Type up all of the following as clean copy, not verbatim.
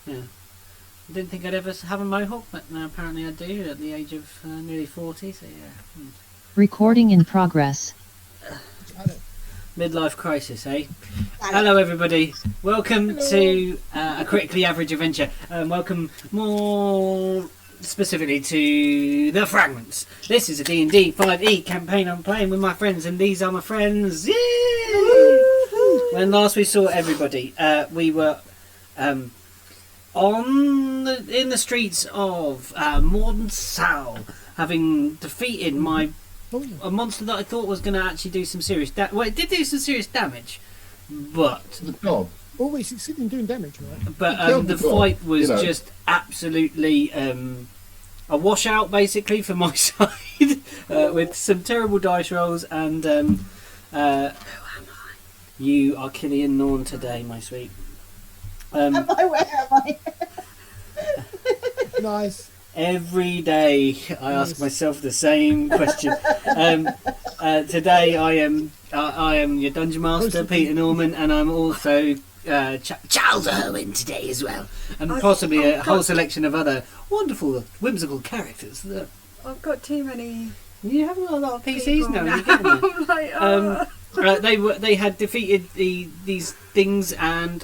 Yeah. I didn't think I'd ever have a mohawk, but now apparently I do at the age of nearly 40. So yeah. Recording in progress. Midlife crisis, eh? Hello, everybody. Welcome to a critically average adventure. Welcome more specifically to the Fragments. This is a D&D 5e campaign I'm playing with my friends, and these are my friends. Yay! When last we saw everybody, we were in the streets of Morden Sal, having defeated a monster that I thought was going to actually do some serious damage. Well, it did do some serious damage, but the dog. Oh, we succeeded in doing damage, right? But the fight was just absolutely a washout, basically, for my side, with some terrible dice rolls. And who am I? You are Killian Norn today, my sweet. Am I? Where am I? Nice. Every day I ask myself the same question. Today I am your dungeon master, Peter Norman, and I'm also Charles Irwin today as well, and possibly a whole selection of other wonderful, whimsical characters. I've got too many. You have a lot of PCs now. I'm like, They had defeated these things and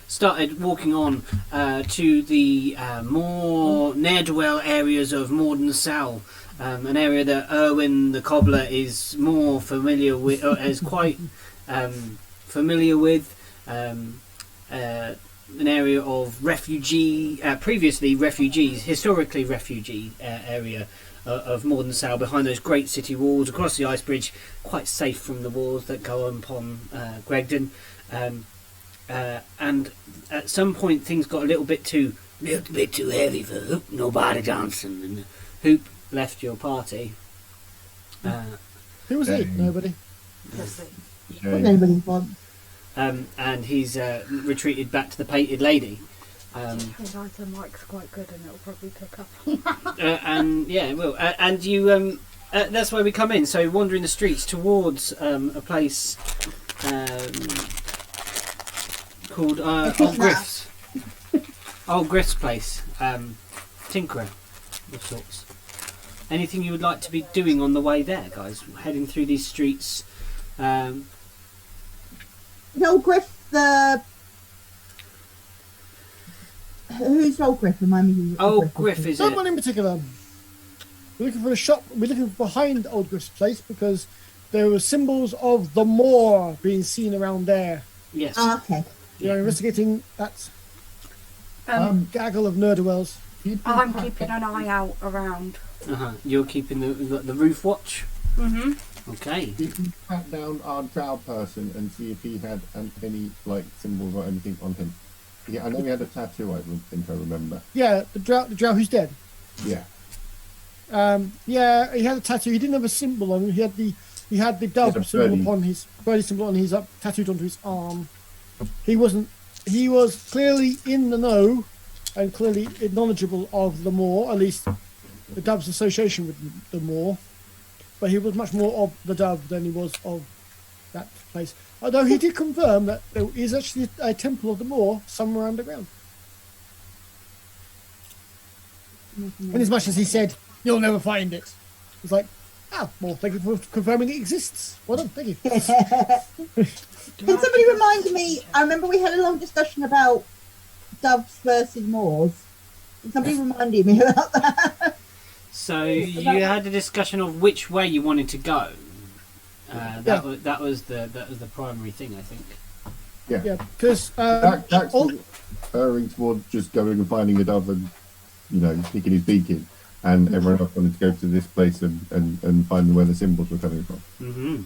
started walking on to the more ne'er-do-well areas of Morden Sal, an area that Irwin the Cobbler is more familiar with, is quite familiar with. An area of previously refugees, historically refugee area of Morden Sal, behind those great city walls, across the ice bridge, quite safe from the wars that go upon Gregdon. And at some point things got a little bit too heavy for Hoop. Nobody dancing, and Hoop left your party. Who was it? Nobody. What nobody wants. And he's retreated back to the Painted Lady. the mic's quite good and it'll probably pick up. And yeah, it will. And you, that's where we come in. So wandering the streets towards a place called Old Griff's. Old Griff's place. Tinkerer of sorts. Anything you would like to be doing on the way there, guys? Heading through these streets. Old Griff, who's Old Griff? Remind me who Old Griff is Someone in particular. We're looking for a shop. We're looking behind Old Griff's place because there were symbols of the moor being seen around there. Yes. Okay. You're investigating that gaggle of nerdwells. I'm keeping an eye out around. You're keeping the roof watch. Mhm. Okay. You can track down our drow person and see if he had any like symbols or anything on him. Yeah, I know he had a tattoo. I think I remember. Yeah, the drow who's dead. Yeah. Yeah, he had a tattoo. He didn't have a symbol on him. He had the dove symbol upon his birdie symbol on his tattooed onto his arm. He was clearly in the know and clearly knowledgeable of the moor, at least the dove's association with the moor. But he was much more of the dove than he was of that place. Although he did confirm that there is actually a temple of the moor somewhere underground. And as much as he said, you'll never find it. It's like, well, thank you for confirming it exists. Well done, thank you. Can somebody remind me? I remember we had a long discussion about doves versus moors. Can somebody remind me about that? So you had a discussion of which way you wanted to go. That was the primary thing, I think. Yeah. Because Jack's erring towards just going and finding a dove and sticking his beak in, and everyone else wanted to go to this place and find where the symbols were coming from. Mm-hmm.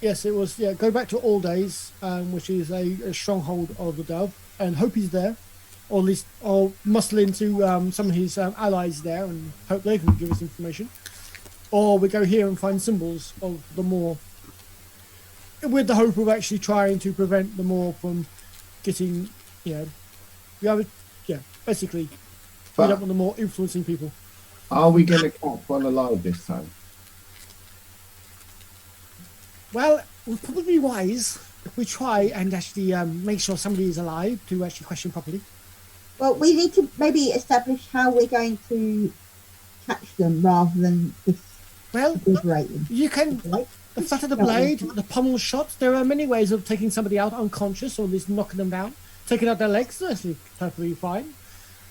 Yes, it was. Yeah, go back to All Days, which is a stronghold of the dove, and hope he's there, or at least muscle into some of his allies there, and hope they can give us information. Or we go here and find symbols of the moor, with the hope of actually trying to prevent the moor from getting, basically, we don't want the moor influencing people. Are we going to catch one alive this time? Well, it would probably be wise if we try and actually make sure somebody is alive to actually question properly. Well, we need to maybe establish how we're going to catch them rather than just Well, obliterate them. you can. Right? The flat of the blade, the pommel shots. There are many ways of taking somebody out unconscious, or at least knocking them down. Taking out their legs, that's perfectly fine.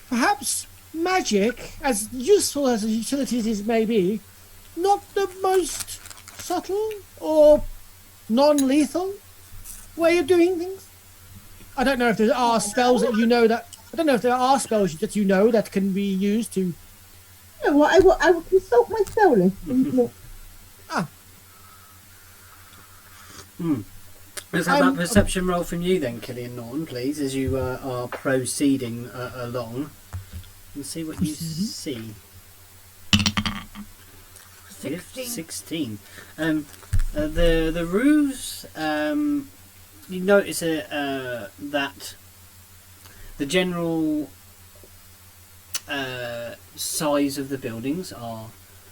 Perhaps magic, as useful as a utility as it may be, not the most subtle or non-lethal way of doing things. I don't know if there are spells that you know that. I don't know if there are spells that you know that can be used to. You know what? I will consult my spell list and look. Let's have that perception roll from you then, Killian Norton, please, as you are proceeding along. And see what you see. 16. The roofs, you notice that the general size of the buildings are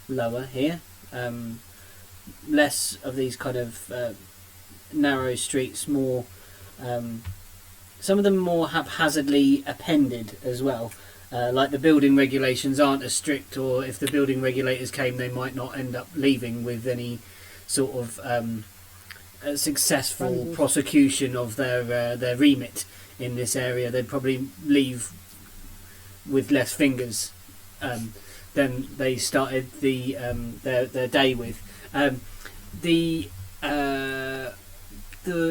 lower here. Less of these kind of narrow streets, more some of them more haphazardly appended as well. Like the building regulations aren't as strict, or if the building regulators came, they might not end up leaving with any sort of successful prosecution of their remit in this area. They'd probably leave with less fingers than they started their day with. There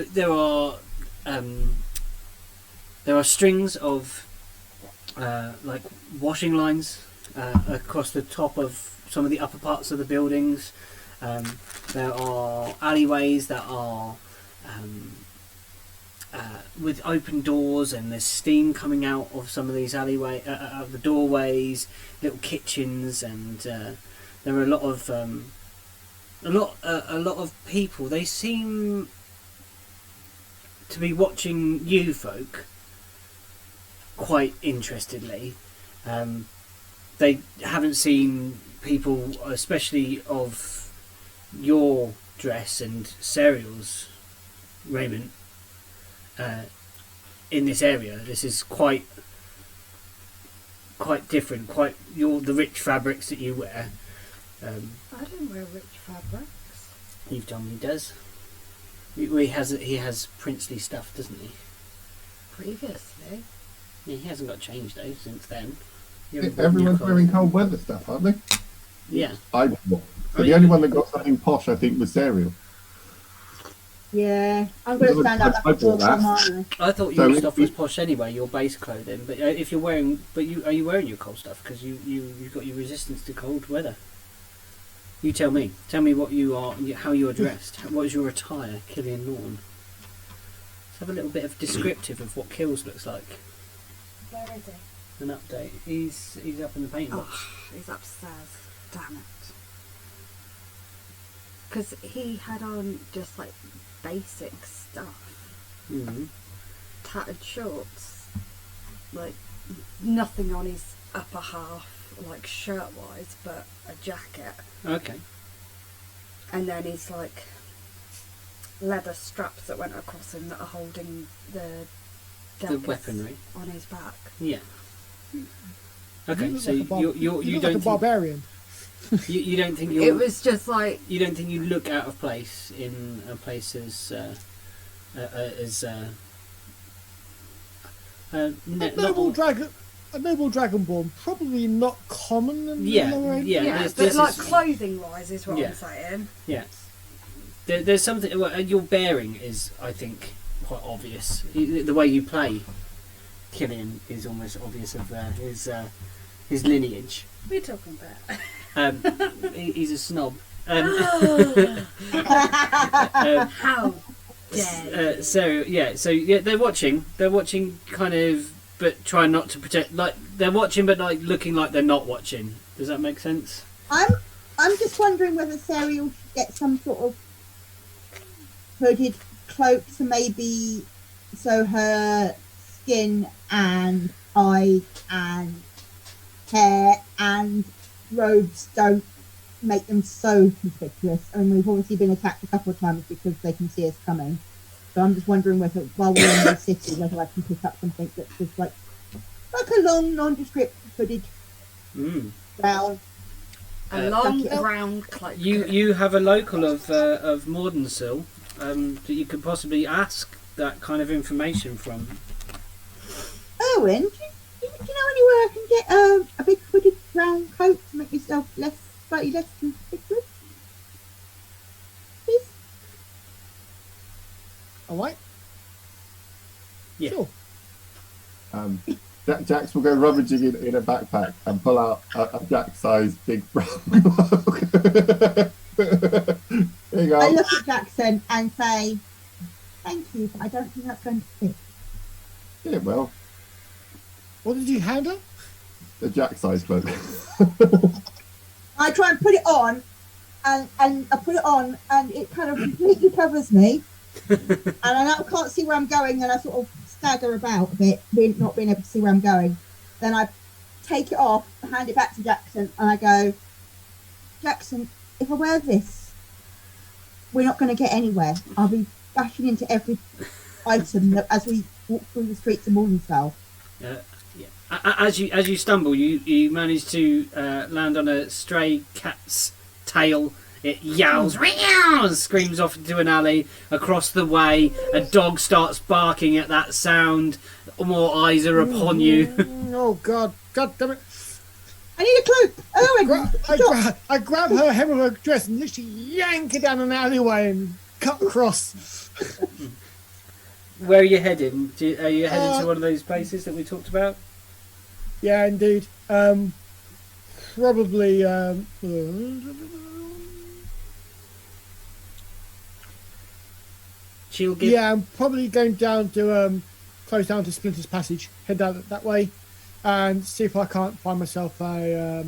are strings of like washing lines across the top of some of the upper parts of the buildings. There are alleyways that are with open doors, and there's steam coming out of some of these out of the doorways. Little kitchens, and there are a lot of people. They seem to be watching you folk quite interestedly. They haven't seen people, especially of your dress and Serial's raiment, in this area. This is quite different. The rich fabrics that you wear. I don't wear rich fabrics. You've told me he does. He has princely stuff, doesn't he? Previously. Yeah, he hasn't got changed though since then. Everyone's wearing cold weather stuff, aren't they? Yeah. So the only one that got something posh, I think, was Serial. Yeah, I'm going to stand up like a dog on mine. I thought your stuff was posh anyway, your base clothing. But if you're wearing, are you wearing your cold stuff? Because you've got your resistance to cold weather. You tell me. Tell me what you are, how you are dressed. What is your attire, Killian Norton? Let's have a little bit of descriptive of what Kills looks like. Where is he? An update. He's up in the paint box. Oh, he's upstairs. Damn it. Because he had on just like basic stuff. Mm-hmm. Tattered shorts. Like nothing on his upper half, like shirt wise, but a jacket. Okay. And then he's like leather straps that went across him that are holding the weaponry on his back. Yeah. Okay, You so look like you look don't like a think, barbarian. you don't think you're, It was just like you don't think you look out of place in a place as A noble dragonborn, probably not common in the lower end. yeah, this but like is- clothing wise is what Yeah. I'm saying. Yeah. There's something. Well, your bearing is, I think, quite obvious. The way you play, Killian, is almost obvious of his lineage. What are you talking about? He's a snob. How dare you? They're watching. They're watching, kind of, but trying not to pretend. Like they're watching, but like looking like they're not watching. Does that make sense? I'm just wondering whether Serial should get some sort of hooded cloak to maybe so her skin and eyes and hair and robes don't make them so conspicuous. And we've obviously been attacked a couple of times because they can see us coming. So I'm just wondering whether, while we're in the city, whether I can pick up something that's just like a long, nondescript hooded brown. A long bucket. brown cloak. You have a local of Mordensill that you could possibly ask that kind of information from. Owen, do you know anywhere I can get a big hooded brown coat to make myself slightly less conspicuous? Please? All right. Yeah. Sure. Jax will go rummaging in a backpack and pull out a Jack-sized big brown mug. There you go. I look at Jackson and say, thank you, but I don't think that's going to fit. Yeah, well, What did you hand her? a Jack-sized cloak. I try and put it on, and I put it on, and it kind of completely covers me. And I can't see where I'm going, and I sort of stagger about a bit, not being able to see where I'm going. Then I take it off, hand it back to Jackson, and I go, Jackson, if I wear this, we're not going to get anywhere. I'll be bashing into every item as we walk through the streets of Morningsdale. As you stumble, you manage to land on a stray cat's tail. It yowls, "Meow!" and screams off into an alley across the way. A dog starts barking at that sound. More eyes are upon you. Oh God! God damn it! I need a cloak. Oh, I grab her hem of her dress and literally yank her down an alleyway and cut across. Where are you heading? Are you heading to one of those places that we talked about? Yeah, indeed. Probably. She'll give. Yeah, I'm probably going down to close down to Splinter's Passage. Head down that way, and see if I can't find myself a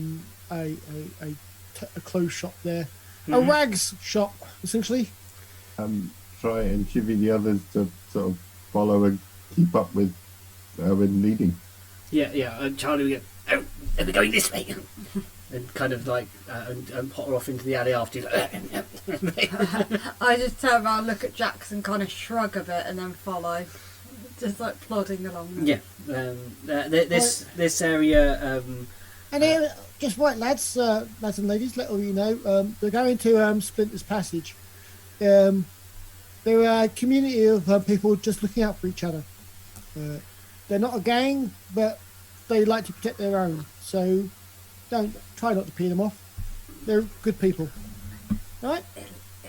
clothes shop there, a rags shop essentially. Try and chivvy the others to sort of follow and keep up with Owen leading. Yeah. And Charlie will go, "Oh, and we're going this way," and kind of like and potter off into the alley after you. I just turn around, look at Jackson, kind of shrug a bit, and then follow, just like plodding along. Yeah. This area. And here, just right, lads and ladies, let all you know, we're going to Splinter's Passage. They're a community of people just looking out for each other. They're not a gang, but they like to protect their own. So don't try not to pee them off. They're good people. All right? It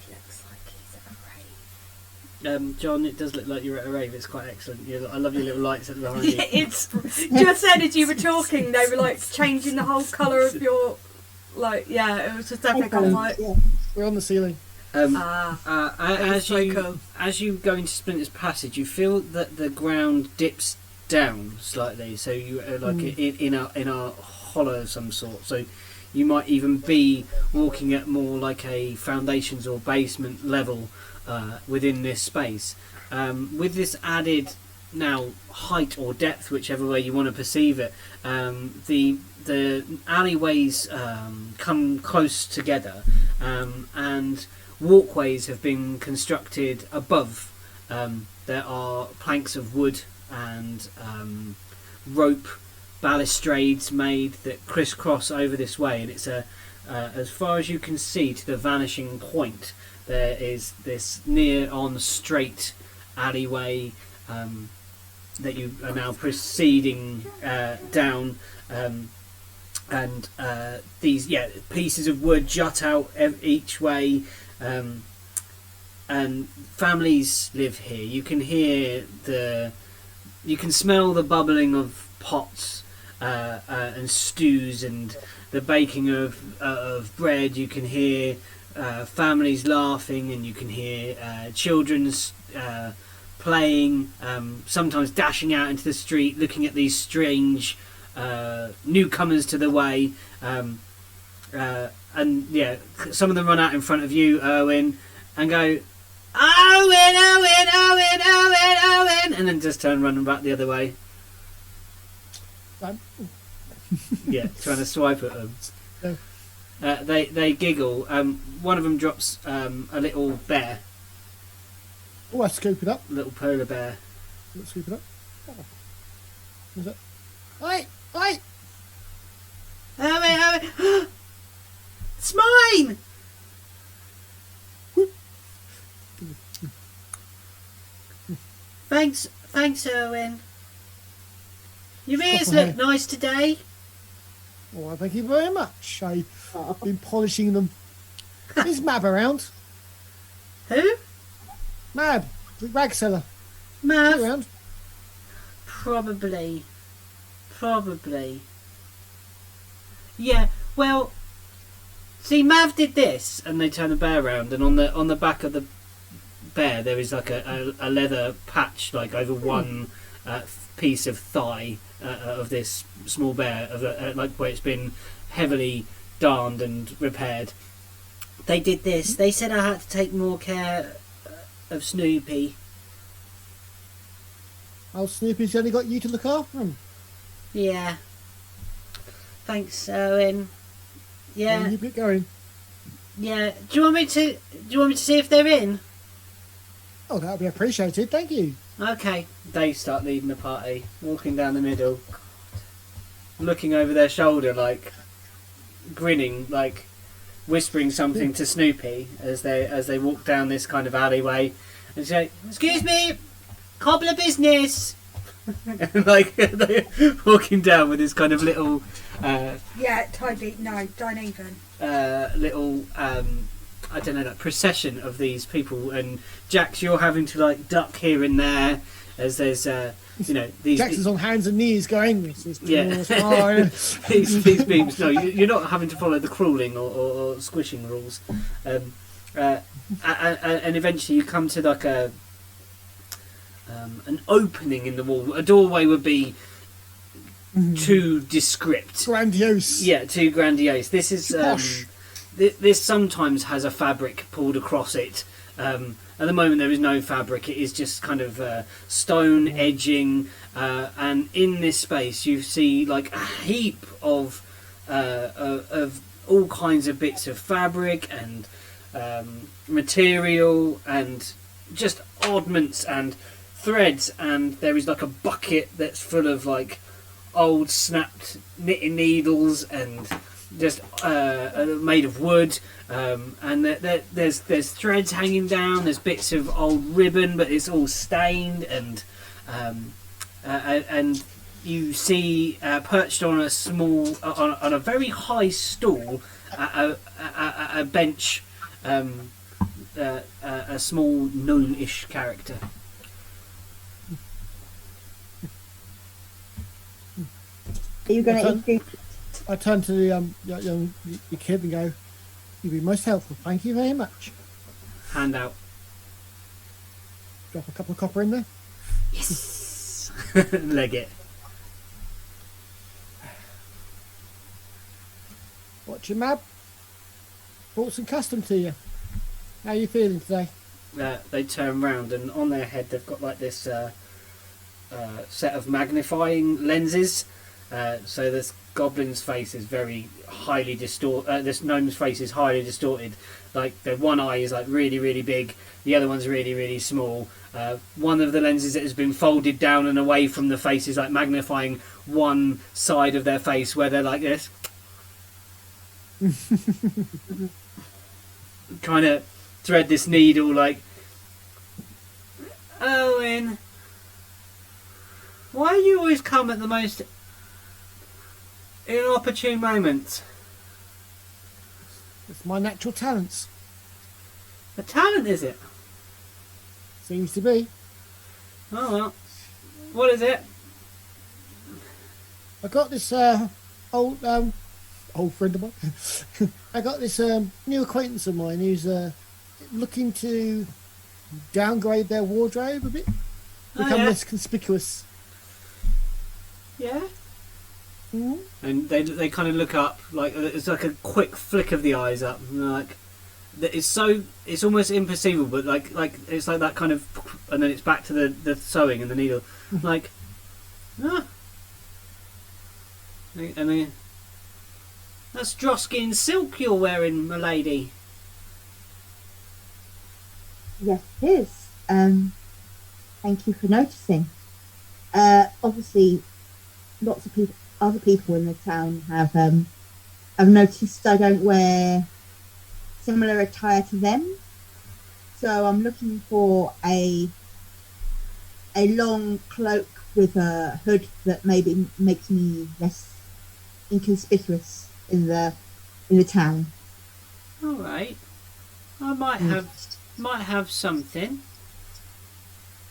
looks like he's at a rave. John, it does look like you're at a rave. It's quite excellent. I love your little lights at the behind you. It's just then as you were talking, they were like changing the whole colour of your, like, yeah, it was just epic. I'm like, yeah. We're on the ceiling. As so you cool. as you go into Splinter's Passage, you feel that the ground dips down slightly, so you are like in a hollow of some sort. So you might even be walking at more like a foundations or basement level within this space. With this added now height or depth, whichever way you want to perceive it, the alleyways come close together, and walkways have been constructed above. There are planks of wood and rope balustrades made that crisscross over this way, and it's as far as you can see to the vanishing point, there is this near on straight alleyway that you are now proceeding down, and these pieces of wood jut out each way, and families live here. You can hear you can smell the bubbling of pots and stews and the baking of bread. You can hear families laughing, and you can hear children's playing, sometimes dashing out into the street, looking at these strange newcomers to the way, and yeah, some of them run out in front of you, Owen, and go, Owen, Owen, Owen, Owen, Owen, and then just turn running back the other way. Yeah, trying to swipe at them. No. They giggle. One of them drops a little bear, Oh, I scoop it up. little polar bear. Let's scoop it up. What's that? Oi! Oi! Owen! It's mine! Thanks, Owen. Your ears look nice today. Oh, thank you very much. I've been polishing them. Is Mab around? Who? Mab, the rag seller. Mav? You around? Probably. Yeah, well, see, Mav did this, and they turn the bear around, and on the back of the bear there is like a leather patch, like over one piece of thigh of this small bear, of like where it's been heavily darned and repaired. They did this. They said I had to take more care of Snoopy. Oh, Snoopy's only got you to look after him. Yeah. Thanks, Owen. Yeah. You keep going. Yeah. Do you want me to see if they're in? Oh, that would be appreciated. Thank you. Okay. They start leading the party, walking down the middle, looking over their shoulder, like grinning, like whispering something to Snoopy as they walk down this kind of alleyway, and say, "Excuse me, cobbler business." And like they're walking down with this kind of little Yeah, Toby, no, don't even. little I don't know, like procession of these people, and Jax, you're having to like duck here and there as there's these Jax is on hands and knees going, "This is Yeah. these beams. No, you're not having to follow the crawling or squishing rules, and eventually you come to like an opening in the wall. A doorway would be too descript. Grandiose. Yeah, too grandiose. This is Posh. this sometimes has a fabric pulled across it. At the moment there is no fabric. It is just kind of stone edging, and in this space you see like a heap of all kinds of bits of fabric and material and just oddments and threads, and there is like a bucket that's full of like old snapped knitting needles and just made of wood, and there's threads hanging down. There's bits of old ribbon, but it's all stained, and you see perched on a small, on a very high stool, a bench, a small gnome-ish character. Are you going to introduce? I turn to the young kid and go, "You've been most helpful. Thank you very much." Hand out. Drop a couple of copper in there. Yes. Leg it. Watch your map. Brought some custom to you. How are you feeling today? They turn round, and on their head they've got like this set of magnifying lenses. So this goblin's face is very highly distorted. This gnome's face is highly distorted. Like the one eye is like really, really big. The other one's really, really small. One of the lenses that has been folded down and away from the face is like magnifying one side of their face, where they're like this, trying to thread this needle. Like, Owen, why do you always come at the most inopportune moments? It's my natural talents. A talent, is it? Seems to be. Oh well. What is it? I got this old friend of mine. I got this new acquaintance of mine who's looking to downgrade their wardrobe a bit, become less conspicuous. Yeah. Mm-hmm. And they kind of look up, like it's like a quick flick of the eyes up, and they're like it's almost imperceivable, but like it's like that kind of, and then it's back to the sewing and the needle, like and then that's Droskin silk you're wearing, my lady. Yes, it is. Thank you for noticing. Obviously, lots of people, other people in the town have I've noticed I don't wear similar attire to them. So I'm looking for a long cloak with a hood that maybe makes me less inconspicuous in the town. All right. I might have something.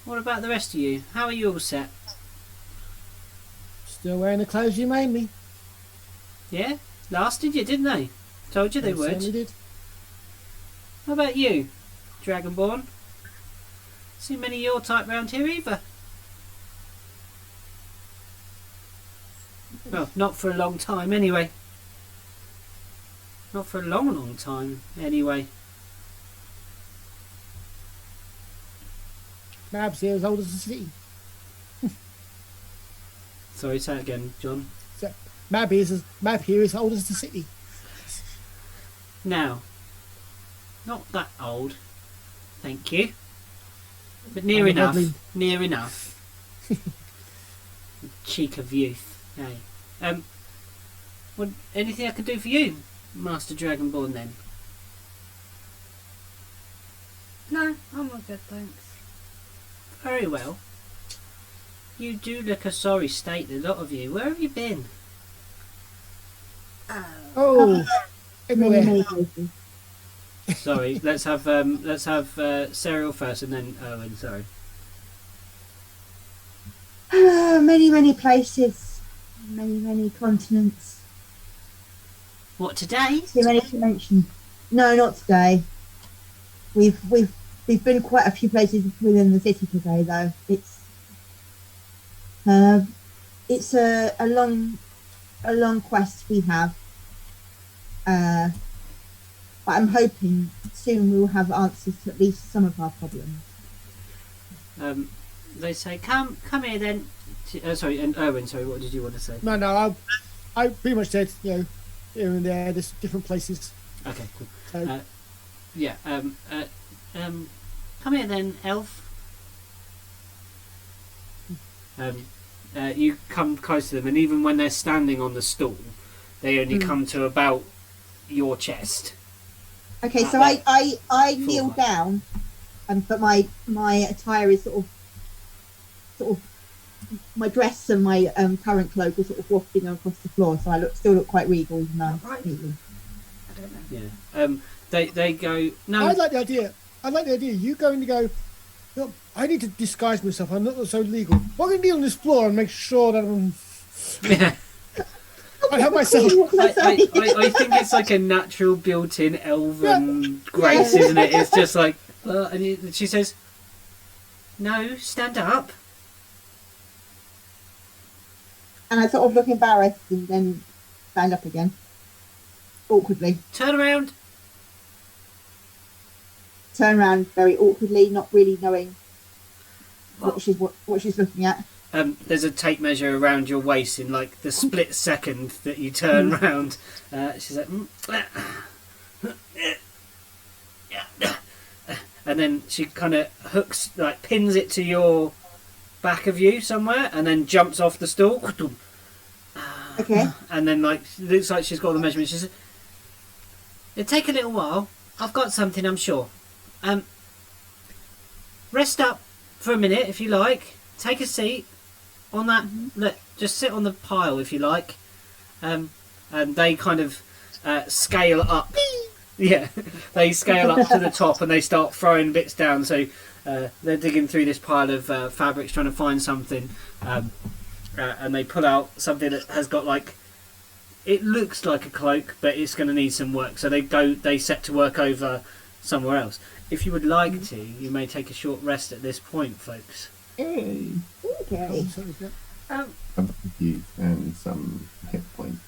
What about the rest of you? How are you all set? Still wearing the clothes you made me. Yeah? Lasted you, didn't they? Told you they would. Certainly did. How about you, Dragonborn? See many of your type round here either. Well, not for a long time anyway. Not for a long time anyway. Mab's here as old as the city. Sorry, say it again, John. So, Mab here is as old as the city. Now, not that old, thank you. But near I'm a enough. goblin. Near enough. Cheek of youth. Hey. What, anything I can do for you, Master Dragonborn, then? No, I'm all good, thanks. Very well. You do look a sorry state, the lot of you. Where have you been? Oh, everywhere. Sorry, let's have Serial first and then Owen. Sorry. Many places, many continents. What, today? Too many to mention. No, not today. We've been quite a few places within the city today, though. It's a long quest we have. But I'm hoping soon we will have answers to at least some of our problems. They say, come here then. Sorry, and Owen, sorry, what did you want to say? No, I pretty much said, here and there, there's different places. Okay, cool. So, Yeah, come here then, elf. You come close to them, and even when they're standing on the stool, they only come to about your chest. Okay, so I kneel down, but my attire is sort of my dress and my current cloak are sort of wafting across the floor, so I still look quite regal, even though I'm Right. kneeling. I don't know. Yeah. They go, no. I like the idea. You going to go, look, I need to disguise myself. I'm not so legal. I'm going to kneel on this floor and make sure that I'm... Yeah. I have myself... I think it's like a natural built-in elven grace, isn't it? It's just like, and she says, no, stand up. And I sort of look embarrassed and then stand up again, awkwardly. Turn around. Turn around very awkwardly, not really knowing what she's looking at. There's a tape measure around your waist in like the split second that you turn round. She's like, and then she kind of pins it to your back of you somewhere, and then jumps off the stool. Okay. And then looks like she's got the measurement. She says, "It'll take a little while. I've got something, I'm sure. Rest up for a minute if you like. Take a seat on that. Look, just sit on the pile if you like." And they kind of scale up. Yeah, they scale up to the top and they start throwing bits down. So they're digging through this pile of fabrics trying to find something. And they pull out something that has got it looks like a cloak, but it's going to need some work. So they set to work over somewhere else. If you would like to, you may take a short rest at this point, folks. Okay. I'm confused and some hit points.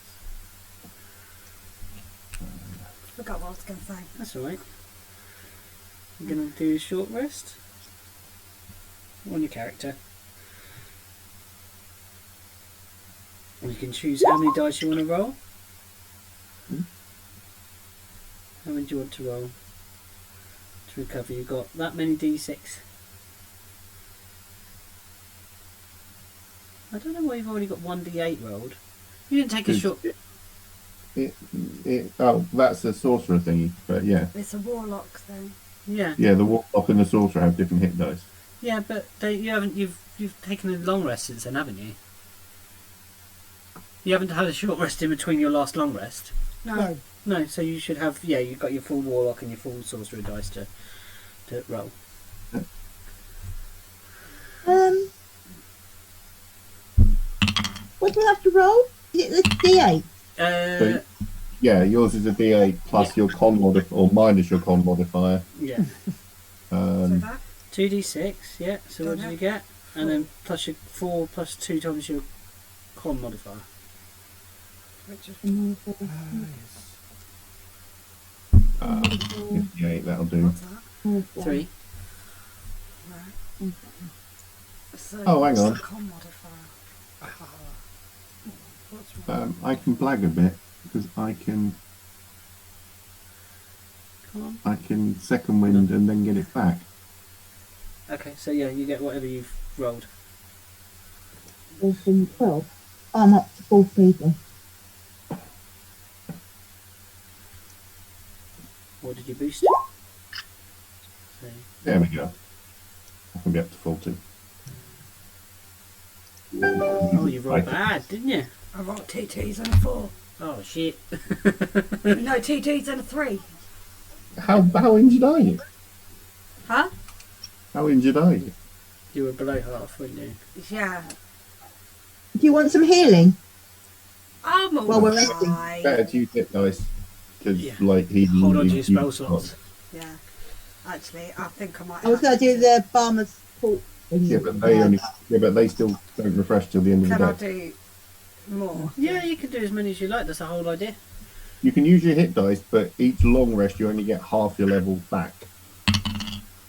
Forgot what I was going to say. That's alright. You're going to do a short rest on your character. And you can choose how many dice you want to roll. How many do you want to roll to recover? You've got that many d6. I don't know why you've already got 1d8 rolled. You didn't take a short... Oh, that's a sorcerer thingy, but yeah. It's a warlock thing. Yeah. Yeah, the warlock and the sorcerer have different hit dice. Yeah, but you've taken a long rest since then, haven't you? You haven't had a short rest in between your last long rest. No. No, so you should have. Yeah, you've got your full warlock and your full sorcerer dice to roll. What do we have to roll? Is it the D8? So, yeah, yours is a D8 plus your con modifier, or minus your con modifier. Yeah. So that? 2d6. Yeah. So what Don't did know. you get? And then plus your 4 plus 2 times your con modifier. Which is, D8, that'll do. what's that? 3. Right. So Oh, hang what's on. the con modifier? What's wrong? I can blag a bit because Come I can second wind and then get it back. on. Okay, so yeah, you get whatever you've rolled. 12. Oh, I'm up to 4 people. What did you boost? So, There we go. I can be up to 40. oh, you rolled Right. bad, didn't you? I rolled TTs and a 4. Oh shit. No, TTs and a 3. How injured are you? Huh? How injured are you? You were below half, weren't you? Yeah. Do you want some healing? I'm Well, we're resting. alright. Better to use hit dice because Yeah. like he Hold on to he- your spell he- slots. Yeah. Actually, I think I might I was going to do the farmer's port thing. Yeah, but they still don't refresh till the end of Can the I day. do more? Yeah, you can do as many as you like. That's the whole idea. You can use your hit dice, but each long rest you only get half your level back.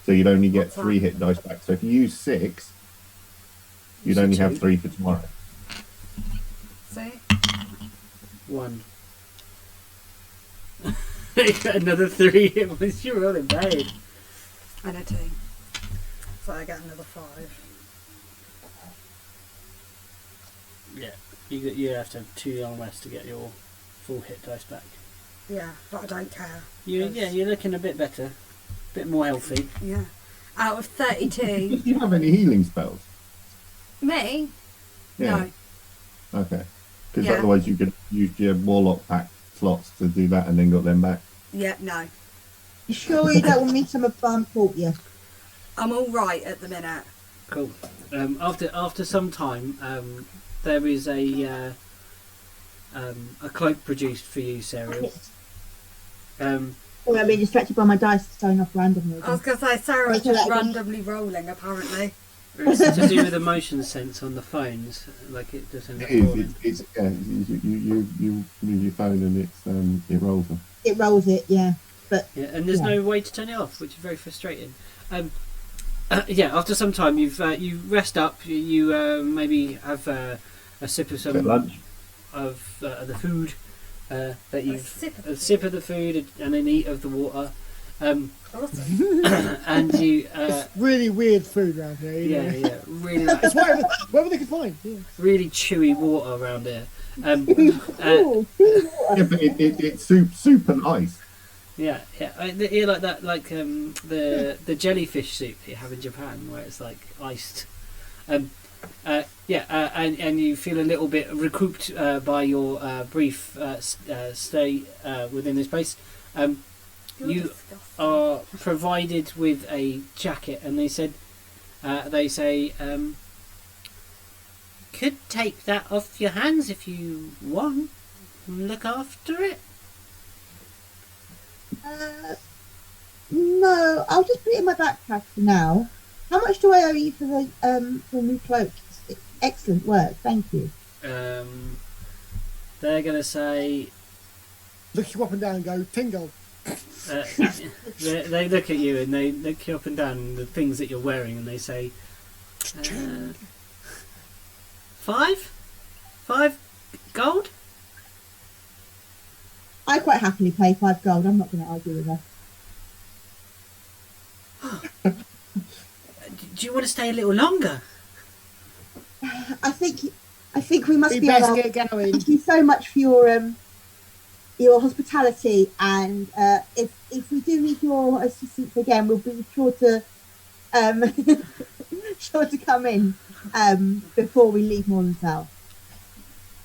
So you'd only get What's that? 3 hit dice back. So if you use 6, you'd So only 2. have 3 for tomorrow. See? 1. You got another 3 hit points. You're rolling bad. And a 2. So I get another 5. Yeah, you have to have 2 long rests to get your full hit dice back. Yeah, but I don't care. You're looking a bit better, a bit more healthy. Yeah. Out of 32, Do you have any healing spells? me? Yeah. Okay. Because Yeah. otherwise you could use your warlock pack slots to do that and then got them back. No. Yeah, no. You sure you don't want me some of farm port you? I'm alright at the minute. Cool. After some time, there is a cloak produced for you, Sarah. Sorry, I'm being distracted by my dice going off randomly. I was going to say, Sarah's Okay, just that- randomly rolling, apparently. It's to do with the motion sense on the phones, like it just ends up It falling. is. It's, yeah, you use your phone and it rolls them. It rolls it, yeah. But Yeah, and there's Yeah. no way to turn it off, which is very frustrating. Yeah, after some time, you rest up. You maybe have a sip of Bit some lunch. of the food that you've sip of a sip of the food and then eat of the water. Awesome. And you It's really weird food around here. You know? yeah, really like, It's whatever they can find. Yeah. really chewy water around there. Ooh, Yeah, but it's super nice. Yeah, you like that, like the jellyfish soup that you have in Japan, where it's like iced. And you feel a little bit recouped by your brief stay within this place. You're You disgusting. are provided with a jacket, and they say, could take that off your hands if you want. Look after it. no, I'll just put it in my backpack for now. How much do I owe you for the new cloak? It's excellent work, thank you. They're gonna say. Look you up and down and go, tingle. They look at you and they look you up and down the things that you're wearing and they say, 5 gold. I quite happily pay 5 gold. I'm not going to argue with her. Do you want to stay a little longer? I I think we must We be best allowed. get going. Thank you so much for your hospitality, and if we do need your assistance again, we'll be sure to sure to come in before we leave Morningside.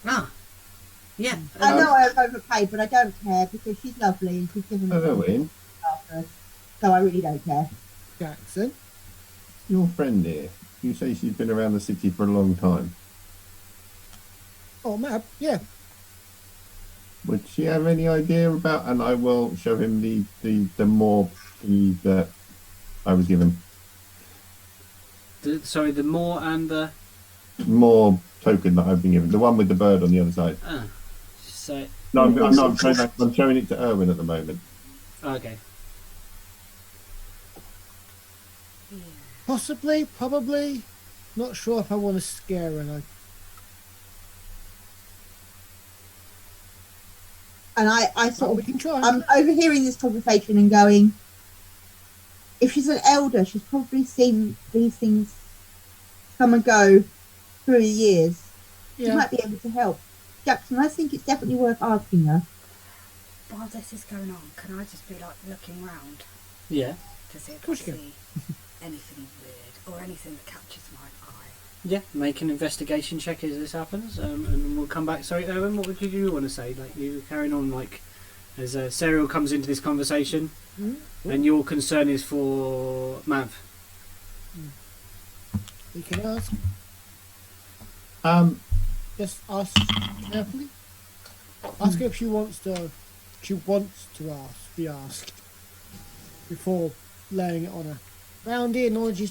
Ah, yeah. I know I've overpaid, but I don't care because she's lovely and she's given us Owen, after us, so I really don't care. Jackson. your friend here, you say she's been around the city for a long time. Oh, Mab, yeah. Would she have any idea about? And I will show him the more that I was given. Sorry, the more and the. More token that I've been given. The one with the bird on the other side. Ah, so No, I'm not. I'm showing it to Erwin at the moment. okay. Possibly, probably. Not sure if I want to scare her. And I sort We of can try. I'm overhearing this conversation and going, if she's an elder, she's probably seen these things come and go through the years. She Yeah. might be able to help. Jackson, I think it's definitely worth asking her. While this is going on, can I just be like looking round Yeah. to see if I course you see anything weird or anything that catches my eye? Yeah, make an investigation check as this happens, and we'll come back. Sorry, Owen, what did you want to say? Like, you were carrying on, like, as Serial comes into this conversation, and your concern is for Mav. We can ask. Just ask carefully. Ask her if she wants to. She wants to be asked before laying it on her. Round here, knowledge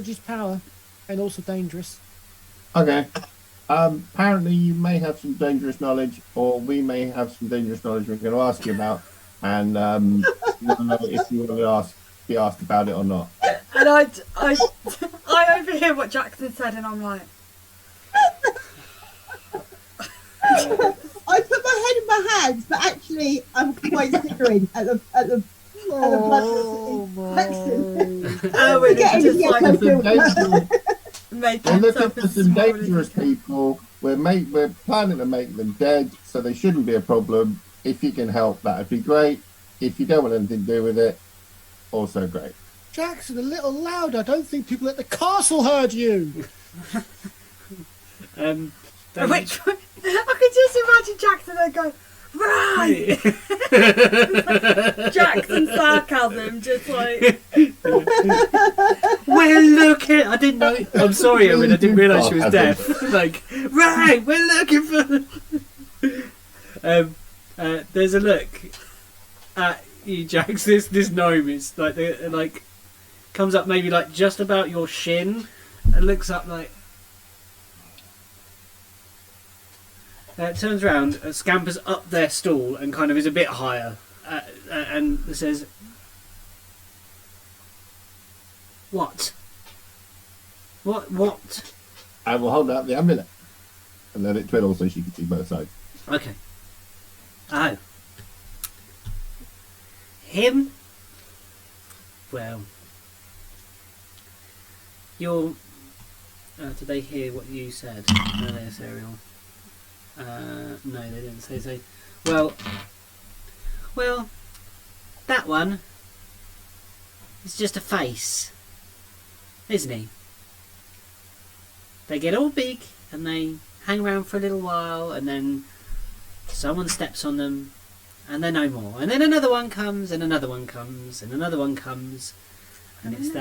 is power, and also dangerous. Okay. Apparently, you may have some dangerous knowledge, or we may have some dangerous knowledge we're going to ask you about, and you want to know if you want to be asked about it or not. And I overhear what Jackson said, and I'm like, I put my head in my hands, but actually I'm quite snickering at the Oh blood. Owen is Getting just to like get Some dangerous- making We're looking himself for as some small as he dangerous can. people. We're planning to make them dead, so they shouldn't be a problem. If you can help, that'd be great. If you don't want anything to do with it, also great. Jackson, a little louder. I don't think people at the castle heard you. Which I could just imagine Jackson and go, right! Jackson sarcasm, just like, We're looking. I didn't know. I'm sorry, Owen. I didn't realise she was deaf. Like, right, we're looking for. There's a look at you, Jax. This gnome is like comes up maybe like just about your shin, and looks up like. Turns around, scampers up their stool, and kind of is a bit higher, and says, "What? What? I will hold out the amulet and let it twiddle so she can see both sides. Okay. Oh. Him? Well. You're... did they hear what you said? No, they're Serial. No, they didn't say so. Well, that one is just a face, isn't he? They get all big and they hang around for a little while, and then someone steps on them, and they're no more. And then another one comes, and another one comes, and another one comes, and it's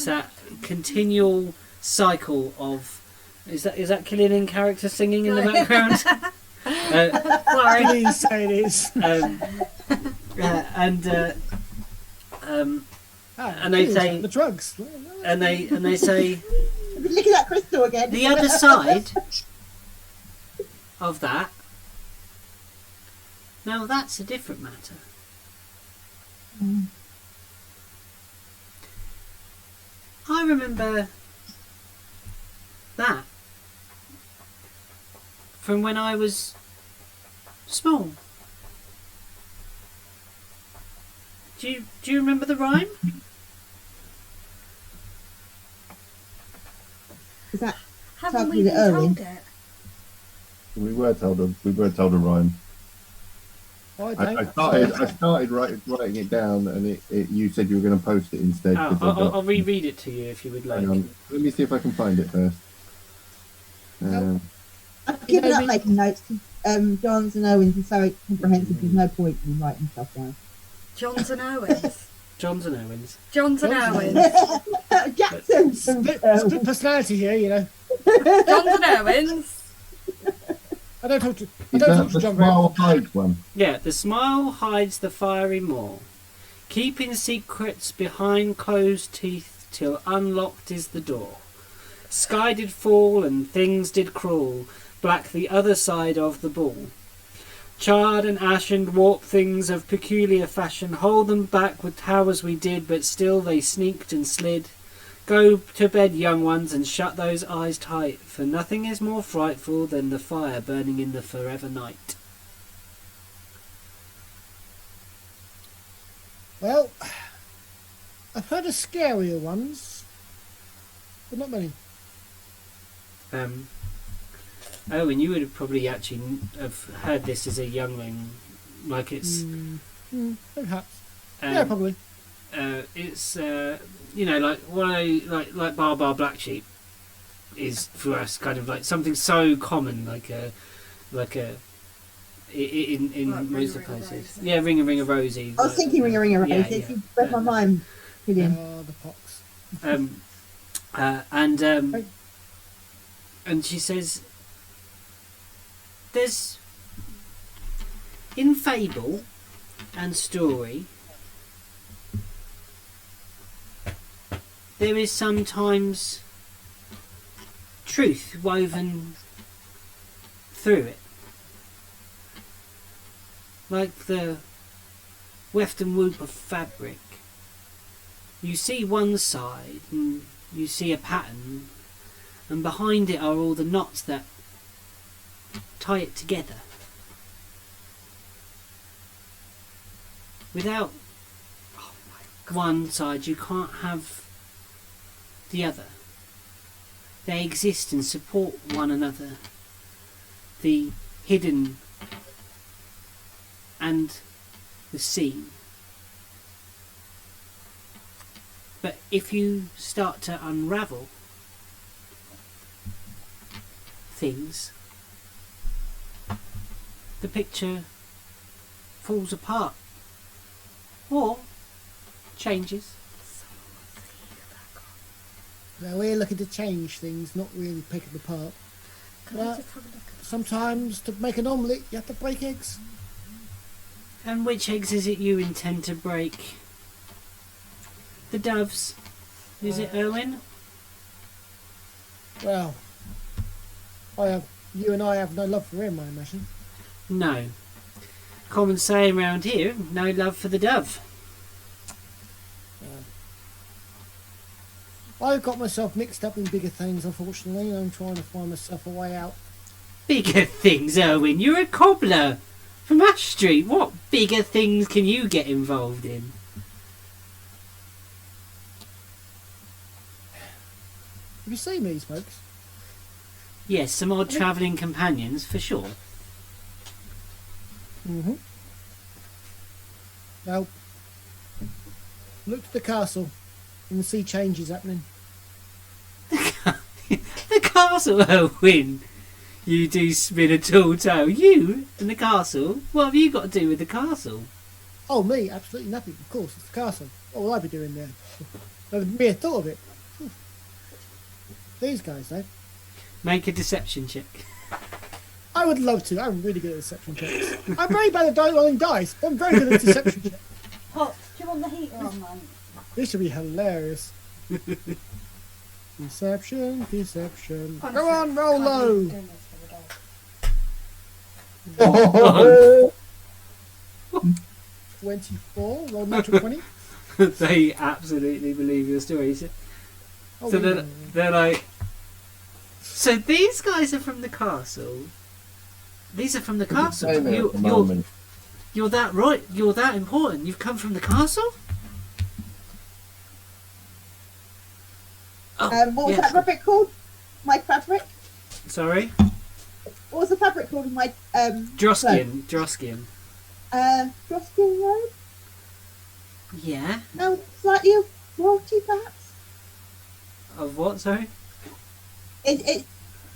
that continual cycle of. Is that Killian in character singing in the background? Sorry, please say it is. And they say the drugs. and they say Look at that crystal again. the other side of that. Now that's a different matter. I remember that from when I was small. Do you remember the rhyme? Is that Haven't we with been Erwin. told it? We were told a rhyme. I I don't. started writing it down, and you said you were going to post it instead. Oh, 'cause I got- I'll reread it to you if you would like. Hang on. Let me see if I can find it first. I've given know, up we- making notes because John's and Owen's are so comprehensive. There's no point in writing stuff down. Johns and Owens. Johns and Owens. Johns and John's and Owens. Jackson. Split personality here, you know. Johns and Owens. I don't talk to. I Is don't that talk to the John very smile often. hide one? Yeah, the smile hides the fiery maw, keeping secrets behind closed teeth till unlocked is the door. Sky did fall and things did crawl, black the other side of the ball. Charred and ashen warped things of peculiar fashion, hold them back with towers we did, but still they sneaked and slid. Go to bed, young ones, and shut those eyes tight, for nothing is more frightful than the fire burning in the forever night. Well, I've heard of scarier ones, but not many. Oh, and you would have probably actually have heard this as a youngling, like it's. Perhaps. Um, Yeah, probably. It's like like Bar Black Sheep is for us kind of like something so common, like a in Like most of the Ring a places. Rosy. Yeah, Ring a Rosy. I was thinking Ring a Ring a Rosy. Yeah, You read my mind, Killian. The pox. And she says, "There's in fable and story." There is sometimes truth woven through it. Like the weft and whoop of fabric. You see one side and you see a pattern, and behind it are all the knots that tie it together. Without one side you can't have the other. They exist and support one another. The hidden and the seen. But if you start to unravel things, the picture falls apart or changes. Now we're looking to change things, not really pick them apart. Can I just have a look at Sometimes to make an omelette, you have to break eggs. And which eggs is it you intend to break? The doves. Is it Erwin? Well, you and I have no love for him, I imagine. No. Common saying round here, no love for the dove. I've got myself mixed up in bigger things, unfortunately, and I'm trying to find myself a way out. Bigger things, Erwin. You're a cobbler from Ash Street. What bigger things can you get involved in? Have you seen these folks? Yes, some odd travelling companions, for sure. Mm-hmm. Now, look to the castle and see changes happening. The castle, Erwin. You do spin a tall toe. You and the castle? What have you got to do with the castle? Oh, me? Absolutely nothing. Of course, it's the castle. What will I be doing there? The mere thought of it. These guys, though. Make a deception check. I would love to. I'm really good at deception checks. I'm very bad at rolling dice, but I'm very good at deception checks. Pop, do you want the heater on, mate? This should be hilarious. Deception. Honestly, Go on, roll can't low. believe we're doing this for the day. 24. Roll natural 20. They absolutely believe your stories. Oh, So yeah. they're like, so these guys are from the castle. These are from the castle. Say that at the moment. You're that right. You're that important. You've come from the castle. What was yes. that fabric called? My fabric? Sorry? What was the fabric called in my Droskian. Droskian. Droskian robe? Yeah. No, slightly of royalty, perhaps. Of what, sorry? Is it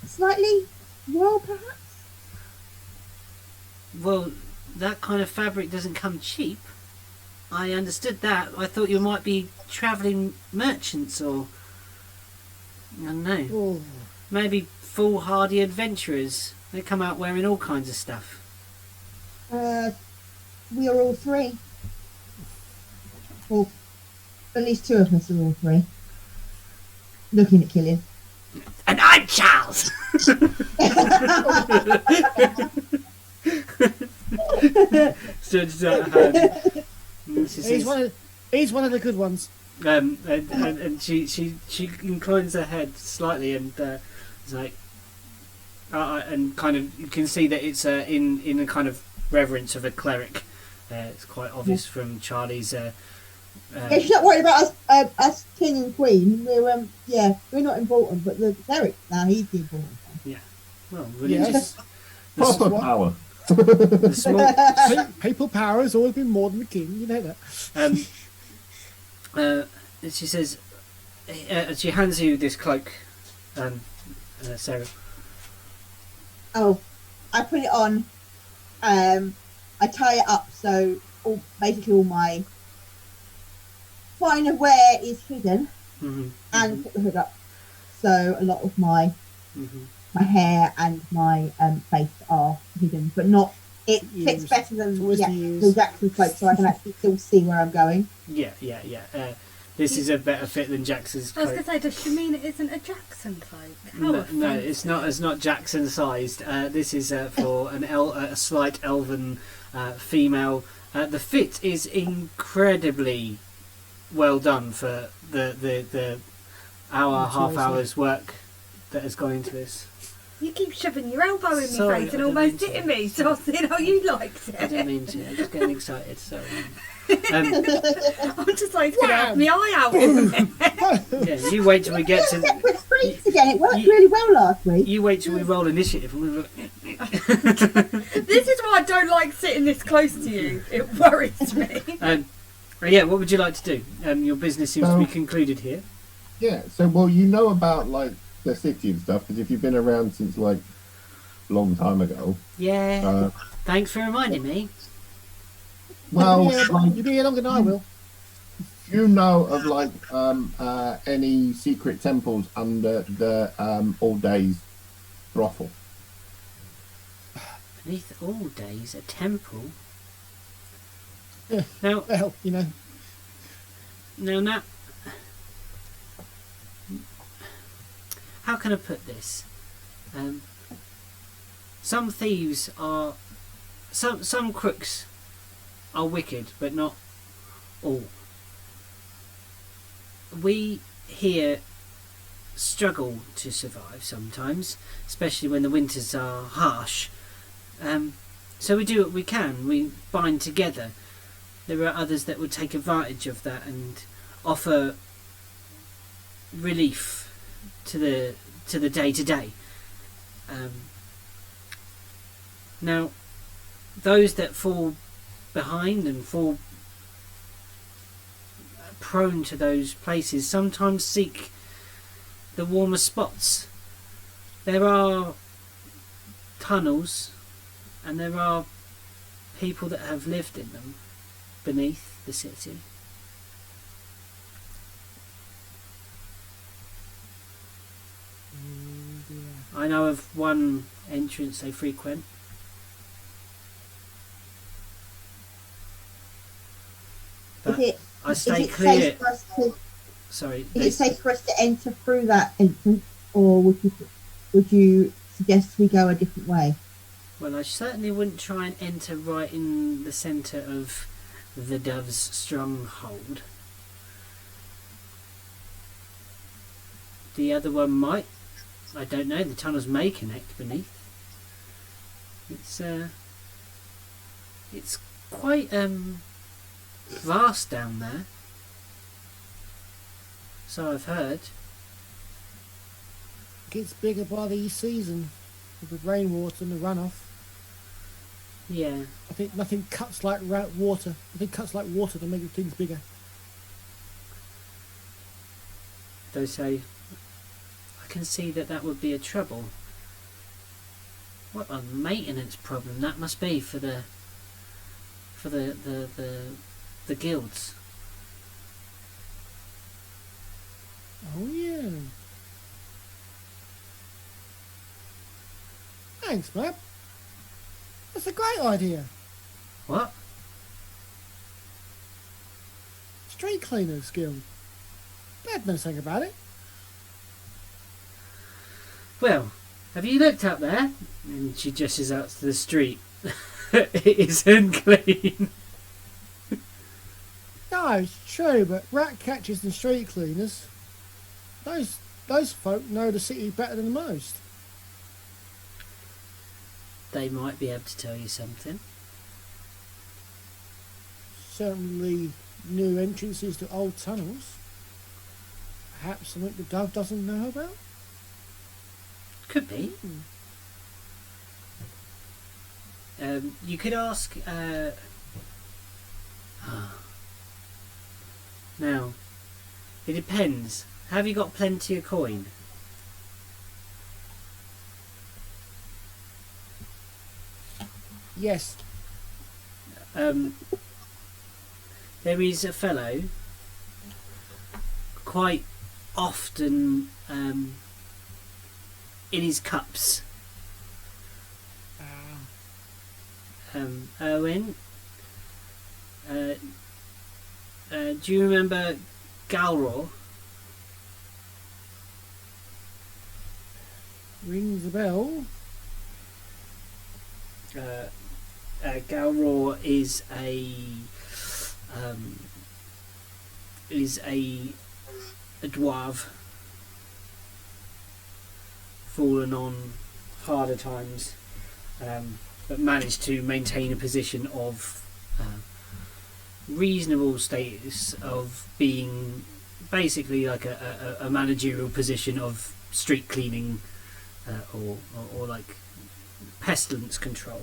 slightly royal, perhaps? Well, that kind of fabric doesn't come cheap. I understood that. I thought you might be travelling merchants or... I don't know. Oh. Maybe foolhardy adventurers. They come out wearing all kinds of stuff. We are all three. Or at least two of us are all three. Looking at Killian. And I'm Charles! Stretches out her hand. And she says, He's one of the good ones. and she inclines her head slightly and is like, and kind of you can see that it's in a kind of reverence of a cleric. It's quite obvious from Charlie's. Yeah, she's not worried about us king and queen. We're not important, but the cleric now he's the important one. Well, religious. Yes. Proper power. The small. Papal power has always been more than the king. You know that. And she says, she hands you this cloak, Sarah. Oh, I put it on. I tie it up so basically all my finer wear is hidden, and put the hood up. So a lot of my hair and my face are hidden, but not. It fits better than the Jackson cloak, so I can actually still see where I'm going. Yeah. This is a better fit than Jackson's I was cloak. going to say, does she mean it isn't a Jackson cloak? No, it's not. It's not Jackson sized. This is for a slight elven female. The fit is incredibly well done for the half hour's work that has gone into this. You keep shoving your elbow in my Sorry, face and I didn't almost mean to. hitting me, so I said, "Oh, you liked it." I didn't mean to. I'm just getting excited. Sorry. I'm just like, going to have my eye out in a minute. Yeah, you wait till we get to. Separate streets again. It worked really well last week. You wait till we roll initiative. And This is why I don't like sitting this close to you. It worries me. yeah, what would you like to do? Your business seems to be concluded here. Yeah, so, well, you know about, like, the city and stuff, because if you've been around since, like, a long time ago. Yeah. Thanks for reminding me. Well, you'll be here longer than I will. you know of, like, any secret temples under the All Days brothel? Beneath all days, a temple. Yeah. Now, Well, you know. now, how can I put this? Some thieves are, some crooks are wicked, but not all. We here struggle to survive sometimes, especially when the winters are harsh. So we do what we can. We bind together. There are others that would take advantage of that and offer relief to the day-to-day. Now, those that fall behind and fall prone to those places sometimes seek the warmer spots. There are tunnels and there are people that have lived in them beneath the city. I know of one entrance they frequent. But I stay clear. Safe for us to, Sorry. is it safe for us to enter through that entrance, or would you suggest we go a different way? Well, I certainly wouldn't try and enter right in the centre of the Dove's stronghold. The other one might. I don't know. The tunnels may connect beneath. It's quite vast down there. So I've heard. gets bigger by the season with the rainwater and the runoff. Yeah. I think nothing cuts like water. I think cuts like water to make things bigger. They say, I can see that would be a trouble. What a maintenance problem that must be for the guilds. Oh yeah. Thanks, Map. That's a great idea. What? Street Cleaners Guild. Dad knows something about it. Well, have you looked up there? And she gestures out to the street. It is unclean. No, it's true, but rat catchers and street cleaners, those folk know the city better than most. They might be able to tell you something. Certainly new entrances to old tunnels. Perhaps something the dove doesn't know about? Could be. You could ask. Now, it depends. Have you got plenty of coin? Yes. There is a fellow quite often in his cups. Owen, do you remember Galror? Rings a bell. Galror is a dwarf fallen on harder times, but managed to maintain a position of reasonable status of being basically like a managerial position of street cleaning or like pestilence control.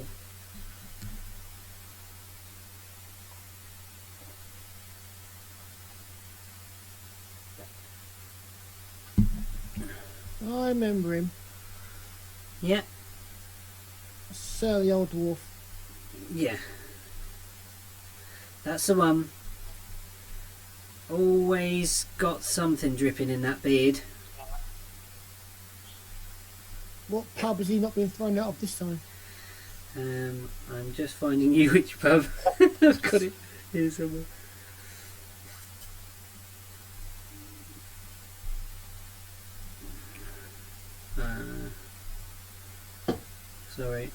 I remember him. Yeah, Surly old dwarf. yeah. That's the one. Always got something dripping in that beard. What pub has he not been thrown out of this time? I'm just finding you which pub. I've got it here somewhere. Sorry.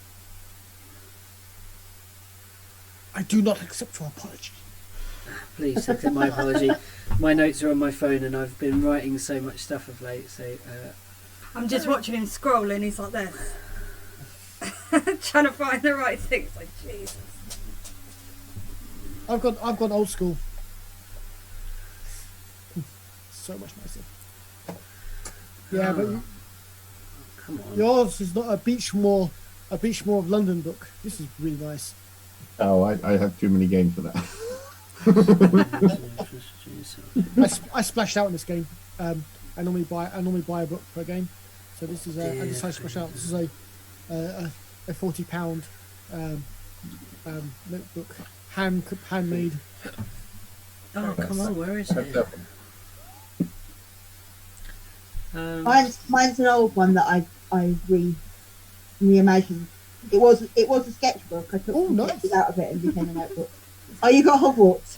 I do not accept your apology. Please accept my apology. My notes are on my phone and I've been writing so much stuff of late, so I'm just watching him scroll and he's like this. Trying to find the right thing. It's like, Jesus. I've gone old school. So much nicer. Yeah, but come on. yours is not a Beachmore of London book. This is really nice. Oh, I have too many games for that. I splashed out in this game. I normally buy a book per game, so this is I decided to splash out. This is a £40 notebook, handmade. Oh, come on, where is it? Mine's an old one that I reimagined. It was a sketchbook. I took some sketches out of it and became a notebook. Oh, you got Hogwarts.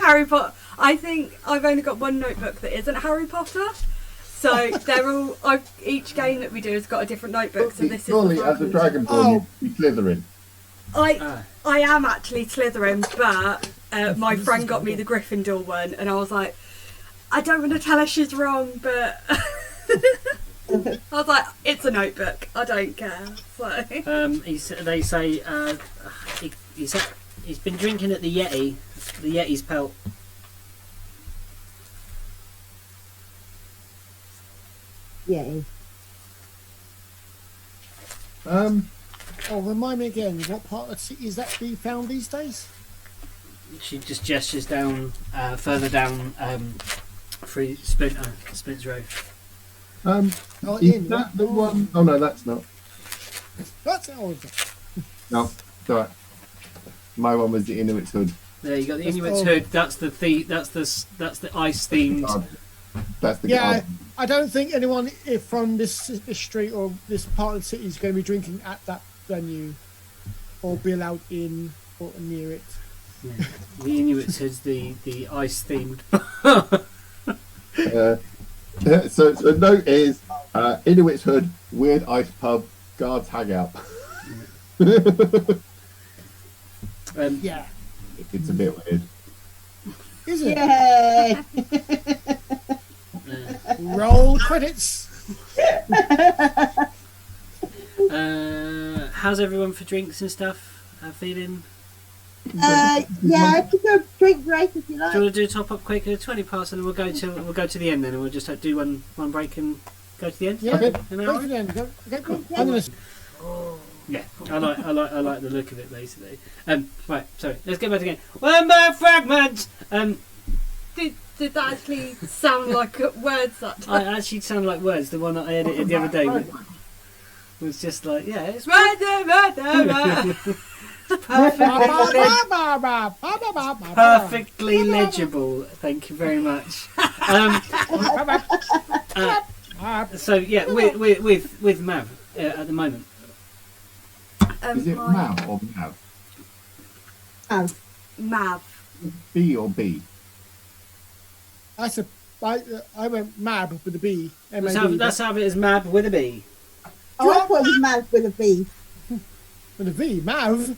Harry Potter. I think I've only got one notebook that isn't Harry Potter. So they're all. Each game that we do has got a different notebook. So this Surely, is. as a Dragonborn, you'd be Slytherin. I am actually Slytherin, but my friend got me the Gryffindor one, and I was like, I don't want to tell her she's wrong, but I was like, it's a notebook. I don't care. So They say he's been drinking at the Yeti's pelt. Yeah. Oh, remind me again. What part of the city is that being found these days? She just gestures down, further down, through Splint's Road. Is that the one? Oh no, that's not. That's No, it's alright. My one was the Inuit's Hood. There you go. The Inuit's Hood. That's the that's the ice themed. That's the yeah. garden. I don't think anyone from this street or this part of the city is going to be drinking at that venue, or be allowed in or near it. Yeah. The Inuit's Hood's the ice themed. So the note is Inuit's Hood, weird ice pub, guards hangout. Yeah. It's a bit weird. Is it? Yay! Roll credits. How's everyone for drinks and stuff? Feeling? Yeah, I could go drink break if you like. Do you want to do a top up quick at 20 past, and then we'll go to the end. Then and we'll just do one break and go to the end. Yeah. Okay. An Go hour? to the end. Go. Yeah. I'm gonna. Yeah, I like the look of it basically. Right, sorry. Let's get back again. One more fragment. Did that actually sound like words that I time? actually sound like words. The one that I edited the other day was just like, yeah, it's perfectly legible. Thank you very much. So yeah, with Mav at the moment. Is it Mav or Mav? Mav. B or B? I went Mab with a B. Let's have it as Mab with a B. Oh, I thought it was Mav with a B. With a V. Mav.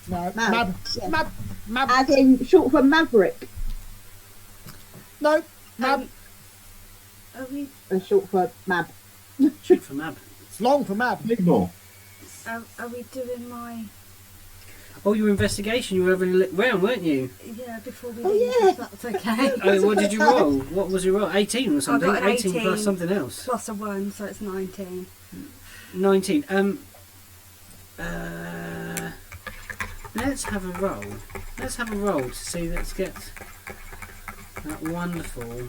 No, Mab. Yeah. Mab. As in short for Maverick. No. Mab. Are we Short for Mab. Shoot for Mab. It's long for Mab. Ignore. are we doing my Oh, your investigation. You were having a look round, weren't you? before we Oh, leave, yeah. if that's okay. Oh, what did you roll? What was your roll? 18 or something? got an 18 plus 18. something else. Plus a 1, so it's 19. 19. Let's have a roll. Let's have a roll to see. Let's get that wonderful.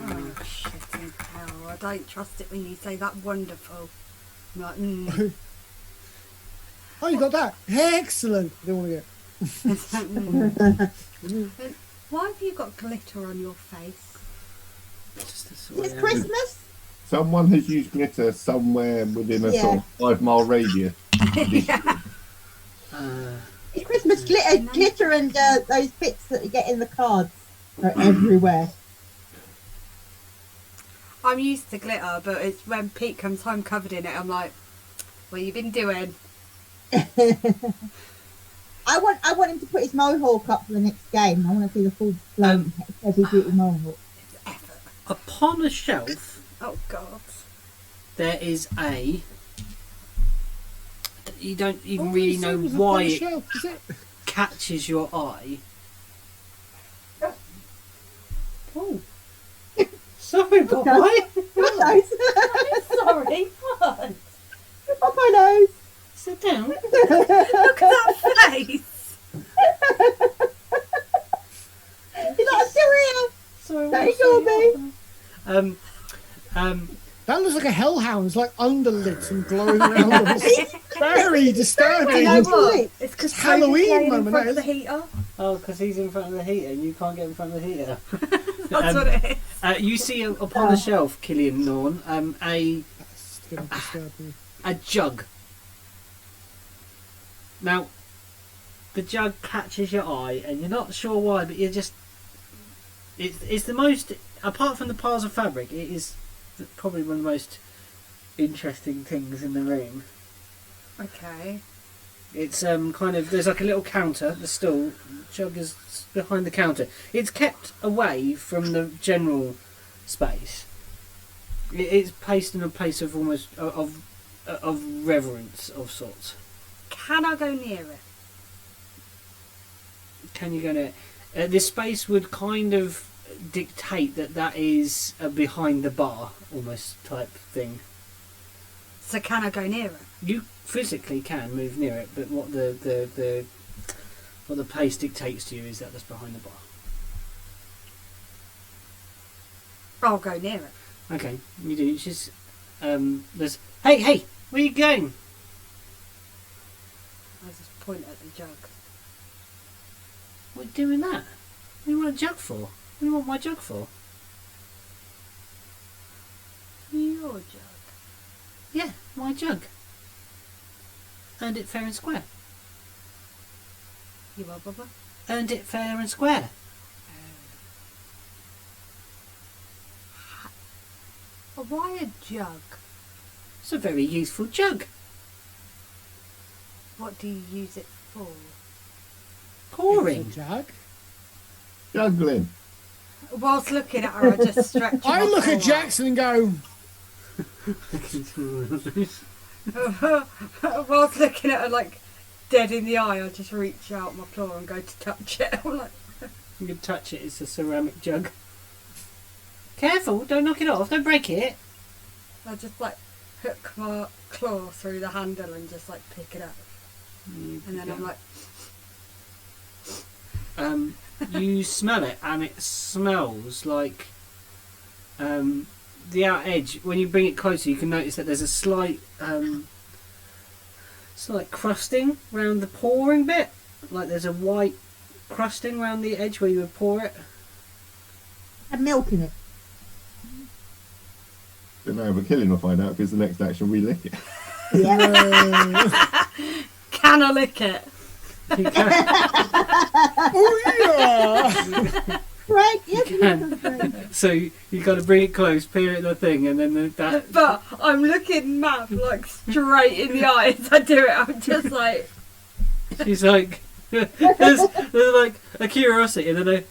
Oh, shit in hell. I don't trust it when you say that wonderful. I'm like, Oh, you got that. Excellent. Don't want to get. Why have you got glitter on your face? Just a sort It's of, Christmas. Someone has used glitter somewhere within a sort of 5 mile radius. It's Christmas. Glitter and those bits that you get in the cards are everywhere. I'm used to glitter, but it's when Pete comes home covered in it, I'm like, what you been doing? I want him to put his mohawk up for the next game. I want to see the full blown heavy duty mohawk. upon a shelf, Oh, God. there is a. You don't even Oh, really you know said it was why upon the it shelf, is it? catches your eye. Oh, sorry, boy. Hello. Sorry, what? Up my nose. Sit down. Look at that face. He's like, I'm still here. Sorry. Don't ignore me. That looks like a hellhound. It's like underlit and glowing around them. It's very disturbing. You know what? It's because Halloween in moment, front that of the is. heater. Oh, because he's in front of the heater and you can't get in front of the heater. That's what it is. You see upon the shelf, Killian Norn, That's going to disturb me. a jug. Now, the jug catches your eye, and you're not sure why, but you're just. It's the most. Apart from the piles of fabric, it is probably one of the most interesting things in the room. Okay. It's kind of. There's like a little counter, the stool. Jug is behind the counter. It's kept away from the general space. It's placed in a place of almost of reverence of sorts. Can I go near it? Can you go near it? This space would kind of dictate that is a behind the bar almost type thing. So can I go near it? You physically can move near it, but what the pace dictates to you is that's behind the bar. I'll go near it. Okay, you do. It's just there's hey, where are you going? I just point at the jug. What are you doing that? What do you want a jug for? What do you want my jug for? Your jug. Yeah, my jug. Earned it fair and square. You are, Bubba? Earned it fair and square. Why a jug? It's a very useful jug. What do you use it for? Pouring. It's a jug. Juggling. Whilst looking at her, I just stretch. I my look paw at Jackson and go, out. Whilst looking at her like dead in the eye, I just reach out my claw and go to touch it. I'm like, You can touch it. It's a ceramic jug. Careful! Don't knock it off. Don't break it. I just like hook my claw through the handle and just like pick it up, and then I'm like, You smell it, and it smells like the out edge. When you bring it closer, you can notice that there's a slight crusting around the pouring bit. Like there's a white crusting around the edge where you would pour it. Had milk in it. Don't know, but Killian will find out because the next action we lick it. Yeah. can I lick it? You can. oh yeah! Right, yes, You can. So you got to bring it close, peer at the thing, and then that. But I'm looking Mav like straight in the eye as I do it. I'm just like, She's like, there's like a curiosity, and then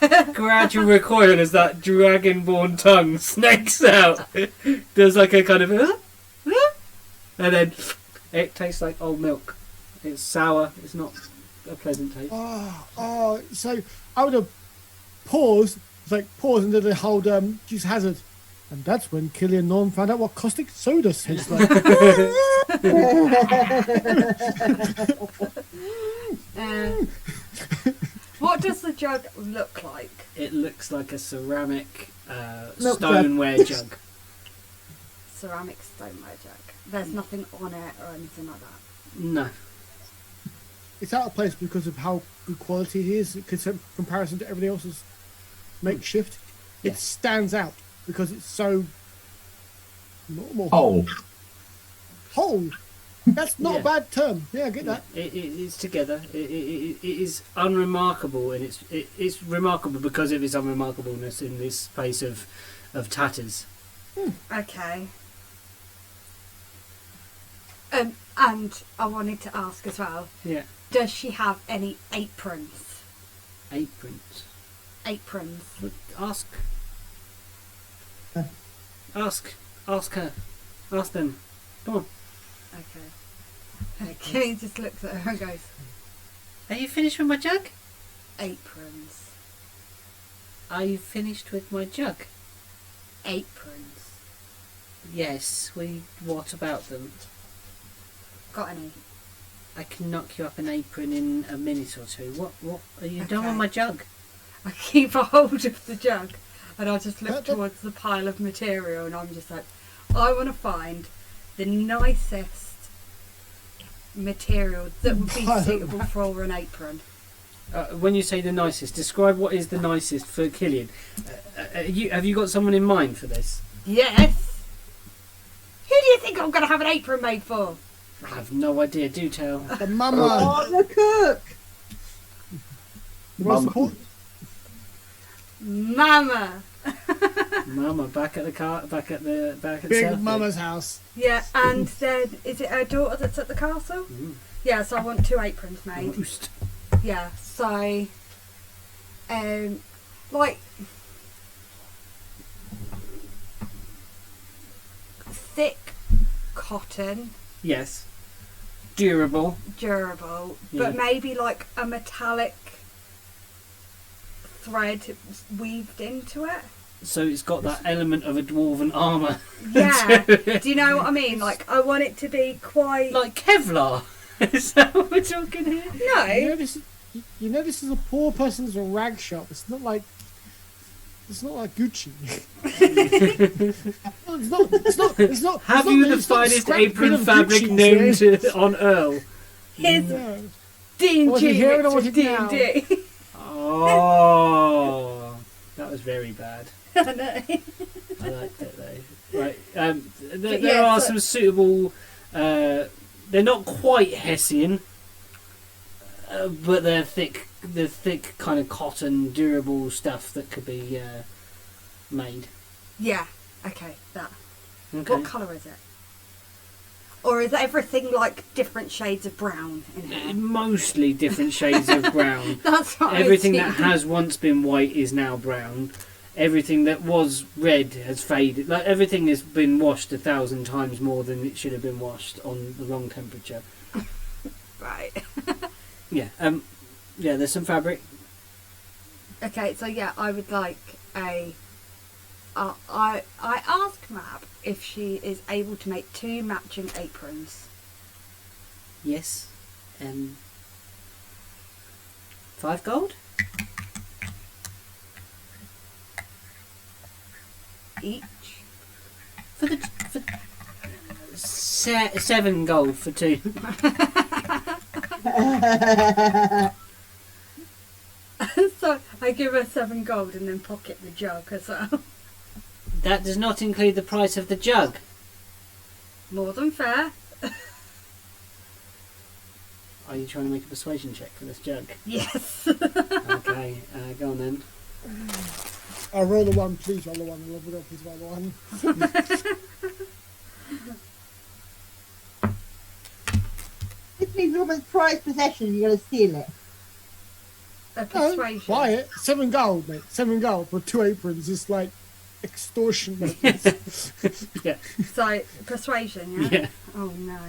a gradual recoil as that dragonborn tongue snakes out. There's like a kind of, and then it tastes like old milk. It's sour. It's not a pleasant taste. So I would have paused, and did the whole Dukes of Hazzard. And that's when Killian and Norm found out what caustic soda tastes like. what does the jug look like? It looks like a ceramic Milk stoneware jug. Ceramic stoneware jug. There's nothing on it or anything like that. No. It's out of place because of how good quality it is in comparison to everything else's makeshift. It Yes. stands out because it's so normal. Whole. That's not Yeah. a bad term. Yeah, I get that. It's together. It is unremarkable, and it's remarkable because of its unremarkableness in this space of tatters. Okay. And I wanted to ask as well, Yeah. does she have any aprons? Aprons. Aprons. Look, ask her. Ask them. Come on. Okay. Kenny just looks at her and goes, Are you finished with my jug? aprons. Are you finished with my jug? Aprons. Yes. What about them? Got any? I can knock you up an apron in a minute or two. What? Are you done with Okay. my jug? I keep a hold of the jug and I just look That- towards the pile of material and I'm just like, I want to find the nicest material that would be Pile of- suitable for an apron. When you say the nicest, describe what is the nicest for Killian. Have you got someone in mind for this? Yes! Who do you think I'm going to have an apron made for? I have no idea. Do tell. The mama. Oh, the cook. The most Mama. important. Mama! Mama, back at the Big South mama's house. Yeah, and then is it her daughter that's at the castle? Mm. Yeah, so I want 2 aprons made. Roost. Yeah, so like thick cotton, Yes. Durable. durable, Yeah. but maybe like a metallic thread weaved into it. So it's got that element of a dwarven armour. Yeah. Do you know what I mean? Like, I want it to be quite... Like Kevlar. Is that what we're talking here? No. You know this is a poor person's rag shop. It's not like Gucci. it's not. Have you the finest apron fabric known to on Earl? His No. D&G. Hear it or Richard now? D&D. Oh, that was very bad. I know. I liked it though. Right, there are some suitable. They're not quite Hessian, but they're thick. The thick kind of cotton, durable stuff that could be made. Yeah. Okay, that. Okay. What colour is it? Or is everything like different shades of brown in here? Mostly different shades of brown. That's right. Everything that has once been white is now brown. Everything that was red has faded. Like everything has been washed 1,000 times more than it should have been washed on the wrong temperature. Right. Yeah. Yeah. There's some fabric. Okay, so yeah, I would like a... I asked Mab if she is able to make 2 matching aprons. Yes. 5 gold. Each. For 7 gold for 2. So I give her 7 gold and then pocket the jug as well. That does not include the price of the jug. More than fair. Are you trying to make a persuasion check for this jug? Yes. Okay, go on then. I'll roll the 1, please roll the 1. Please roll the 1. This means woman's prized possession. You got to steal it. A persuasion. Buy it. 7 gold, mate. 7 gold for 2 aprons is like extortion. Mate. Yeah. So, persuasion, yeah? Yeah. Oh no.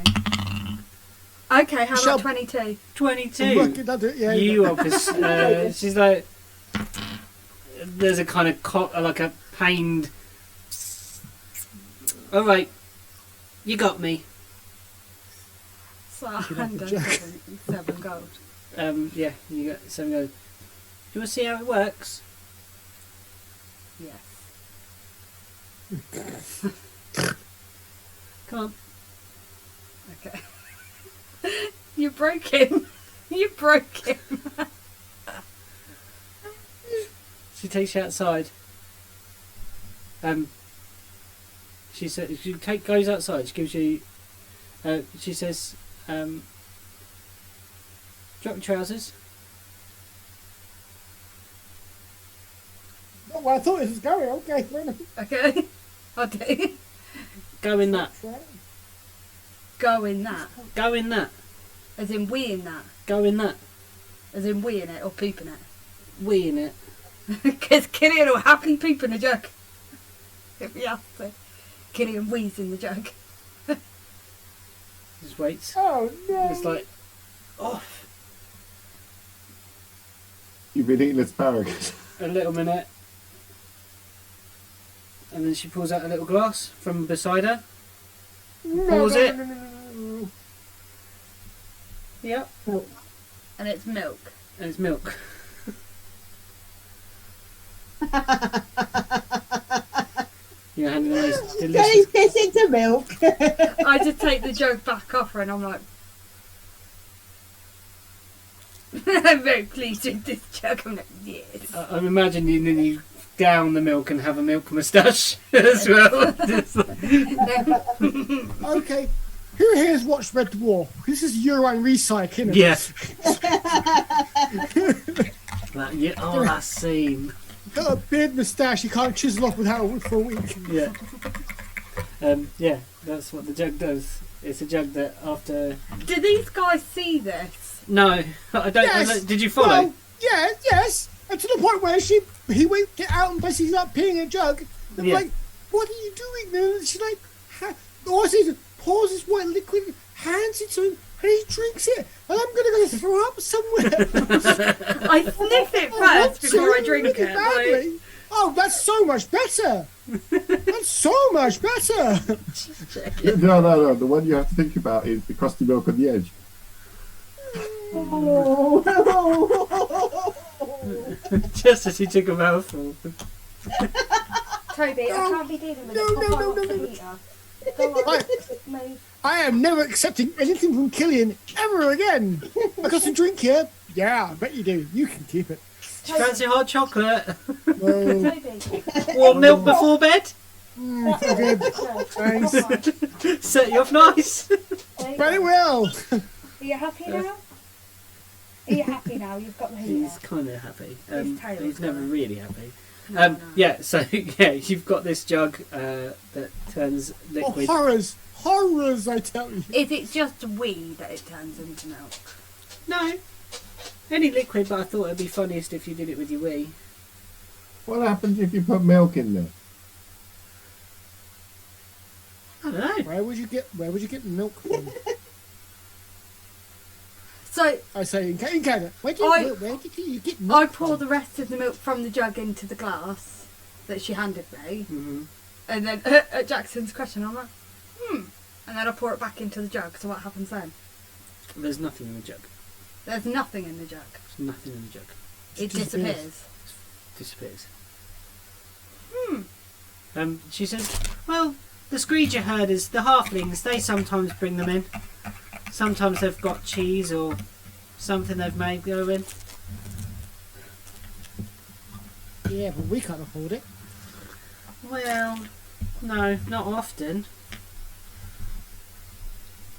Okay, how Shall- about 22? 22. Work it, yeah, You are she's like, there's a kind of like a pained. All right, you got me. So, can have the 7 gold. Yeah, you got 7 gold. Do you want to see how it works? Yes. Come on. Okay. You broke him. You broke him. She takes you outside. She said she goes outside. She gives you. She says, "Drop your trousers." Oh, well, I thought it was going. Okay, fair enough. Okay. Okay. Go in that. Go in that. Go in that. As in we in that. Go in that. As in we in it or poop in it. We in it. Because Killian will happily poop in the jug. If he has to. Killian wheeze in the jug. Just waits. Oh no! It's like, off. You've been eating asparagus. A little minute. And then she pulls out a little glass from beside her. Pours it. No. Yep. And it's milk. And it's milk. You're handing the most Turning delicious. piss into milk. I just take the jug back off her and I'm like, I'm very pleased with this jug. I'm like, yes. I'm imagining then you down the milk and have a milk moustache as well. Just like- Okay, who here has watched Red Dwarf? This is Euro recycling. yeah. Yeah. Oh, that scene. Got a beard moustache you can't chisel off without for a week. Yeah. Yeah, that's what the jug does. It's a jug that after. Do these guys see this? No, I don't. Yes. Did you follow? Well, yeah, yes. And to the point where he went get out and basically like peeing in a jug. And Yeah. like, what are you doing then? And she's like, all I see is pours this white liquid, hands it to him, and he drinks it. And I'm gonna go throw up somewhere. I sniff it first before I drink it. Like, Badly. I Oh, that's so much better. That's so much better. No. The one you have to think about is the crusty milk on the edge. Just as he took a mouthful. Toby, I can't be dealing with it. No. Go on, move. I am never accepting anything from Killian ever again. I got some drink here. Yeah, I bet you do. You can keep it. Fancy hot chocolate? No. Toby. Warm milk before bed? Good. Thanks. Set you off nice. Very well. Are you happy now? Are you happy now? You've got the heater. He's kind of happy. His tail's He's never going. really happy. No. Yeah, so yeah, you've got this jug that turns Oh, liquid. horrors. Horrors, I tell you. Is it just wee that it turns into milk? No, any liquid, but I thought it'd be funniest if you did it with your wee. What happens if you put milk in there? I don't know. Where would you get milk from? So I say in Canada. Where did you get milk I pour from? the rest of the milk from the jug into the glass that she handed me, Mm-hmm. and then at Jackson's question, I'm like, and then I pour it back into the jug. So what happens then? There's nothing in the jug. There's nothing in the jug. There's nothing in the jug. It disappears. disappears. Disappears. She said, well, the Screeger herders, the halflings, they sometimes bring them in. Sometimes they've got cheese or something they've made go in. Yeah, but we can't afford it. Well, no, not often.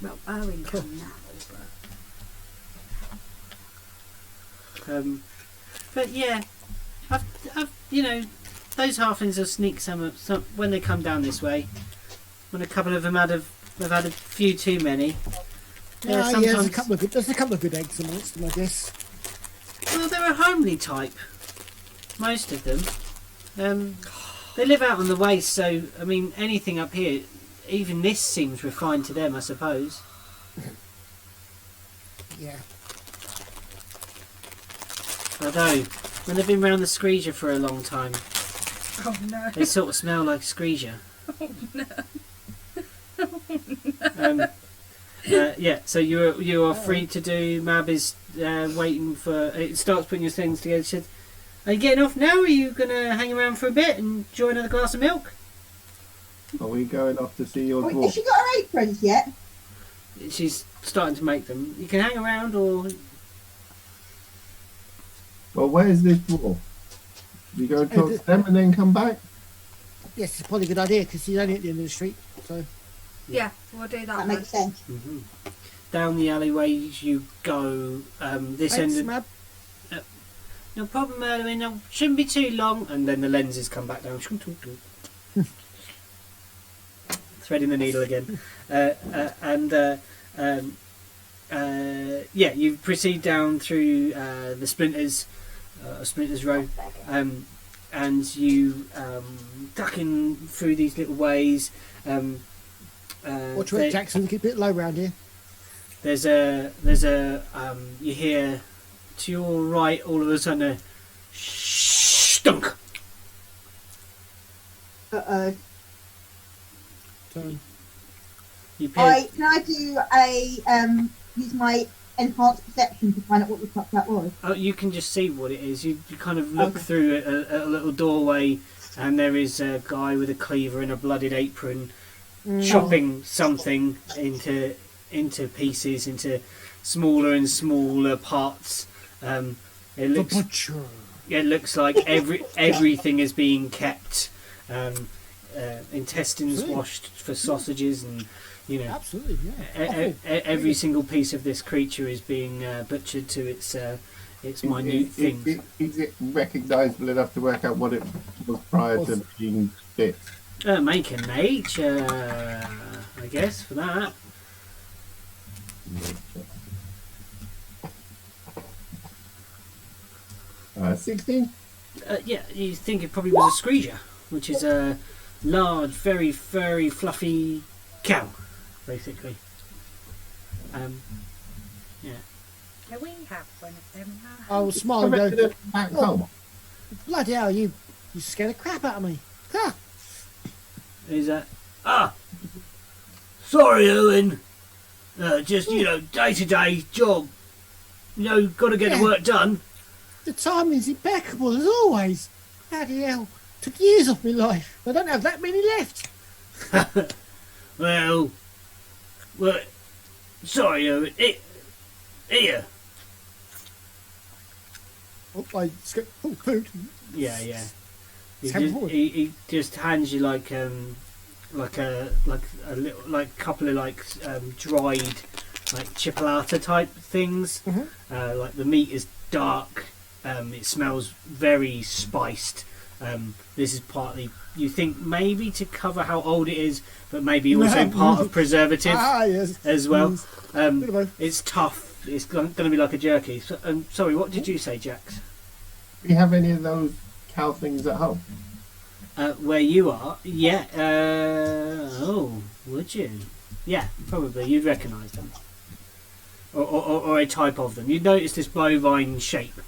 Well, Owen can now, but But yeah, I've those halflings will sneak some when they come down this way. When a couple of them have had a few too many. Yeah, there's a couple of good eggs amongst them, I guess. Well, they're a homely type. Most of them. They live out on the waste, so I mean, anything up here, even this seems refined to them, I suppose. Yeah. Although, when they've been round the Screeger for a long time, oh no. they sort of smell like Screeger. Yeah, so you are free to do. Mab is waiting for. It starts putting your things together. She said, "Are you getting off now? Or are you gonna hang around for a bit and enjoy another glass of milk?" Are we going off to see your Wait, dwarf? has she got her aprons yet? She's starting to make them. You can hang around, or Well, where's this dwarf? You go and talk to them and then come back? Yes, it's probably a good idea because he's only at the end of the street. So Yeah, we'll do that. That one. makes sense. down the alleyways you go. This thanks, end. Mab. No problem, Erwin. No, shouldn't be too long. And then the lenses come back down. Threading the needle again. Yeah, you proceed down through the Splinters Row, and you duck in through these little ways. Watch it, Jackson. Keep it low round here. There's a you hear to your right all of a sudden a stunk. Uh-oh. So, You peer, Can I do a use my enhanced perception to find out what the fuck that was? oh, you can just see what it is. You kind of look Okay. through a little doorway, and there is a guy with a cleaver and a blooded apron chopping something into pieces, into smaller and smaller parts. It the looks butcher. it looks like everything is being kept. Intestines Really? washed for sausages, and you know Absolutely, yeah. every single piece of this creature is being butchered to its minute things. Is it recognisable enough to work out what it was prior to being bit? Make a nature, I guess, for that. 16? Yeah, you think it probably was a Screeger, which is a large, very furry, fluffy cow, basically. Yeah. Can we have one of them now? I will smile Come and back to go, the back home. bloody hell, you You scared the crap out of me. Huh. Is that? Sorry, Owen. Just day-to-day job. Got to get the work done. The timing's impeccable as always. Bloody hell. Took years off my life. I don't have that many left. well, sorry, Owen. Here. Oh, food. Yeah. He He just hands you like a little couple of dried chipolata type things. Mm-hmm. Like the meat is dark. It smells very spiced. This is partly, you think, maybe to cover how old it is, but maybe also part of preservative yes. as well. Bit of both. It's tough. It's going to be like a jerky. So, sorry, what did you say, Jax? Do you have any of those cow things at home? Where you are? Yeah. Would you? Yeah, probably. You'd recognise them. Or a type of them. You'd notice this bovine shape.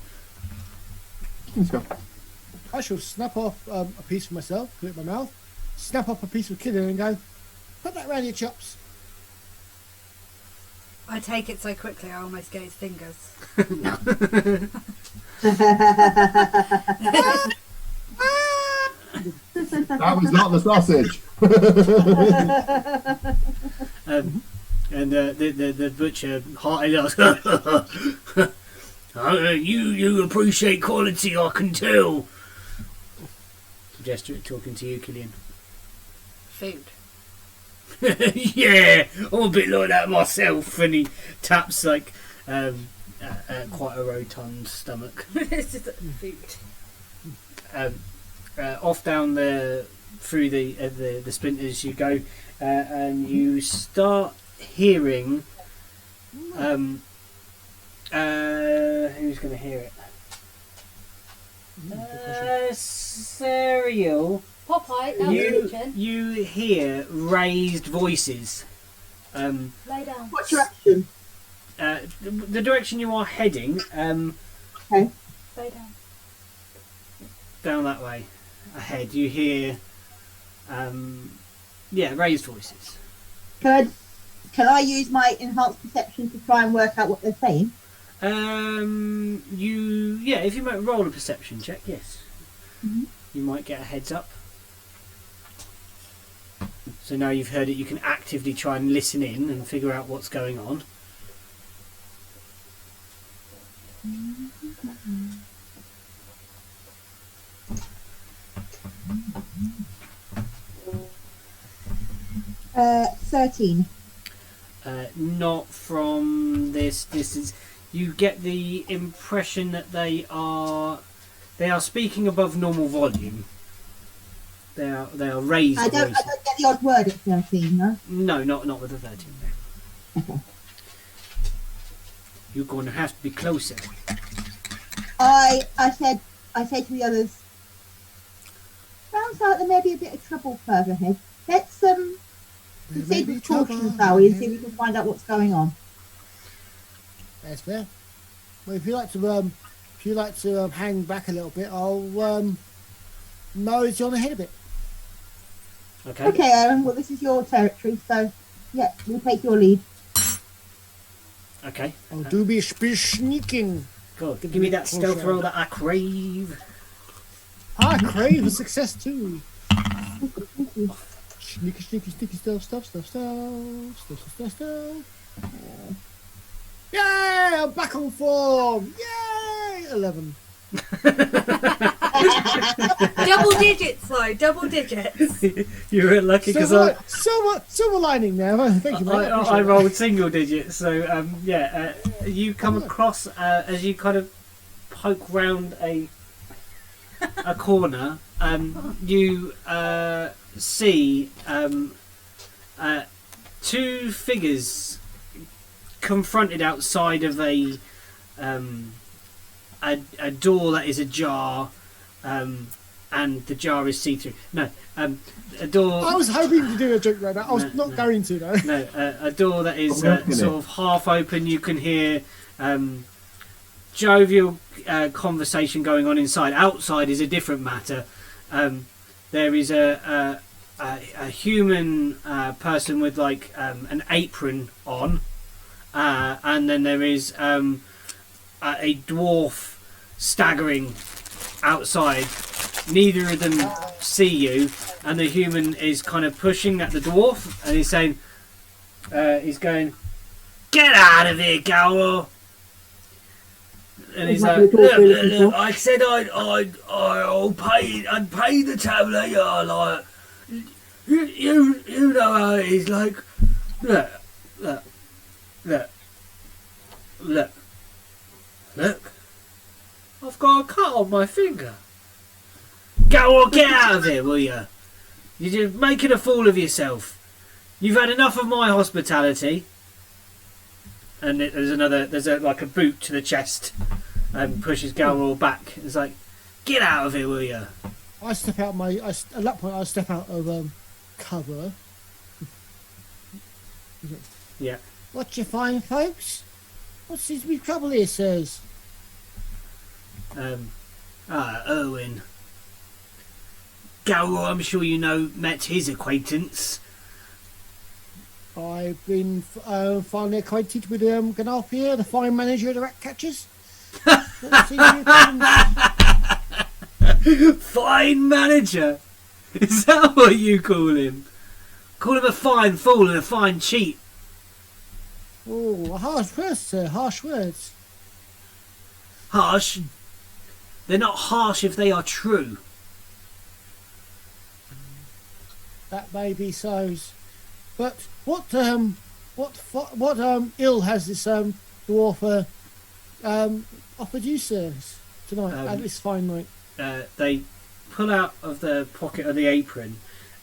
Let's go. I shall snap off a piece for myself, put it in my mouth, snap off a piece for Killian and go, put that round your chops. I take it so quickly I almost get his fingers. That was not the sausage. And the butcher heartily asks, you appreciate quality, I can tell. Gesture talking to you, Killian. Food. Yeah, I'm a bit like that myself. And he taps quite a rotund stomach. It's just food. Off down through the splinters you go, and you start hearing. Who's going to hear it? Cereal. Popeye, out the kitchen. You hear raised voices. Lay down. What direction? The direction you are heading. Okay. Lay down. Down that way, ahead. You hear, raised voices. Can I use my enhanced perception to try and work out what they're saying? If you might roll a perception check, yes. Mm-hmm. You might get a heads up. So now you've heard it, you can actively try and listen in and figure out what's going on. Mm-hmm. 13. Not from this. This is. You get the impression that they are speaking above normal volume. They are raised. I don't get the odd word at 13, no? No, not with the 13. Okay. You're going to have to be closer. I said to the others, sounds like there may be a bit of trouble further ahead. Let's proceed with caution, shall we, and see if we can find out what's going on. That's fair. Well, if you like to hang back a little bit, I'll nose you on the head a bit. Okay. Okay, Aaron. Well, this is your territory, so yeah, we'll take your lead. Okay. I'll do be sneaking. Good. Give me that stealth roll that I crave. I crave a success too. Sneaky, stuff. Yay! I'm back on form. Yay! 11. Double digits, though. Double digits. You're lucky because silver lining now. Thank you, mate. I rolled single digits. So you come across as you kind of poke round a corner. You see two figures confronted outside of a door that is ajar, and the jar is see-through. No, a door. I was hoping to do a joke right now. I was not going to though. No, a door that is sort of half open. You can hear jovial conversation going on inside. Outside is a different matter. there is a human person with like an apron on, and then there is a dwarf staggering outside. Neither of them see you, and the human is kind of pushing at the dwarf, and he's saying, he's going, "Get out of here, Galror!" And he's like, look, I said I'll pay the traveller. Yeah, like you know how it is. Like, look. I've got a cut on my finger. Galror, get out of here, will you? You're just making a fool of yourself. You've had enough of my hospitality. And there's like a boot to the chest, and pushes Galror back. It's like, get out of here, will you? I step out at that point I step out of cover. Yeah. What you find, folks? What seems to be trouble here, sirs? Erwin. Galror, I'm sure you know, met his acquaintance. I've been finally acquainted with Ganalf here, the fine manager of the rat catchers. What seems to be a problem? Fine manager? Is that what you call him? Call him a fine fool and a fine cheat. Oh, harsh words, sir, harsh words. Harsh? They're not harsh if they are true. That may be so. But what ill has this dwarf offered you, sirs, tonight at this fine night? They pull out of the pocket of the apron,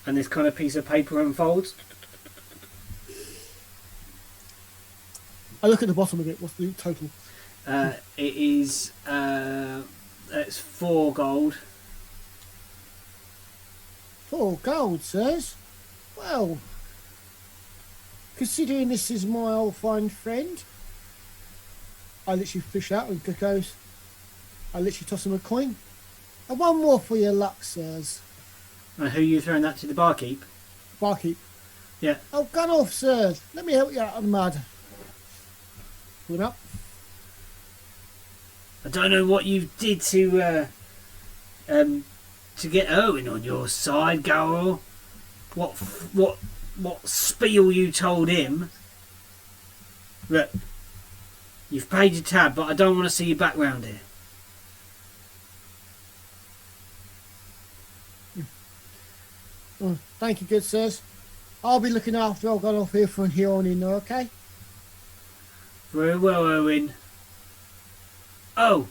and this kind of piece of paper unfolds. I look at the bottom of it. What's the total? It is it's 4 gold. 4 gold, sirs. Well, considering this is my old fine friend, I literally fish out and goes. I literally toss him a coin. And 1 more for your luck, sirs. And who are you throwing that to? The barkeep? Barkeep. Yeah. Oh, gun off, sirs. Let me help you out of the mud. Pull him up. I don't know what you did to get Erwin on your side, Galror. What spiel you told him? Look, you've paid your tab, but I don't want to see you back round here. Oh, thank you, good sirs. I'll be looking after old gun off here from here on in, okay? Very well, Erwin. Oh.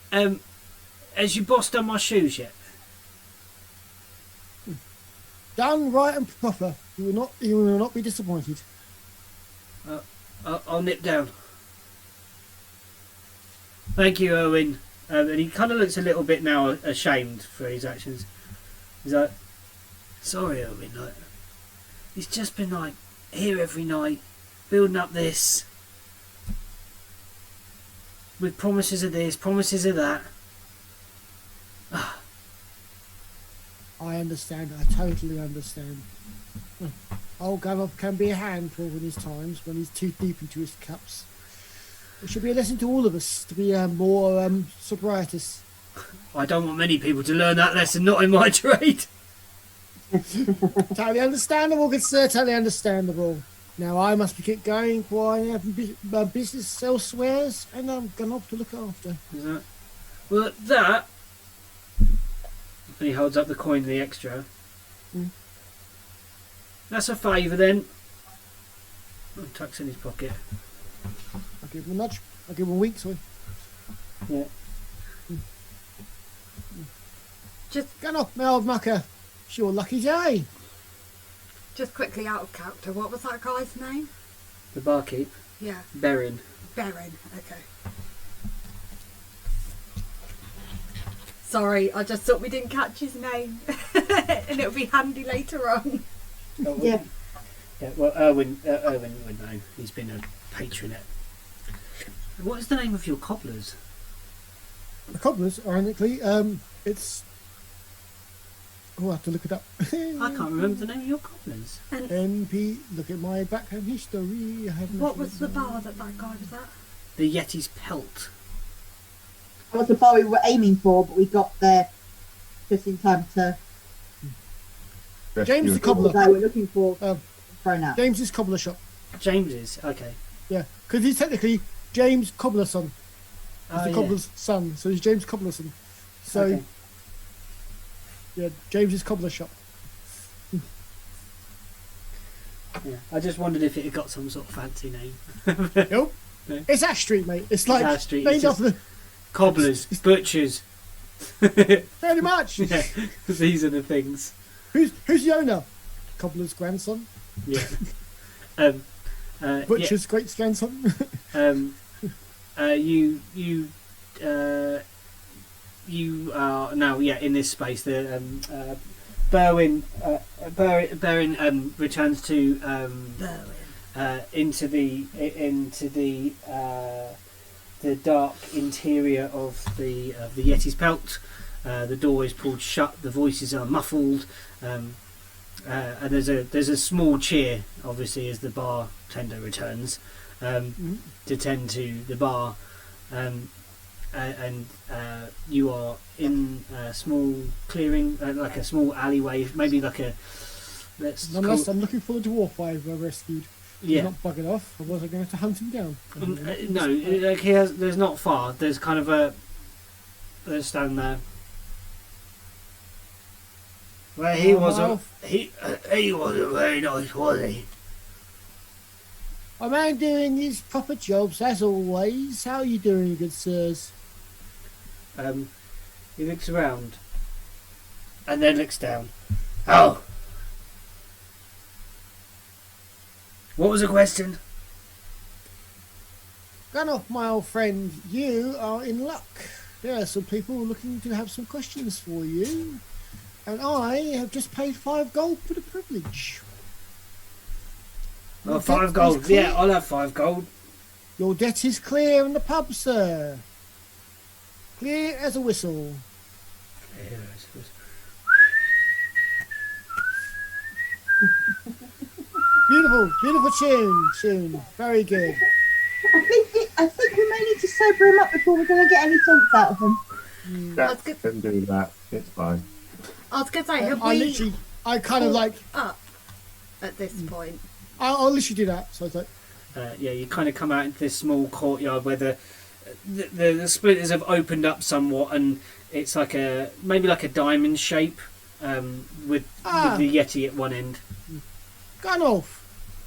Has your boss done my shoes yet? Done right and proper. You will not be disappointed. I'll nip down. Thank you, Erwin. And he kind of looks a little bit now ashamed for his actions. He's like, sorry, Erwin. Like, he's just been like here every night, building up this, with promises of this, promises of that. I understand. I totally understand. Old Galror can be a handful in his times when he's too deep into his cups. It should be a lesson to all of us to be more sobrietous. I don't want many people to learn that lesson, not in my trade. Totally understandable, good sir. Totally understandable. Now I must get going, for I have business elsewhere, and I'm going to have to look after. Is that? Well, that. And he holds up the coin, the extra. That's a favour then. And tucks in his pocket. I'll give him a nudge. I'll give him a wink, sorry. Yeah. Just Get off, my old mucker. It's your lucky day. quickly out of character, what was that guy's name? The barkeep. Yeah, Berin. Beren. Okay. Sorry, I just thought we didn't catch his name, and it'll be handy later on. Yeah. Yeah. Well, Erwin would know. He's been a patron at. What is the name of your cobblers? The cobblers, ironically, it's. Oh, I have to look it up. I can't remember the name of your cobblers. NP. Look at my background history. I haven't. What was the bar that guy was at? The Yeti's Pelt. That was the bar we were aiming for, but we got there just in time to. James the cobbler. That we're looking for thrown out. James's cobbler shop. James's, okay. Yeah, because he's technically James Cobbler's son. He's Oh, the yeah. cobbler's son, so he's James Cobbler's son. So, Okay. yeah, James's cobbler shop. Yeah. I just wondered if it had got some sort of fancy name. Nope. No. It's Ash Street, mate. It's like Ash Street, named it's after the. Cobblers, butchers. Very much. Yeah, these are the things. Who's the owner? Cobbler's grandson. Yeah. Butcher's great grandson. You are now in this space. The Berwin returns to into the dark interior of the Yeti's Pelt. The door is pulled shut. The voices are muffled, and there's a small cheer, obviously, as the bartender returns to tend to the bar, and you are in a small clearing, like a small alleyway, maybe like a. Unless I'm looking for the dwarf I rescued. Yeah. He's not buggered off. I wasn't going to have to hunt him down. No, like he has. There's not far. There's kind of a. There's stand there. Well, he wasn't. He wasn't very nice, was he? A man doing his proper jobs as always. How are you doing, good sirs? He looks around, and then looks down. Oh. What was the question? Ganoff, my old friend, you are in luck. There are some people looking to have some questions for you, and I have just paid 5 gold for the privilege. Oh, Your 5 debt is gold. clear. Yeah, I'll have 5 gold. Your debt is clear in the pub, sir. Clear as a whistle. Beautiful, beautiful tune. Very good. I think we may need to sober him up before we're going to get any thoughts out of him. Jack can do that. It's fine. I was going to say, have I kind of like. up at this point? I'll literally do that. So I was like, You kind of come out into this small courtyard where the splinters have opened up somewhat, and it's like maybe like a diamond shape with the Yeti at one end. Ganoff,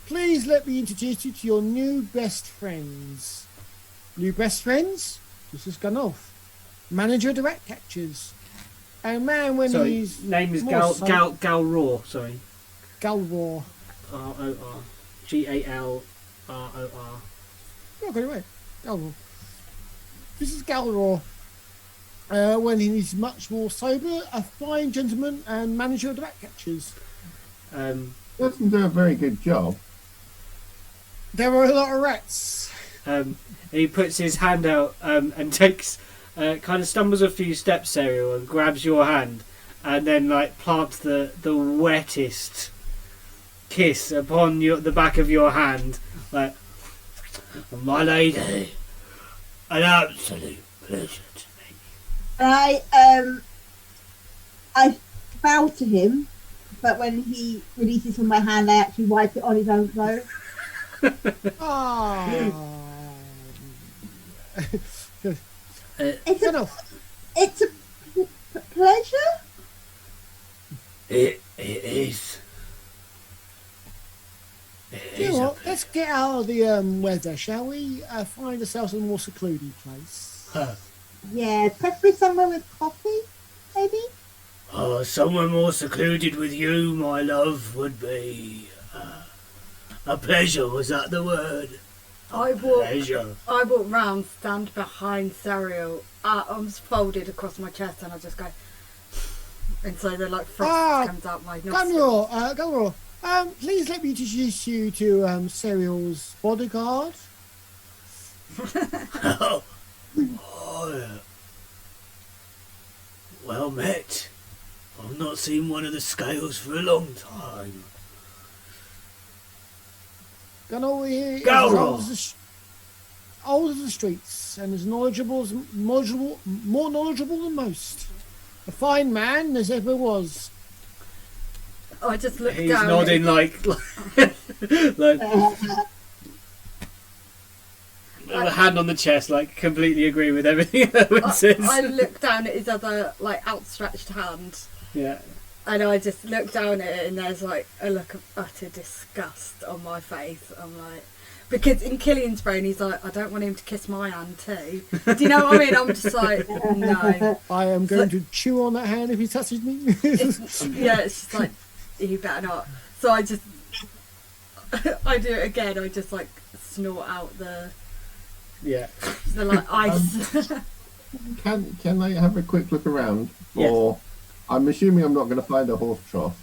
please let me introduce you to your new best friends. New best friends? This is Ganoff, manager of the rat catchers. And man, when Sorry, he's name is more Galror. Sorry, Galror. ROR, GALROR. Yeah, I got it right. Galror. This is Galror. When he's much more sober, a fine gentleman and manager of the rat catchers. Doesn't do a very good job. There are a lot of rats. He puts his hand out and takes, kind of stumbles a few steps, Ariel, and grabs your hand, and then like plants the wettest kiss upon the back of your hand, like, my lady, an absolute pleasure to me. And I bow to him, but when he releases from my hand, I actually wipe it on his own clothes. It's a pleasure. It is. You know what? Let's get out of the weather, shall we? Find ourselves a more secluded place. Yeah, preferably somewhere with coffee, maybe. Somewhere more secluded with you, my love, would be a pleasure. Was that the word? Pleasure. I walk round, stand behind Sariel, arms folded across my chest, and I just go. And so the frost comes out my nostrils. Galror, please let me introduce you to Serial's bodyguard. Well met. I've not seen one of the scales for a long time. Galror here is Galror! old as the streets and as knowledgeable, more knowledgeable than most. A fine man as ever was. I just looked He's down. nodding like with a hand on the chest, like completely agree with everything Owen says. I looked down at his other like outstretched hand, Yeah. and I just looked down at it, and there's like a look of utter disgust on my face. I'm like, because in Killian's brain, he's like, I don't want him to kiss my hand too. Do you know what I mean? I'm just like, no. I am going to chew on that hand if he touches me. Yeah, it's just like, you better not. So I just, I do it again. I just like snort out the like ice. Can I have a quick look around? Yes. Or I'm assuming I'm not going to find a horse trough,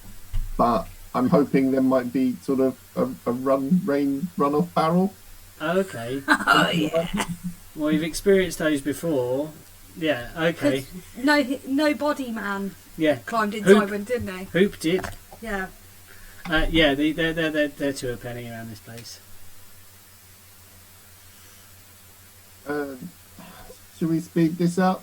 but I'm hoping there might be sort of a runoff barrel. Okay. Oh yeah. Well, you've experienced those before. Yeah. Okay. No body man Yeah. climbed inside Hoop. one, didn't he? Hoop did. Yeah. Yeah. They're two a penny around this place. Should we speed this up?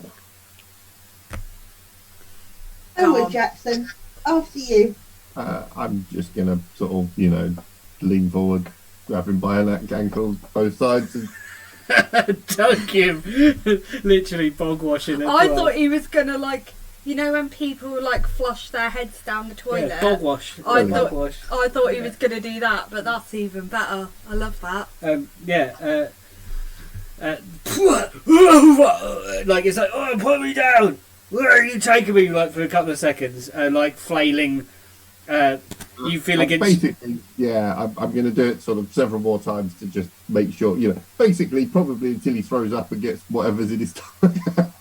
Onward, Jackson. After you. I'm just going to sort of, lean forward, grab him by an ankle, both sides. And Dunk him. Literally bog washing. I thought he was gonna like, you know, when people like flush their heads down the toilet. Yeah, bog wash. I Bog thought wash. I thought he was gonna do that, but that's even better. I love that. Yeah. Like it's like, oh, put me down. Where are you taking me? Like for a couple of seconds, like flailing. You feel against. Basically, yeah, I'm going to do it sort of several more times to just make sure, basically probably until he throws up and gets whatever's in his stomach.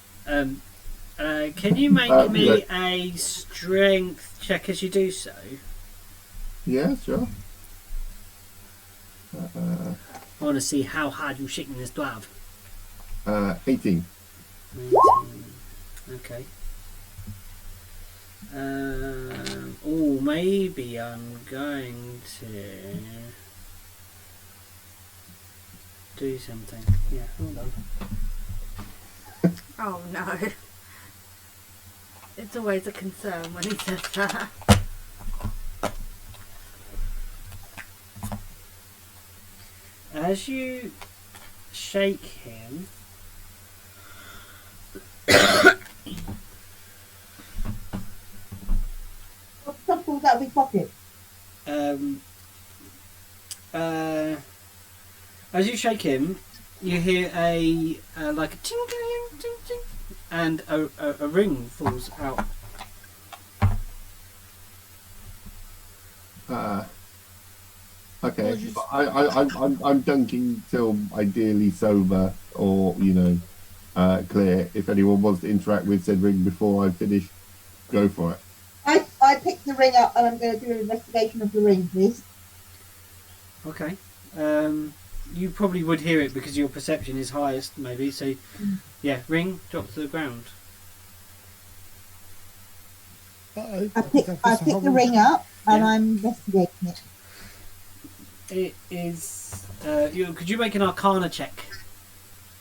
Can you make me yeah. a strength check as you do so? Yeah, sure. I want to see how hard you're shaking this dwarf. 18. 19. Okay. Oh, maybe I'm going to do something. Yeah, hold on. Oh no. It's always a concern when he says that. As you shake him, What stuff falls out of his pocket? as you shake him, you hear a like a ting ting ting ting, and a ring falls out. Okay, but I'm dunking till ideally sober or clear. If anyone wants to interact with said ring before I finish, go for it. I picked the ring up and I'm going to do an investigation of the ring, please. Okay. You probably would hear it because your perception is highest, maybe. So, yeah, ring drop to the ground. Uh-oh. I picked the ring up and Yeah. I'm investigating it. It is. Could you make an Arcana check?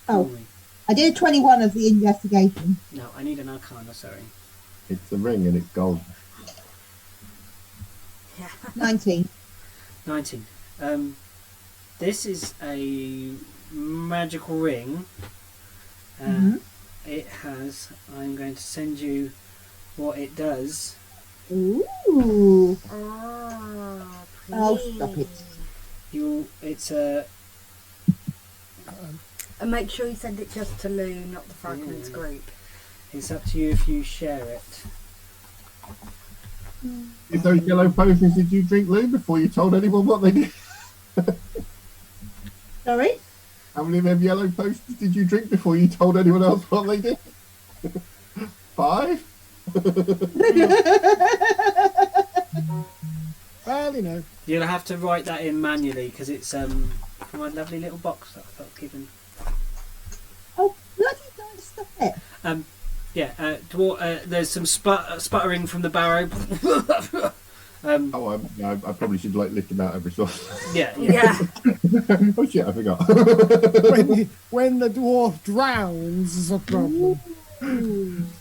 Oh. for me? I did a 21 of the investigation. No, I need an Arcana. Sorry. It's a ring and it's gold. Yeah. 19. 19. This is a magical ring. Mhm. It has. I'm going to send you what it does. Ooh. Oh, stop it. It's a. And make sure you send it just to Lou, not the Fragments Yeah. group. It's up to you if you share it. If those yellow potions did you drink, Lou, before you told anyone what they did? Sorry? How many of them yellow potions did you drink before you told anyone else what they did? 5? Well, You'll have to write that in manually because it's from my lovely little box that I felt given. Oh, bloody don't stop it. There's some sputtering from the barrow. I probably should lift him out every so often. Yeah. Oh shit, I forgot. when the dwarf drowns is a problem.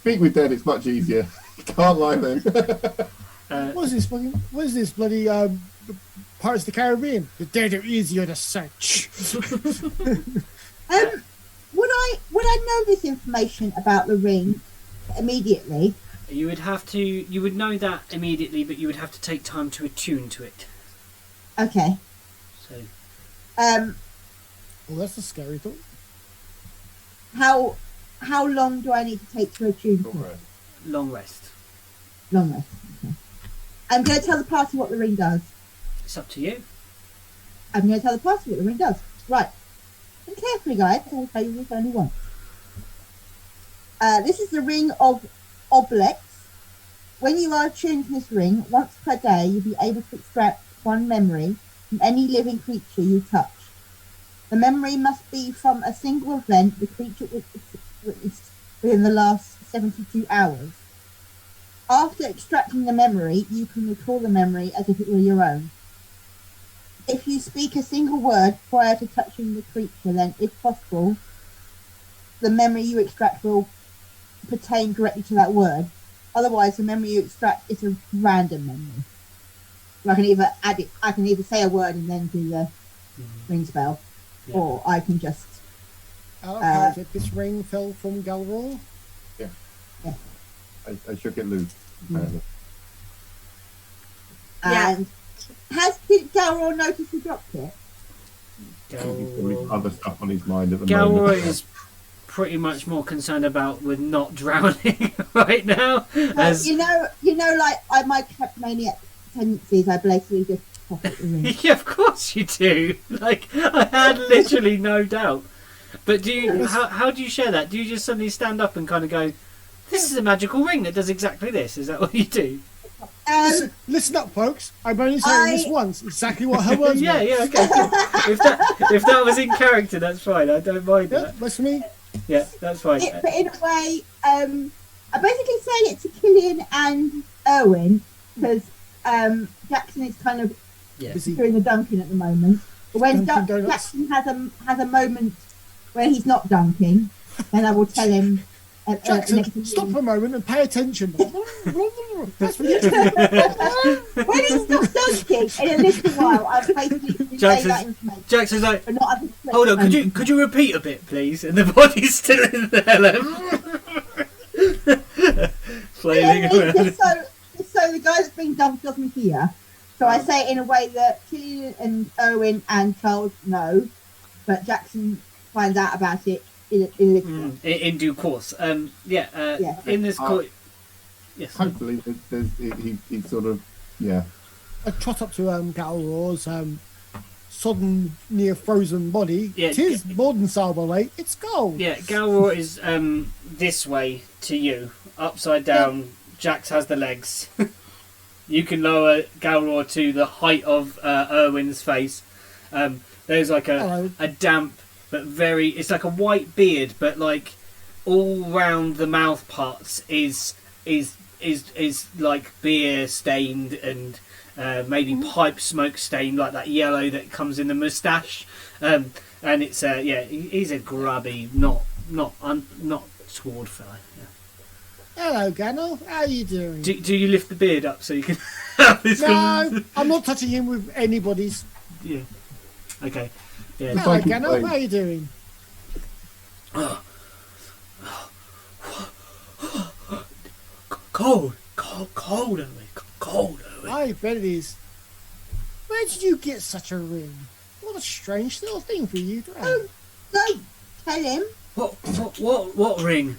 Speak with dead, it's much easier. Can't lie then. What is this bloody Pirates of the Caribbean? The dead are easier to search. Would I know this information about the ring immediately? You would know that immediately, but you would have to take time to attune to it. Okay. So. Well, that's a scary thought. How long do I need to take to attune to it? Long rest. Long rest. Okay. I'm going to tell the party what the ring does. It's up to you. I'm going to tell the party what the ring does. Right. And carefully, guys, I'll tell you this only once. This is the ring of Oblex. When you are attuned to this ring, once per day, you'll be able to extract one memory from any living creature you touch. The memory must be from a single event the creature witnessed within the last 72 hours. After extracting the memory, you can recall the memory as if it were your own. If you speak a single word prior to touching the creature, then, if possible, the memory you extract will pertain directly to that word. Otherwise, the memory you extract is a random memory. I can either add it. I can either say a word and then do the ring spell, or I can just. This ring fell from Galror. Yeah. Yeah. I shook it loose. And did Galror notice he dropped it? He's got other stuff on his mind at the moment. Galror is pretty much more concerned about with not drowning right now. You know, like my kleptomaniac tendencies, I basically just pocket the ring. Yeah, of course you do. Like, I had literally no doubt. But do you? How do you share that? Do you just suddenly stand up and kind of go, "This is a magical ring that does exactly this"? Is that what you do? Listen up, folks. I'm only saying this once. Exactly what her words were. Okay. if that was in character, that's fine. I don't mind that. That's me. Yeah, that's fine. But in a way, I basically say it to Killian and Erwin because Jackson is kind of doing the dunking at the moment. But when Jackson has a moment where he's not dunking, then I will tell him. Jackson, stop for a moment and pay attention. That's when he's not dunking in a little while, I've basically relayed that information. Jackson's like, hold on, could you repeat a bit, please? And the body's still in there, flailing around. So the guy that's being dumped doesn't hear. So I say it in a way that Killian and Owen and Charles know, but Jackson finds out about it in due course. In this court. Yes. Hopefully, he's sort of I trot up to Galror's sodden, near frozen body. Yeah, it is more than Saba weight. It's gold. Yeah, Galror is this way to you, upside down. Jax has the legs. You can lower Galror to the height of Erwin's face. There's like a damp, but it's like a white beard, but like all round the mouth parts is like beer stained and maybe pipe smoke stained, like that yellow that comes in the moustache. And it's he's a grubby, not sword fella. Yeah. Hello, Gandalf. How are you doing? Do you lift the beard up so you can have this? No, I'm not touching him with anybody's. Yeah. Okay. Yeah. Hello, Gandalf. How are you doing? Cold, Owen. I bet it is. Where did you get such a ring? What a strange little thing for you to have. Don't tell him. What ring?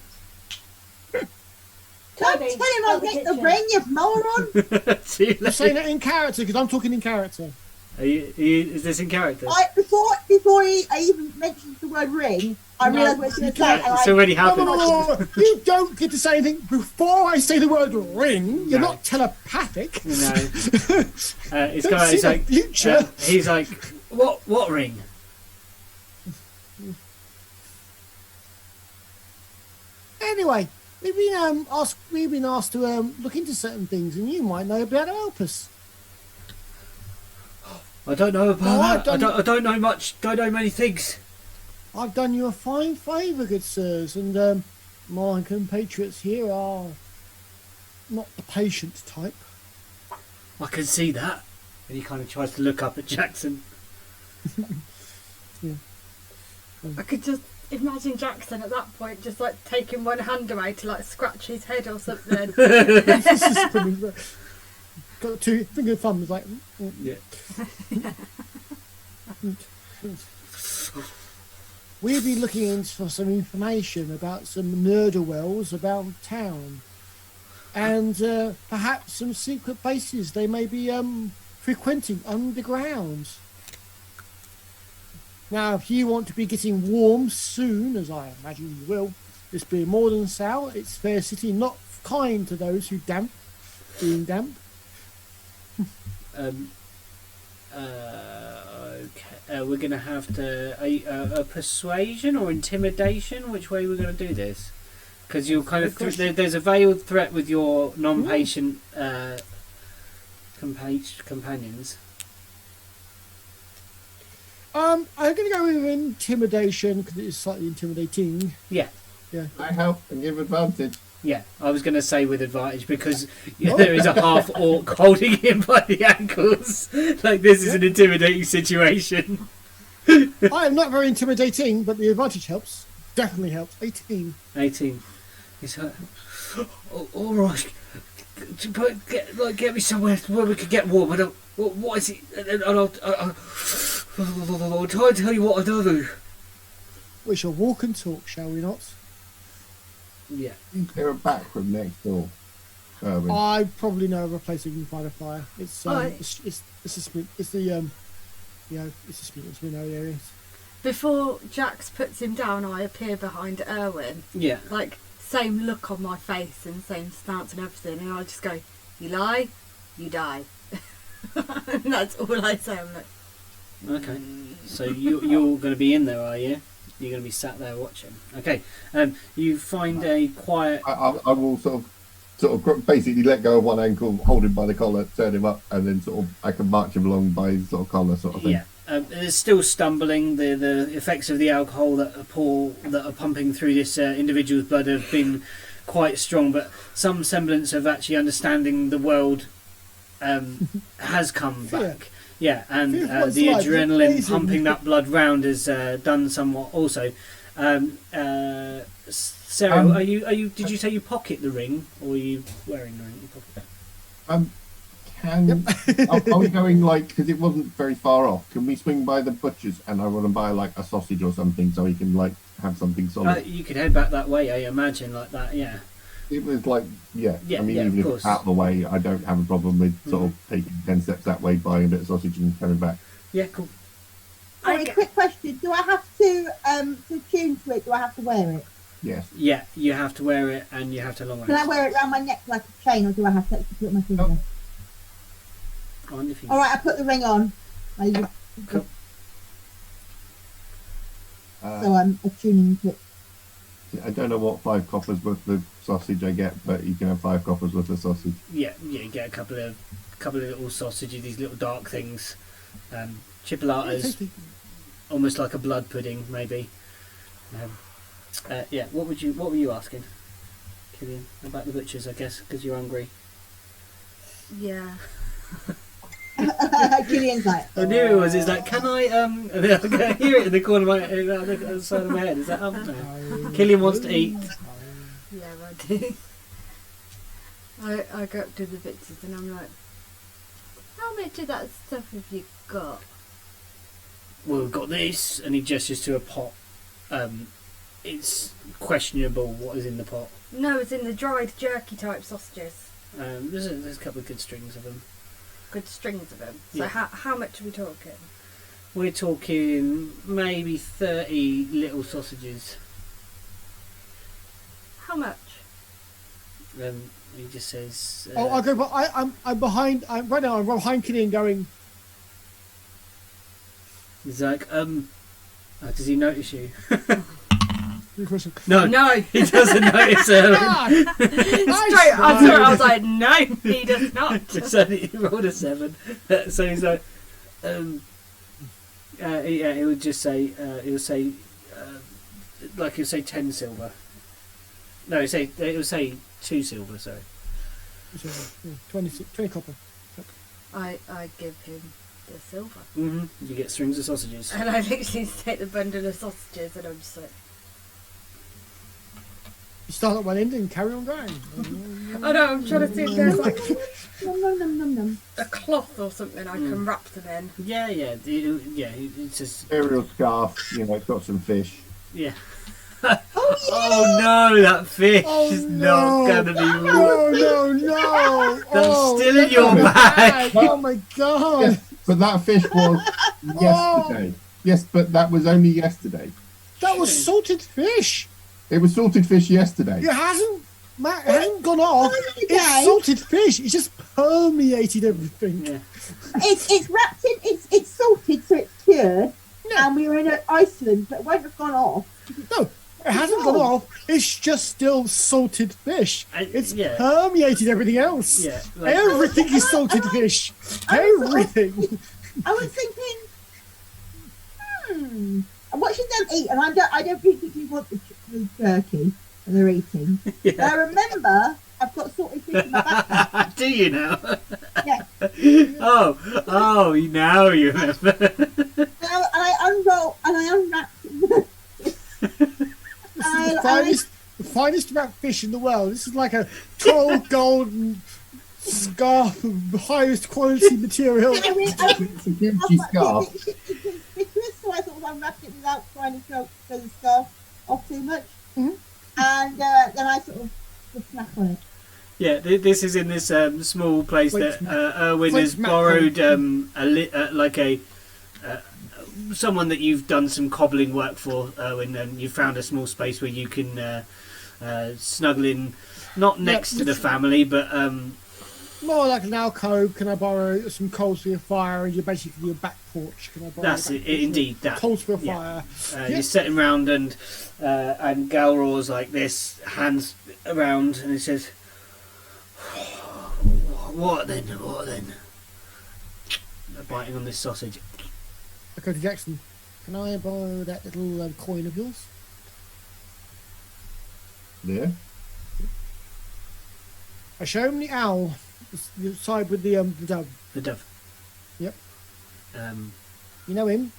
Don't tell him I'll get the ring, you moron. I'm saying that in character because I'm talking in character. Is this in character? Before he even mentions the word ring, I realised what he was going to say. It's already happened. No. You don't get to say anything before I say the word ring. You're not telepathic. No. It's like future. He's like, what ring? Anyway, we've been asked to look into certain things, and you might know be able to help us. I don't know about Oh, that. I don't know much. Don't know many things. I've done you a fine favour, good sirs, and my compatriots here are not the patient type. I can see that. And he kind of tries to look up at Jackson. Yeah. I could just imagine Jackson at that point just like taking one hand away to like scratch his head or something. Got two finger thumbs like. Yeah. We'll be looking into some information about some Nerderwells about town, and perhaps some secret bases they may be frequenting underground. Now, if you want to be getting warm soon, as I imagine you will, this being more than sour, it's fair city, not kind to those who being damp. Okay. We're going to have to a persuasion or intimidation. Which way we're going to do this? Because you're kind of there's a veiled threat with your non-patient companions. I'm going to go with intimidation because it is slightly intimidating. Yeah. I help and give advantage. Yeah, I was going to say with advantage because there is a half orc holding him by the ankles. Like this is an intimidating situation. I am not very intimidating, but the advantage helps. Definitely helps. 18. 18. He's like, all right. But get me somewhere where we could get warm. I don't. What is it? And I'll try and tell you what I do. We shall walk and talk, shall we not? Yeah. Clear a back from next door. I probably know of a place you can find a fire. It's Right. it's the we know the area. Before Jax puts him down, I appear behind Erwin. Yeah. Like, same look on my face and same stance and everything, and I just go, you lie, you die. And that's all I say. I'm like, Okay. So you're going to be in there, are you? You're going to be sat there watching. Okay. You find a quiet. I will sort of basically let go of one ankle, hold him by the collar, turn him up, and then sort of I can march him along by his sort of collar, sort of thing. Yeah. There's still stumbling. The effects of the alcohol that are pumping through this individual's blood have been quite strong, but some semblance of actually understanding the world has come back. Yeah, and the adrenaline pumping that blood round has done somewhat also. Sarah, are you? Did you say you pocket the ring, or are you wearing the ring? You pocket it? Are we going because it wasn't very far off? Can we swing by the butcher's and I want to buy a sausage or something so he can have something solid? You could head back that way, I imagine, like that. Yeah. It was Yeah, I mean, even if it's out of the way, I don't have a problem with sort of taking 10 steps that way, buying a bit of sausage and coming back. Yeah, cool. Sorry, quick question. Do I have to tune to it? Do I have to wear it? Yes. Yeah, you have to wear it and you have to long rest. Can I wear it around my neck like a chain, or do I have to actually put my finger? No. On your finger. All right, I put the ring on. Cool. So I'm attuning to it. I don't know what 5 coppers worth of sausage I get, but you can have 5 coppers worth of sausage. Yeah, you get a couple of little sausages, these little dark things, chipolatas, almost like a blood pudding, maybe. Yeah. What were you asking, Killian, about the butchers? I guess because you're hungry. yeah. Gillian's like, I knew it was. It's like, can I? And then I can hear it in the corner of the side of my head. Is that no. Killian wants to eat. Yeah, I do. I go up to the bitches and I'm like, how much of that stuff have you got? Well, we've got this, and he gestures to a pot. It's questionable what is in the pot. No, it's in the dried jerky type sausages. There's a couple of good strings of them. Good strings of them. So Yeah. how much are we talking? We're talking maybe 30 little sausages. How much? He just says. I go, but I'm behind. Right now I'm behind Killian going. He's like, does he notice you? Good question. No, No. he doesn't notice Erwin. Straight, I'm sorry, I was like, no, he does not. So he rolled a 7. So he's like, yeah, he would just say, he'll say, like he'll say 10 silver. No, he'll say 2 silver. Sorry. 20 copper. I give him the silver. You get strings of sausages. And I literally take the bundle of sausages and I'm just like, You start at one end and carry on going. oh no, I'm trying to see if there's like Nom, nom, nom, nom, nom. a cloth or something I can wrap them in. Yeah. It's just Aerial scarf, it's got some fish. yeah. Oh no, that fish is not gonna be raw. No. That's still in your bag. Oh my god. Yes, but that fish was yesterday. Yes, but that was only yesterday. That was salted fish. It was salted fish yesterday. It hasn't gone off. Okay. It's salted fish. It's just permeated everything. Yeah. It's wrapped in. It's salted, so it's cured. And we were in Iceland, but it won't have gone off. No, it hasn't gone off. It's just still salted fish. It's yeah. permeated everything else. Yeah, like- Everything is salted fish. Everything. I was thinking, and what should them eat? And I don't particularly want the turkey that they're eating. Yeah. But I remember I've got salted fish in my backpack. Do you now? Yeah. Oh, now you remember. And I unwrapped The finest wrapped fish in the world. This is like a 12 golden scarf of highest quality material. It's a Gucci scarf. So I thought I unwrapped it without trying to throw the scarf off too much. Mhm. And then I sort of just snack on it. Yeah, this is in this small place Flint's that Erwin Flint's has map. borrowed someone that you've done some cobbling work for, Erwin, and you found a small space where you can snuggle in, not next to the family, but More like an alcove. Can I borrow some coals for your fire? And you're basically your back porch. Can I borrow that's your it, back porch indeed. for That coals for a yeah. fire. You're sitting round and Galror's like this, hands around, and he says, "What then? Biting on this sausage. I go to Jackson. Can I borrow that little coin of yours? Yeah. I show him the owl. The side with the dove. The dove. Yep. You know him?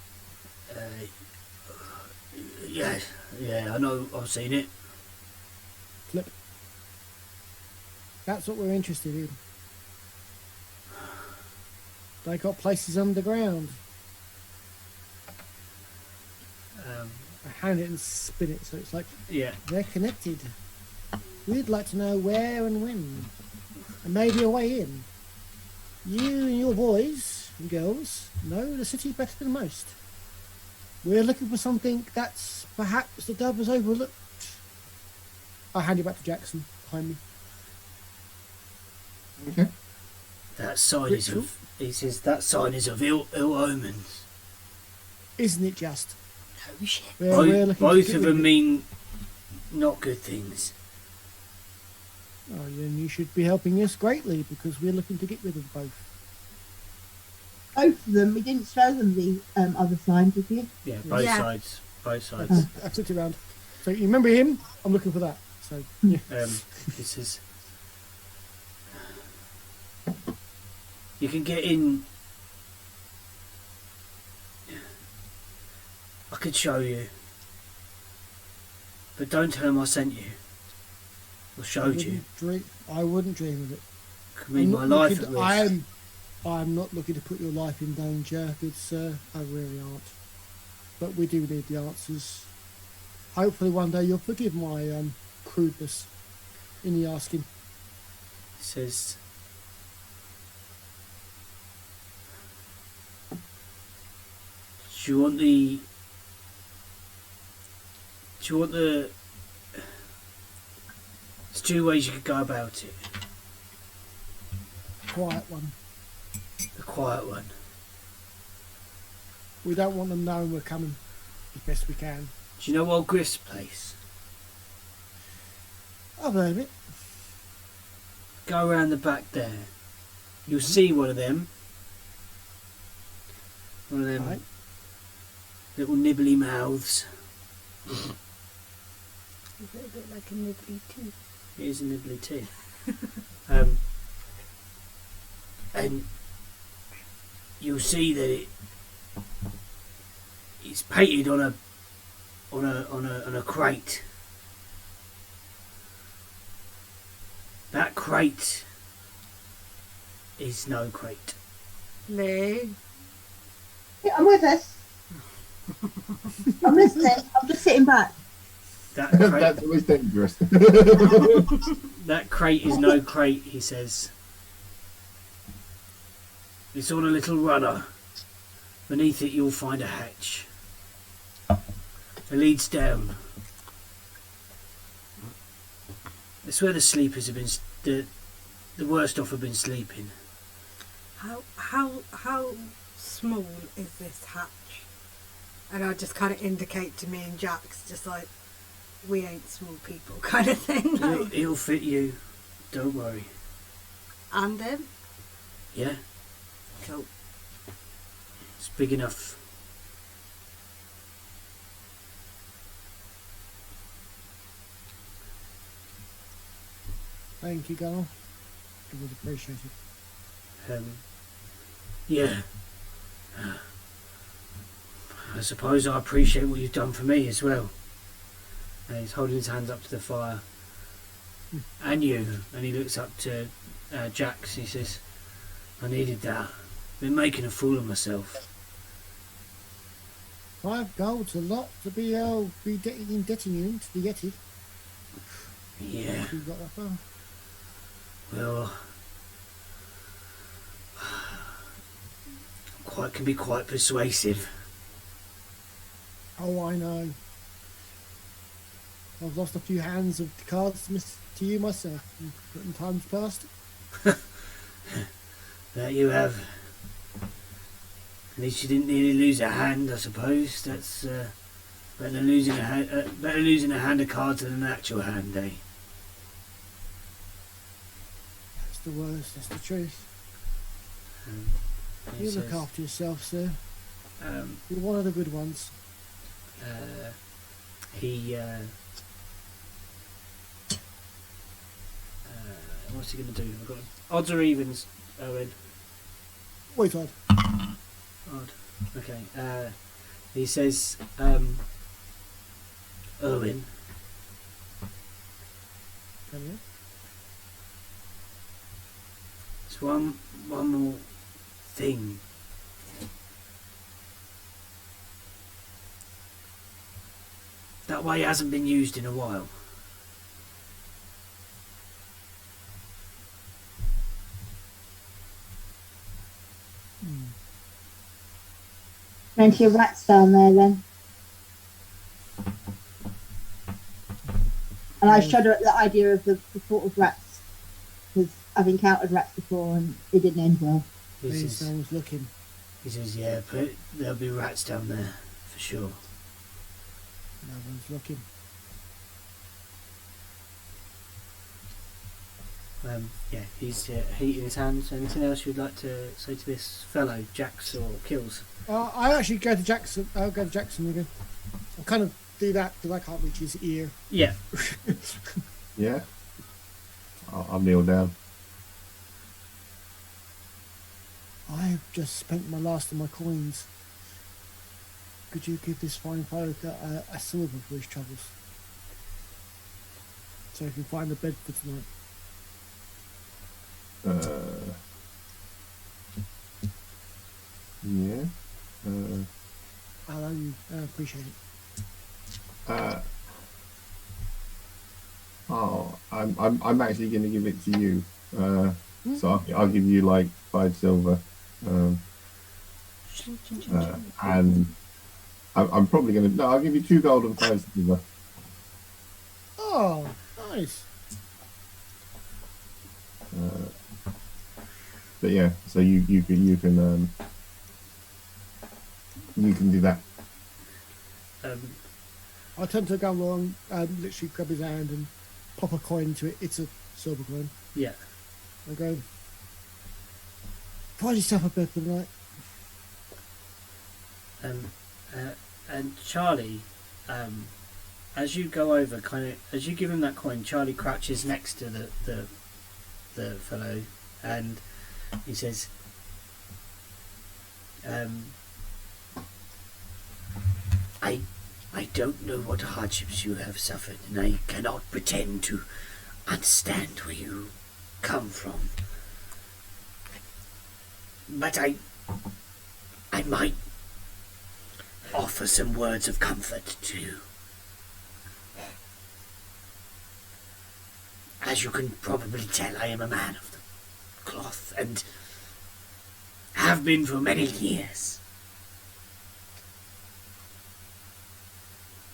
Yeah, I know. I've seen it. Flip. That's what we're interested in. They got places underground. I hand it and spin it, so it's like Yeah. they're connected. We'd like to know where and when, and maybe a way in. You and your boys and girls know the city better than most. We're looking for something that's perhaps the dove has overlooked. I hand it back to Jackson behind me. Okay. That sign is of. He says that sign is of ill omens. Isn't it just? Oh shit. We're looking to Both get of rid them mean not good things. Oh, then you should be helping us greatly because we're looking to get rid of both. Both of them. We didn't show them the other sign, did you? Yeah, both Yeah. sides. Both sides. I flipped it around. So you remember him? I'm looking for that. So yeah. This is. You can get in. I could show you, but don't tell them I sent you. Or showed you. I wouldn't dream of it. Could mean my I'm not life looking at to- risk. I'm not looking to put your life in danger, good sir. I really aren't. But we do need the answers. Hopefully one day you'll forgive my crudeness in the asking. He says. Do you want the? There's two ways you could go about it. Quiet one. The quiet one. We don't want them knowing we're coming as best we can. Do you know old Griff's place? I've heard of it. Go around the back there. You'll see one of them. One of them Right. little nibbly mouths. Is it a bit like a nibbly tooth? It is a nibbly too. And you'll see that it's painted on a crate. That crate is no crate. Lee? Yeah, I'm with us. I'm listening. I'm just sitting back. That crate, That's always dangerous. that crate is no crate, he says. It's on a little runner. Beneath it you'll find a hatch. It leads down. It's where the sleepers have been, the worst off have been sleeping. How small is this hatch? And I just kind of indicate to me and Jax, just like, we ain't small people kind of thing. It'll fit you. Don't worry. And him? Yeah, Cool. it's big enough. Thank you, Galror. It was appreciated. Yeah. I suppose I appreciate what you've done for me as well. And he's holding his hands up to the fire. And you. And he looks up to Jax. He says, I needed that. Been making a fool of myself. 5 gold's a lot to be indebting you to be getting. Yeah. You got that far. Well, can be quite persuasive. Oh, I know. I've lost a few hands of the cards to you myself in times past. That you have. At least you didn't nearly lose a hand, I suppose. That's better than losing a hand of cards than an actual hand, eh? That's the worst, that's the truth. He You look says, after yourself, sir. um, You're one of the good ones. What's he going to do? I've got odds or evens, Owen. Wait on. Odd. Okay. He says, Owen, Come here. there's one more thing. That way hasn't been used in a while. Plenty of rats down there then. And I shudder at the idea of the thought of rats, because I've encountered rats before and it didn't end well. He Please, says, no one's looking. yeah, but there'll be rats down there, for sure. No one's looking. Yeah, he's heating his hands. Anything else you'd like to say to this fellow, Jax or Kills? I actually go to Jackson. I'll go to Jackson again. I'll kind of do that because I can't reach his ear. Yeah. Yeah. I'll kneel down. I've just spent my last of my coins. Could you give this fine folk a silver for his troubles? So he can find a bed for tonight. Yeah. I'll owe you. I appreciate it. I'm actually going to give it to you. So I'll give you like 5 silver. And I'm probably going to. No, I'll give you 2 gold and 5 silver. Oh, nice. But yeah, so you can do that. I turn to Galror and literally grab his hand and pop a coin into it. It's a silver coin. Yeah. I go, find yourself a bed for the night. And Charlie, as you go over, as you give him that coin, Charlie crouches next to the fellow, and he says, I don't know what hardships you have suffered, and I cannot pretend to understand where you come from. But I might offer some words of comfort to you. As you can probably tell, I am a man of the cloth, and have been for many years.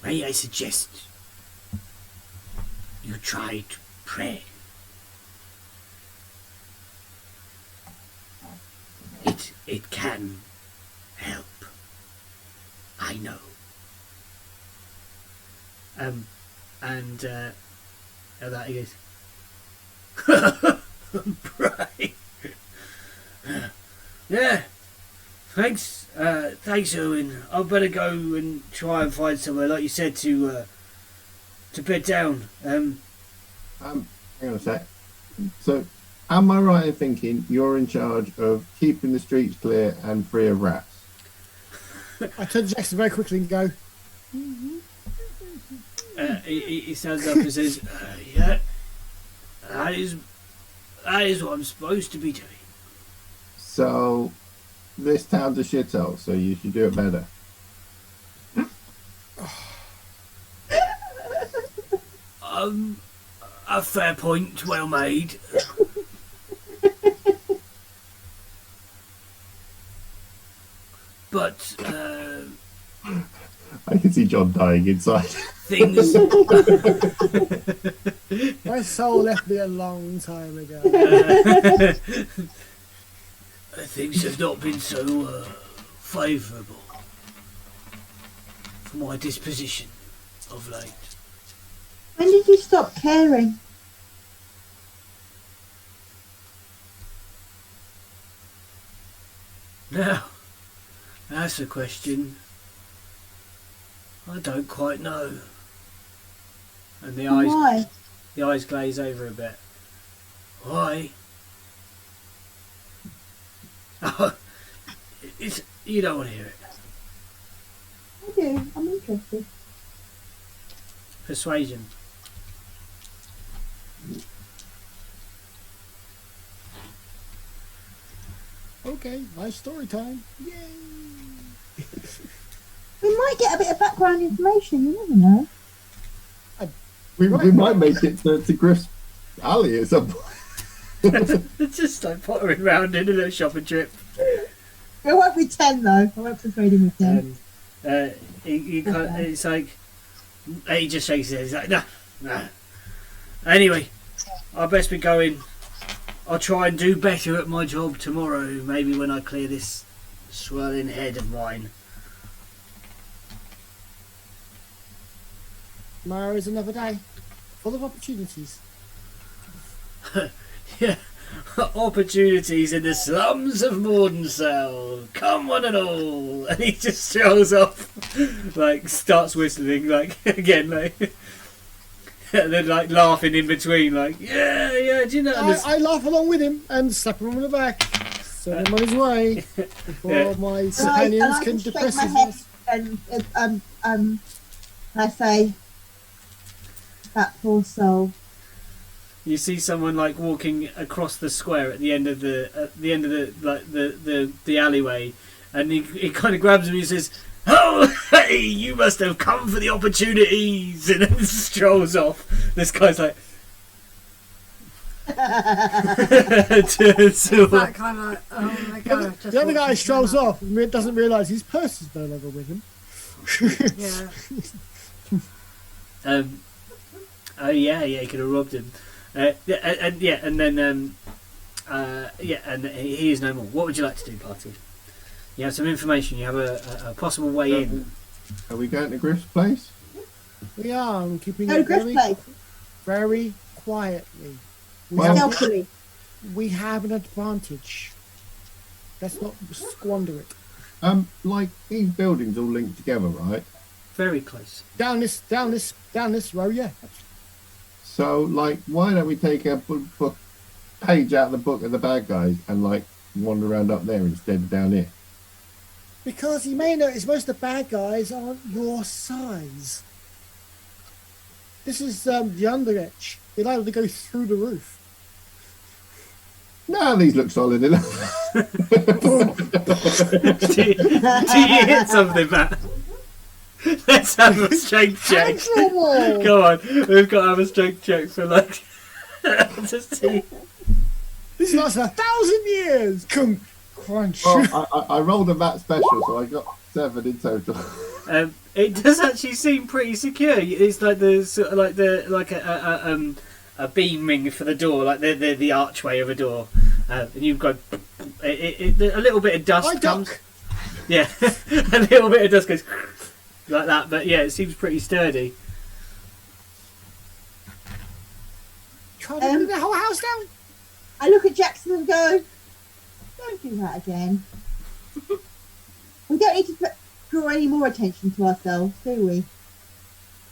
May I suggest you try to pray? It can help. I know. And that he goes, pray. Yeah. Thanks, Owen. I better go and try and find somewhere, like you said, to bed down. Hang on a sec. So, am I right in thinking you're in charge of keeping the streets clear and free of rats? I turn to Jackson very quickly and go, He stands up and says, yeah, that is what I'm supposed to be doing. So, this town's a shithole, so you should do it better. A fair point, well made. But I can see John dying inside. things my soul left me a long time ago. things have not been so favourable for my disposition of late. When did you stop caring? Now, that's a question I don't quite know. And Why? the eyes glaze over a bit. Why? Oh, you don't want to hear it. I do. I'm interested. Persuasion. Okay, nice story time. Yay! We might get a bit of background information. You never know. We might make it to Griff's alley at some point. It's just like pottering around in a little shopping trip. It won't be 10 though. I won't persuade him with 10. He can't, it's like he just shakes his head. He's like, no. Anyway, I best be going. I'll try and do better at my job tomorrow. Maybe when I clear this swirling head of mine. Tomorrow is another day, full of opportunities. Yeah, opportunities in the slums of Mordancell. Come one and all. And he just strolls off, like starts whistling, like again, like, and then like laughing in between, like yeah. Do you know? I laugh along with him and slap him on the back, send him on his way before my companions can depress his ass. And I say, that poor soul. You see someone like walking across the square at the end of the alleyway, and he kind of grabs him and he says, "Oh, hey, you must have come for the opportunities," and then strolls off. This guy's like, That kind of like, oh my god. The other guy strolls off and doesn't realise his purse is no longer with him. Yeah. Oh yeah, he could have robbed him. And then he is no more. What would you like to do, party? You have some information. You have a possible way in. Are we going to Griff's place? We are. I'm keeping Go it to Griff's very... place. very quietly. Well- Stealthily. We have an advantage. Let's not squander it. Like these buildings all linked together, right? Very close. Down this row, yeah. So, like, why don't we take a book page out of the book of the bad guys and like wander around up there instead of down here? Because you may notice most of the bad guys aren't your size. This is the underedge. They're able to go through the roof. No, these look solid enough. do you hit something, Matt? Let's have a strength check. Go on, we've got to have a strength check for like to see. This lasts 1,000 years. Come, crunch. Oh, I rolled a Matt special, so I got 7 in total. It does actually seem pretty secure. It's like the sort of like a beam ring for the door, like the archway of a door, and you've got a little bit of dust comes. Yeah, a little bit of dust goes like that, but yeah, it seems pretty sturdy. Trying to do the whole house down. I look at Jackson and go, don't do that again. We don't need to draw any more attention to ourselves, do we?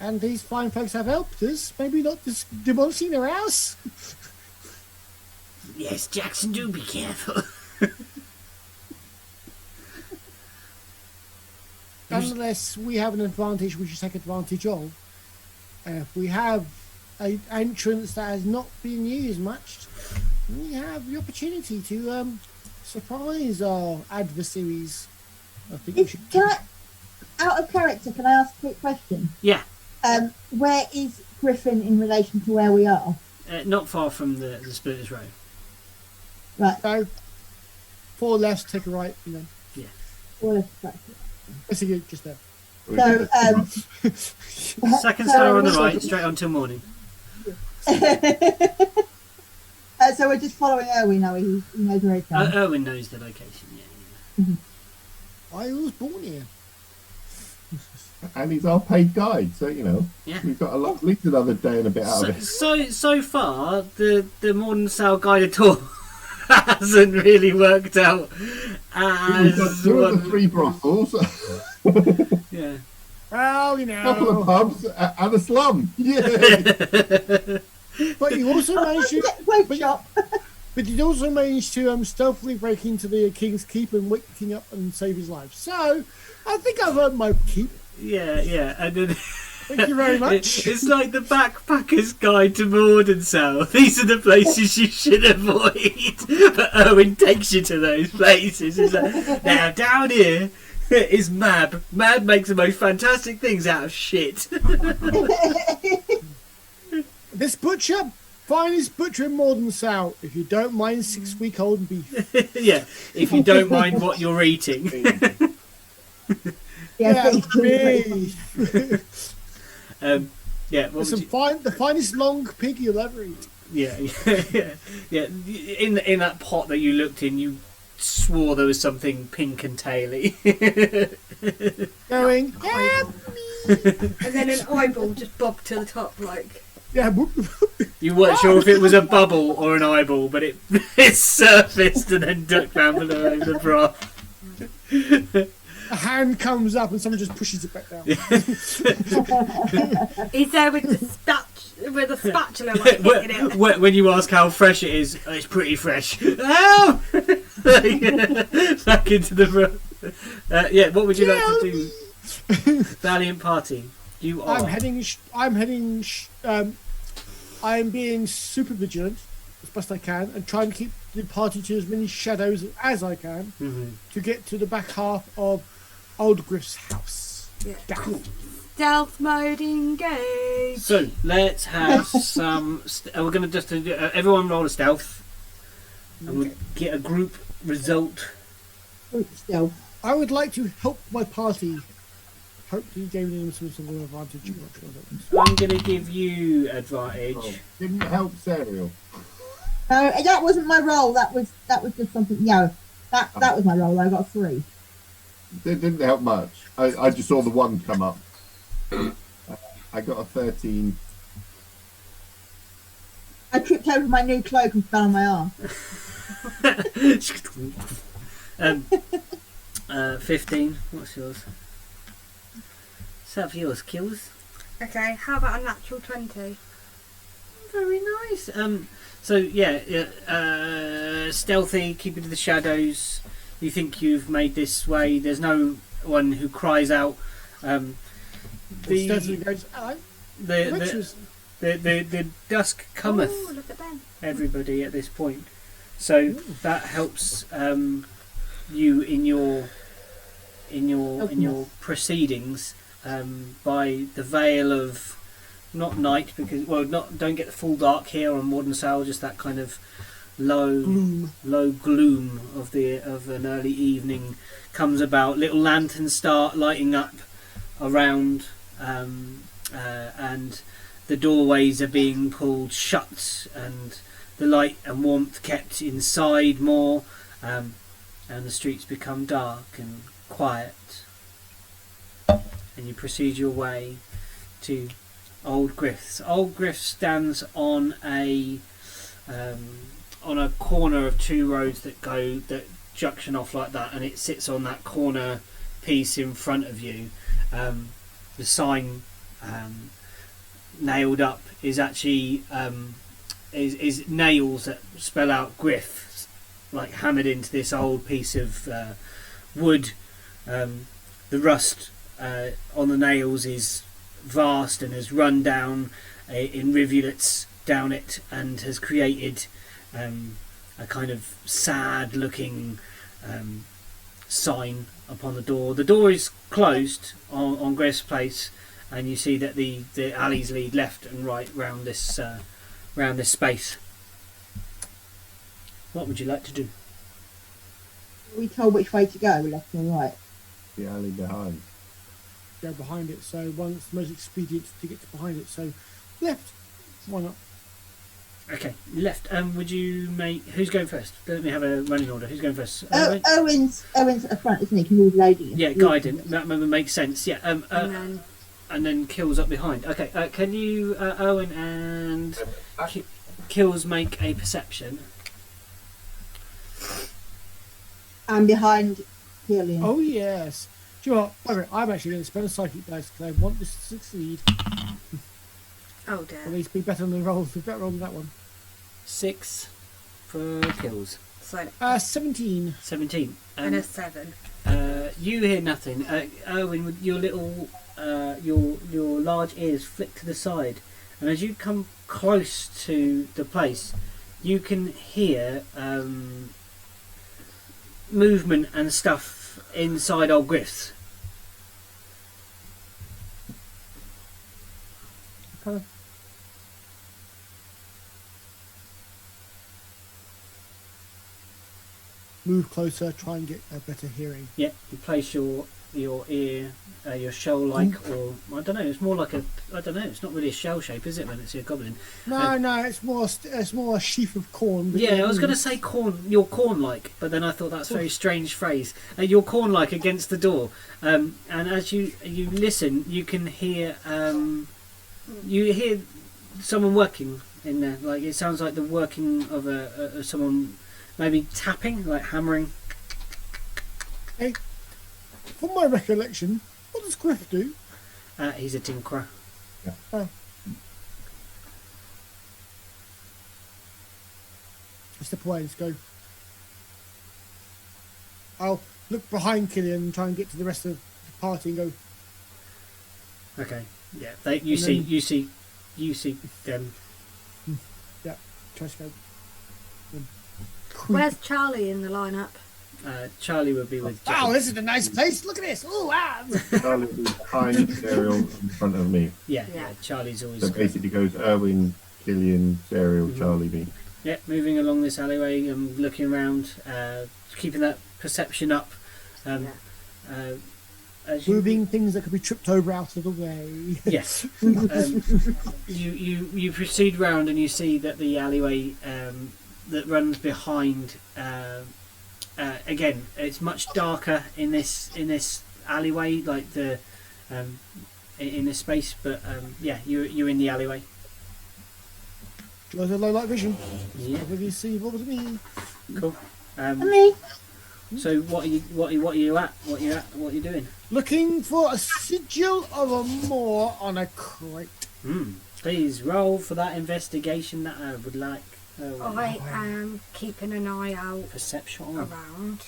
And these fine folks have helped us. Maybe not just demolishing their house. Yes, Jackson, do be careful. Unless we have an advantage we should take advantage of. If we have an entrance that has not been used much, we have the opportunity to surprise our adversaries. I think we should. Out of character, can I ask a quick question? Yeah. Where is Griffin in relation to where we are? Not far from the Splitters Row. Right. So, 4 left, take a right, and then. Yeah. 4 left, right. Let's see, just there. So, Second star on the right, straight on till morning. So we're just following Erwin now. He knows where it's going. Erwin knows the location. Yeah. I was born here. And he's our paid guide, so you know we've got at least another day and a bit out of it. So far, the modern style guided tour hasn't really worked out We've got as 2 of the 3 brothels, yeah. Well, a couple of pubs, and a slum. Yeah. But you also managed to. But you also managed to stealthily break into the King's Keep and wake the King up and save his life. So, I think I've earned my keep. Yeah, and then Thank you very much. it's like the backpacker's guide to Mordensow. These are the places you should avoid. But Erwin takes you to those places. He's like, now down here is Mab. Mab makes the most fantastic things out of shit. This butcher, finest butcher in Mordensow. If you don't mind 6-week-old beef. Yeah, if you don't mind what you're eating. Yeah, me. Yeah. What The finest long pig you'll ever eat. Yeah. In that pot that you looked in, you swore there was something pink and taily. Going, help me. And then an eyeball just bobbed to the top, like. Yeah, You weren't sure if it was a bubble or an eyeball, but it surfaced and then ducked down below over the broth. a hand comes up and someone just pushes it back down. He's there with the spatula, like hitting it. When you ask how fresh it is, it's pretty fresh. Oh! Back into the broth. Yeah, what would you like to do? Valiant party. You are. I'm being super vigilant as best I can and trying to keep the party to as many shadows as I can to get to the back half of Old Griff's house. Yeah. Stealth mode engaged. So let's have some. We're going to just everyone roll a stealth, and we'll get a group result. Stealth. I would like to help my party. Hopefully, gave them some sort of advantage. I'm going to give you advantage. Oh, didn't help Serial. No, that wasn't my roll. That was just something. Yeah, that was my roll. I got a 3. It didn't help much. I just saw the 1 come up. I got a 13. I tripped over my new cloak and fell on my arm. 15. What's yours? Is that for yours? Kills? Okay, how about a natural 20? Very nice. So yeah, stealthy, keeping to the shadows. You think you've made this way. There's no one who cries out. Stealthily goes, hello. The dusk cometh. Oh, look at them. Everybody at this point, so that helps you in your proceedings by the veil of not night, because don't get the full dark here on Modern Soul, just that kind of low gloom of an early evening comes about. Little lanterns start lighting up around, and the doorways are being pulled shut, and the light and warmth kept inside more, and the streets become dark and quiet, and you proceed your way to Old Griff's. Old Griff stands on a corner of two roads that junction off like that, and it sits on that corner piece in front of you. The sign nailed up is actually is nails that spell out Griff, like hammered into this old piece of wood. The rust on the nails is vast and has run down in rivulets down it, and has created a kind of sad looking sign upon the door. The door is closed on Griff's place, and you see that the alleys lead left and right round this space. What would you like to do? Are we told which way to go, left or right? The alley behind. Go behind it, so it's the most expedient to get behind it, so left. Why not? Okay, left. Would you make... Who's going first? Let me have a running order. Who's going first? Owen's at the front, isn't he? Because he's loading it. Yeah, guiding. That makes sense. Yeah. And then Kills up behind. Okay. Can you, Owen and Kills, make a perception? And behind Killian. Oh yes. Do you know what? Okay, I'm actually going to spend a psychic dice because I want this to succeed. Oh dear. At least be better than the roll. Be better on that one. 6 for Kills. So 17. 17. and a 7. You hear nothing. Owen, with your little, your large ears flick to the side, and as you come close to the place, you can hear movement and stuff inside Old Griff's. Okay. Move closer, try and get a better hearing. Yeah, you place your ear, your shell-like, or I don't know. It's more like it's not really a shell shape, is it? When it's a goblin. No, it's more a sheaf of corn. Yeah, I was going to say corn. You're corn-like, but then I thought that's a very strange phrase. You're corn-like against the door, and as you listen, you can hear someone working in there. Like it sounds like the working of someone. Maybe tapping, like hammering. Hey, from my recollection, what does Griff do? He's a tinkerer. Yeah. Oh. I step away, let's go. I'll look behind Killian and try and get to the rest of the party and go. Okay. Yeah. You see them. Yeah. Try to go. Where's Charlie in the lineup? Charlie would be with. Wow, this is a nice place. Look at this. Oh wow. Charlie will be behind Serial in front of me. Yeah. Charlie's always. So basically goes Erwin, Killian, Serial, Charlie, me. Yeah, moving along this alleyway and looking around, keeping that perception up. As moving things that could be tripped over out of the way. Yes. You proceed round and you see that the alleyway that runs behind. Again, it's much darker in this alleyway, like the in this space. But yeah, you're in the alleyway. Do low light vision. Yeah. Whether you see what was me. Cool. Me. So what are you at? What are you doing? Looking for a sigil of a Moor on a crate. Please roll for that investigation that I would like. I am keeping an eye out Perception. around.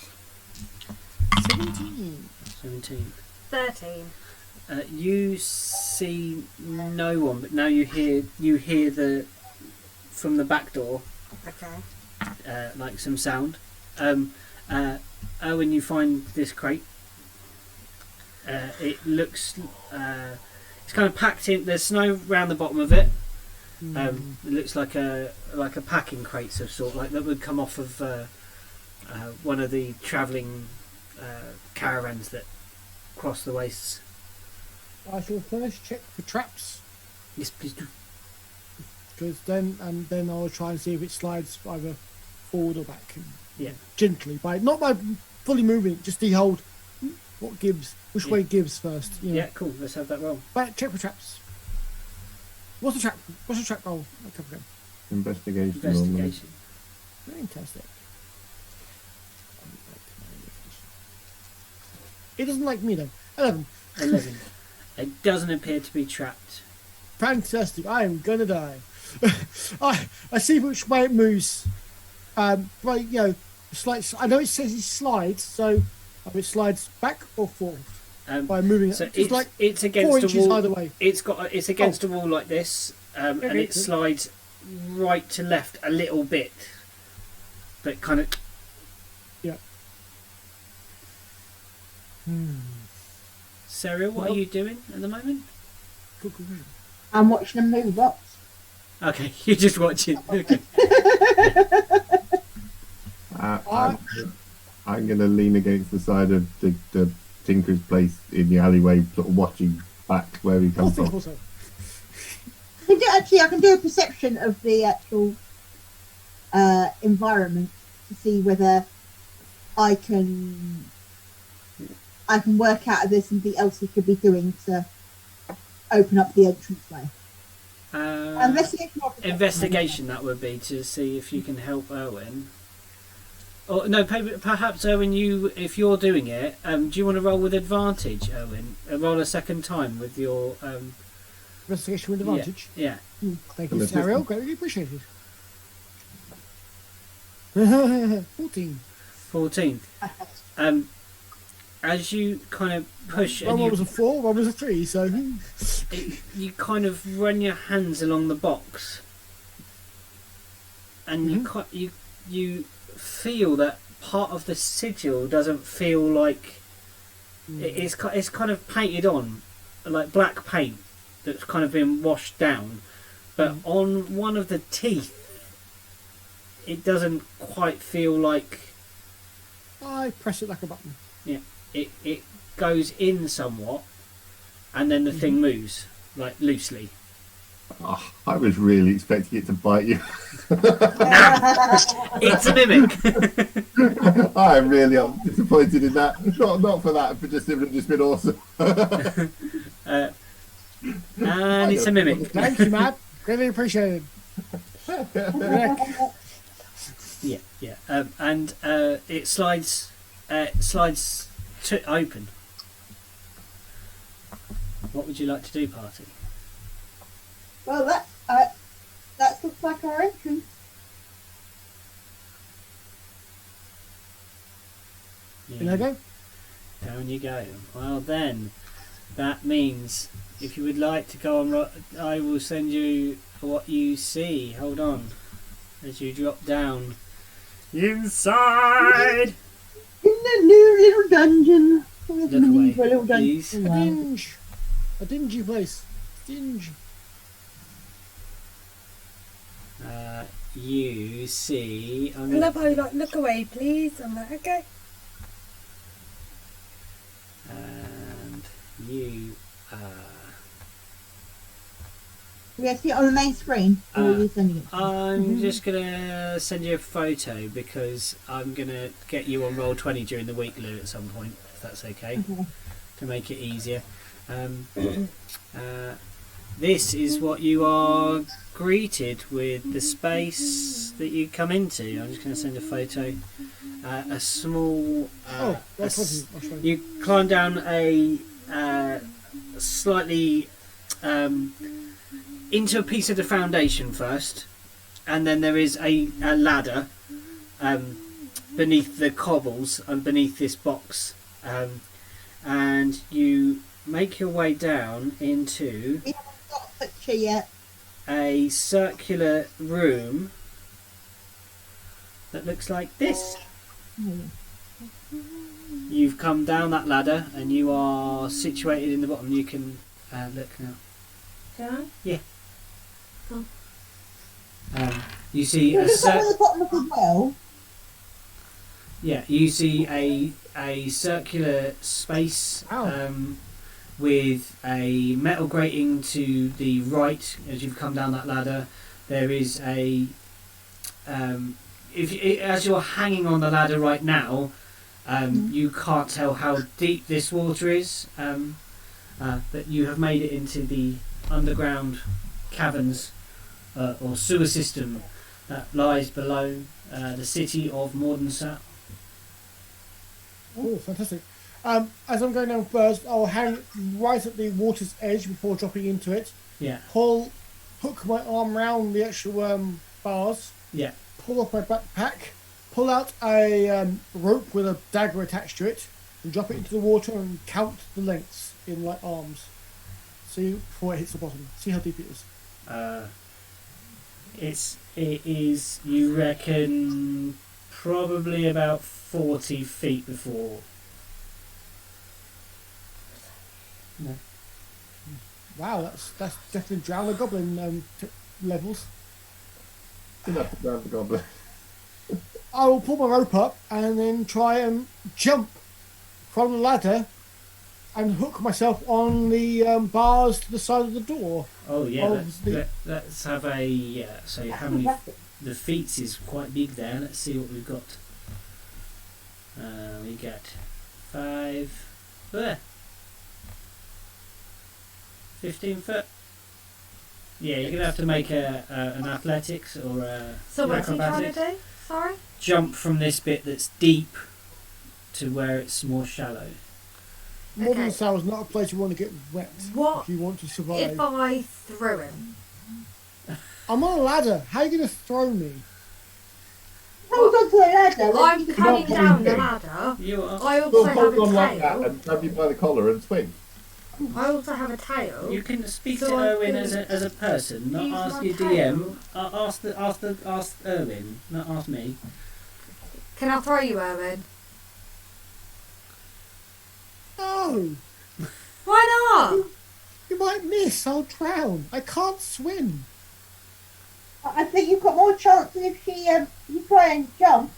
17. 13. You see no one, but now you hear the from the back door, Okay. like some sound. When you find this crate, it looks it's kind of packed in. There's snow around the bottom of it. It looks like a packing crates of sort, like that would come off of one of the travelling caravans that cross the wastes. I shall first check for traps, Yes, please do. because then I'll try and see if it slides either forward or back. Yeah. Gently, not by fully moving it, just the hold. What gives? Which way gives first? You know. Yeah, cool. Let's have that roll. Right, check for traps. What's the trap? What's the trap roll? Investigation. Investigation. Fantastic. It doesn't like me though. 11. 11. It doesn't appear to be trapped. Fantastic. I am gonna die. I see which way it moves. Right, slides. I know it says it slides, so it slides back or forth by moving So it. Just like it's 4 against a inches wall. either way. It's against a wall like this, and Okay. it slides right to left a little bit, but kind of. Yeah. Sarah, what are you doing at the moment? Cool. I'm watching them move box. Okay, you're just watching. Okay. I'm going to lean against the side of the Tinker's place in the alleyway, sort of watching back where he comes from. Also. I can do a perception of the actual environment to see whether I can work out if there's something else he could be doing to open up the entranceway. Investigation, that would be to see if you can help Erwin. Or no, perhaps Erwin, if you're doing it, do you want to roll with advantage, Erwin? Roll a second time with your Investigation with advantage. Yeah. Thank you, Ariel. Greatly appreciated. 14. 14. As you kind of push, and One was a 4, one was a 3, so you kind of run your hands along the box, and you feel that part of the sigil doesn't feel like it's kind of painted on, like black paint that's kind of been washed down, but on one of the teeth, it doesn't quite feel like. I press it like a button. Yeah. It goes in somewhat, and then the thing moves, like loosely. Oh, I was really expecting it to bite you. It's a mimic. I am really disappointed in that. Not for that, but just it would have just been awesome. And it's a mimic. Thank you, Matt. Greatly appreciated. Yeah. And it slides to open. What would you like to do, party? Well, that looks like our entrance. Can I go? Down you go. Well then, that means if you would like to go on, I will send you what you see. Hold on, as you drop down inside. In the new little dungeon. Look away, For a little please. dungeon. A dingy place. Dingy. You see. I love how you look away, please. I'm like, okay. And you. We have to see it on the main screen. Or are you sending it? I'm just gonna send you a photo because I'm gonna get you on Roll20 during the week, Lou, at some point, if that's okay, Okay. to make it easier. this is what you are greeted with, the space that you come into. I'm just going to send a photo. A small... you climb down a slightly... into a piece of the foundation first, and then there is a ladder beneath the cobbles and beneath this box, and you make your way down into We haven't got a picture yet. a circular room that looks like this. You've come down that ladder and you are situated in the bottom. You can look now. Can Yeah. Oh. You see a Is that at the bottom of the well? yeah. You see a circular space with a metal grating to the right as you've come down that ladder. There is a as you're hanging on the ladder right now, you can't tell how deep this water is, but you have made it into the underground caverns or sewer system that lies below the city of Mordensow. Oh, fantastic. As I'm going down first, I'll hang right at the water's edge before dropping into it. Yeah. Hook my arm round the actual bars. Yeah. Pull off my backpack. Pull out a rope with a dagger attached to it, and drop it into the water and count the lengths in like arms. See before it hits the bottom. See how deep it is. It is. You reckon probably about 40 feet before. No. Wow, that's definitely drown the goblin levels. Enough to grab the goblin. I will pull my rope up and then try and jump from the ladder and hook myself on the bars to the side of the door. Oh yeah. Let's have a. So how many? The feet is quite big there. Let's see what we've got. We get 5. 15 foot. Yeah, you're gonna have to make an athletics or a So what's he trying to acrobatics. do? Sorry? Jump from this bit that's deep to where it's more shallow. Modern Okay. Sow is not a place you want to get wet What if you want to survive. if I threw him? I'm on a ladder. How are you going to throw me? Hold on to the ladder. I'm not coming going down the big. ladder. You are. I also Well, have hold a on like that tail. and grab you by the collar and swing. I also have a tail. You can speak So to I Erwin can as a person, not use ask my your tail. DM. Ask Erwin, not ask me. Can I throw you, Erwin? No, Why not? you might miss. I'll drown. I can't swim. I think you've got more chance than if you try and jump.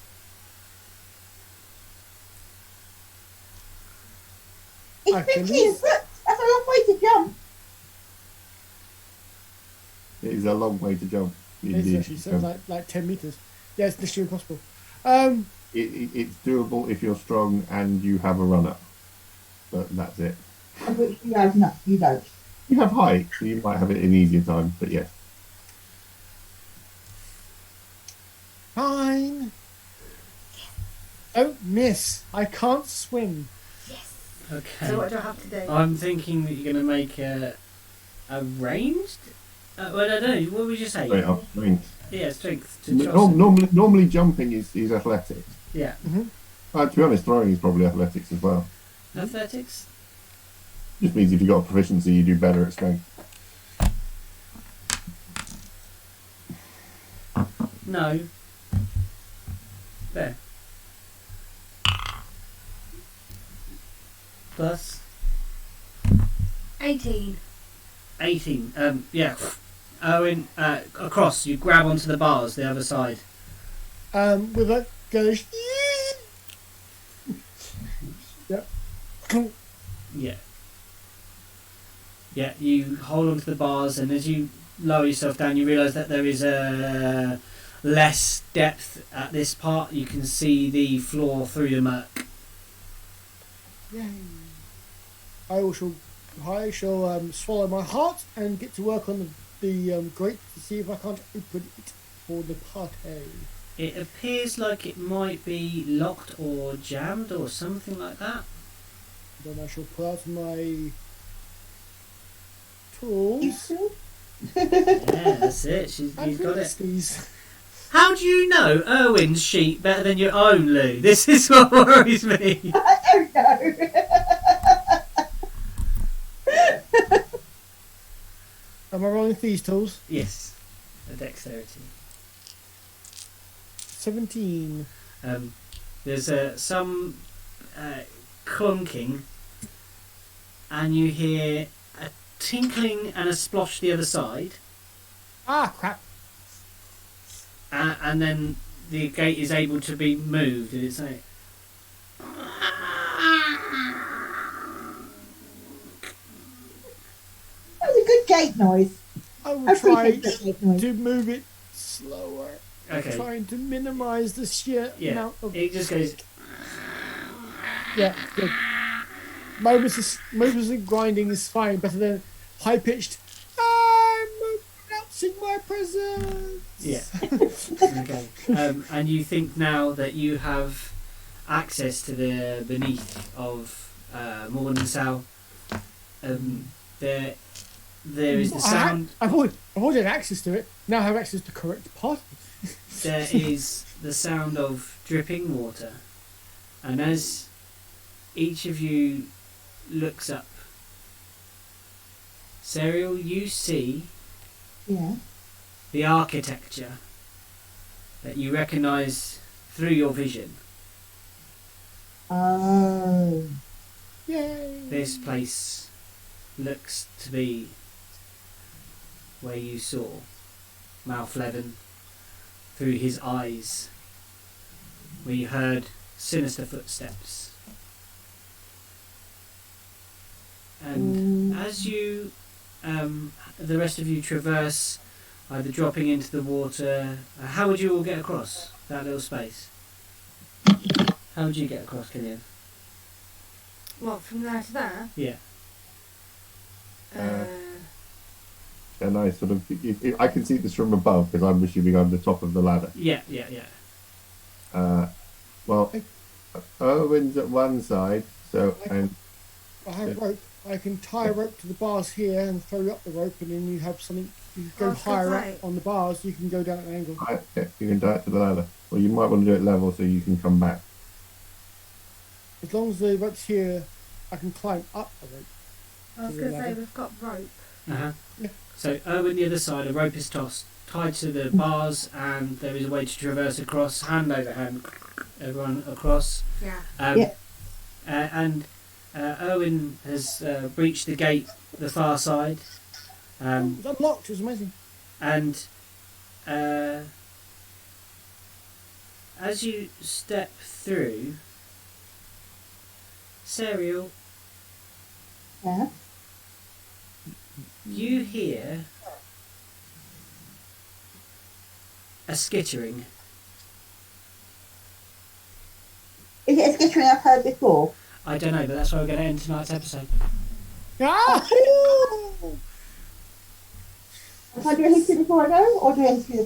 It's I can 15 miss. foot. That's a long way to jump. It is a long way to jump. It's Indeed. actually so like 10 meters. Yeah, it's literally impossible. It's doable if you're strong and you have a runner. But that's it. Which you have not. You don't. You have height, so you might have it in easier time, but yes. Fine. Don't miss. I can't swim. Okay. So what do I have to do? I'm thinking that you're going to make a ranged. Well, I don't know. What would you say? Straight up strength. Yeah, strength to toss. Normally jumping is athletics. Yeah, To be honest, throwing is probably athletics as well. athletics. Just means if you've got a proficiency, you do better at strength. No. There. Plus 18. 18. Yeah. Owen, across. You grab onto the bars the other side. With a goes. Yep. Yeah. Yeah, you hold onto the bars, and as you lower yourself down, you realise that there is less depth at this part. You can see the floor through the murk. Yay. I shall I shall swallow my heart and get to work on the grate to see if I can't open it for the party. It appears like it might be locked or jammed or something like that. Then I shall pull out my tools. Yeah, that's it. You've got it. These. How do you know Erwin's sheet better than your own, Lou? This is what worries me. I don't know. Am I rolling these tools? Yes, a dexterity. 17. There's some clunking, and you hear a tinkling and a splosh the other side, Ah, crap. and then the gate is able to be moved, and it's like. That was a good gate noise. I I will try appreciate that gate noise. to move it slower. Okay. I'm trying to minimise the sheer Yeah, amount of... it just goes. Yeah, good. Moments of grinding is fine, better than high-pitched, I'm announcing my presence! Yeah. Okay. And you think now that you have access to the beneath of Morningsow. There is the sound. I've already had access to it. Now I have access to the correct part. There is the sound of dripping water, and as each of you looks up, Serial, you see Yeah. the architecture that you recognise through your vision. Oh. Yay! This place looks to be where you saw Malflevin through his eyes, where you heard sinister footsteps. And as you, the rest of you traverse, either dropping into the water, how would you all get across that little space? How would you get across, Killian? What, from there to there? Yeah. And I sort of, I can see this from above because I'm assuming I'm the top of the ladder. Yeah. Well, Owen's at one side, so and I have rope. I can tie a rope to the bars here and throw you up the rope, and then you have something. You go Oh, higher right. up on the bars. You can go down at an angle. yeah, you can tie it to the ladder. Well, you might want to do it level so you can come back. As long as the rope's here, I can climb up the rope. I was going to say, we've got rope. Uh-huh. Yeah. So over the other side, a rope is tossed, tied to the bars, and there is a way to traverse across, hand over hand, everyone across. Yeah. Yeah. And Owen has breached the gate, the far side, It's unlocked. It's amazing. and as you step through, Serial, Yeah. you hear a skittering. Is it a skittering I've heard before? I don't know, but that's why we're going to end tonight's episode. Ah! Can I do a history before I go, or do a history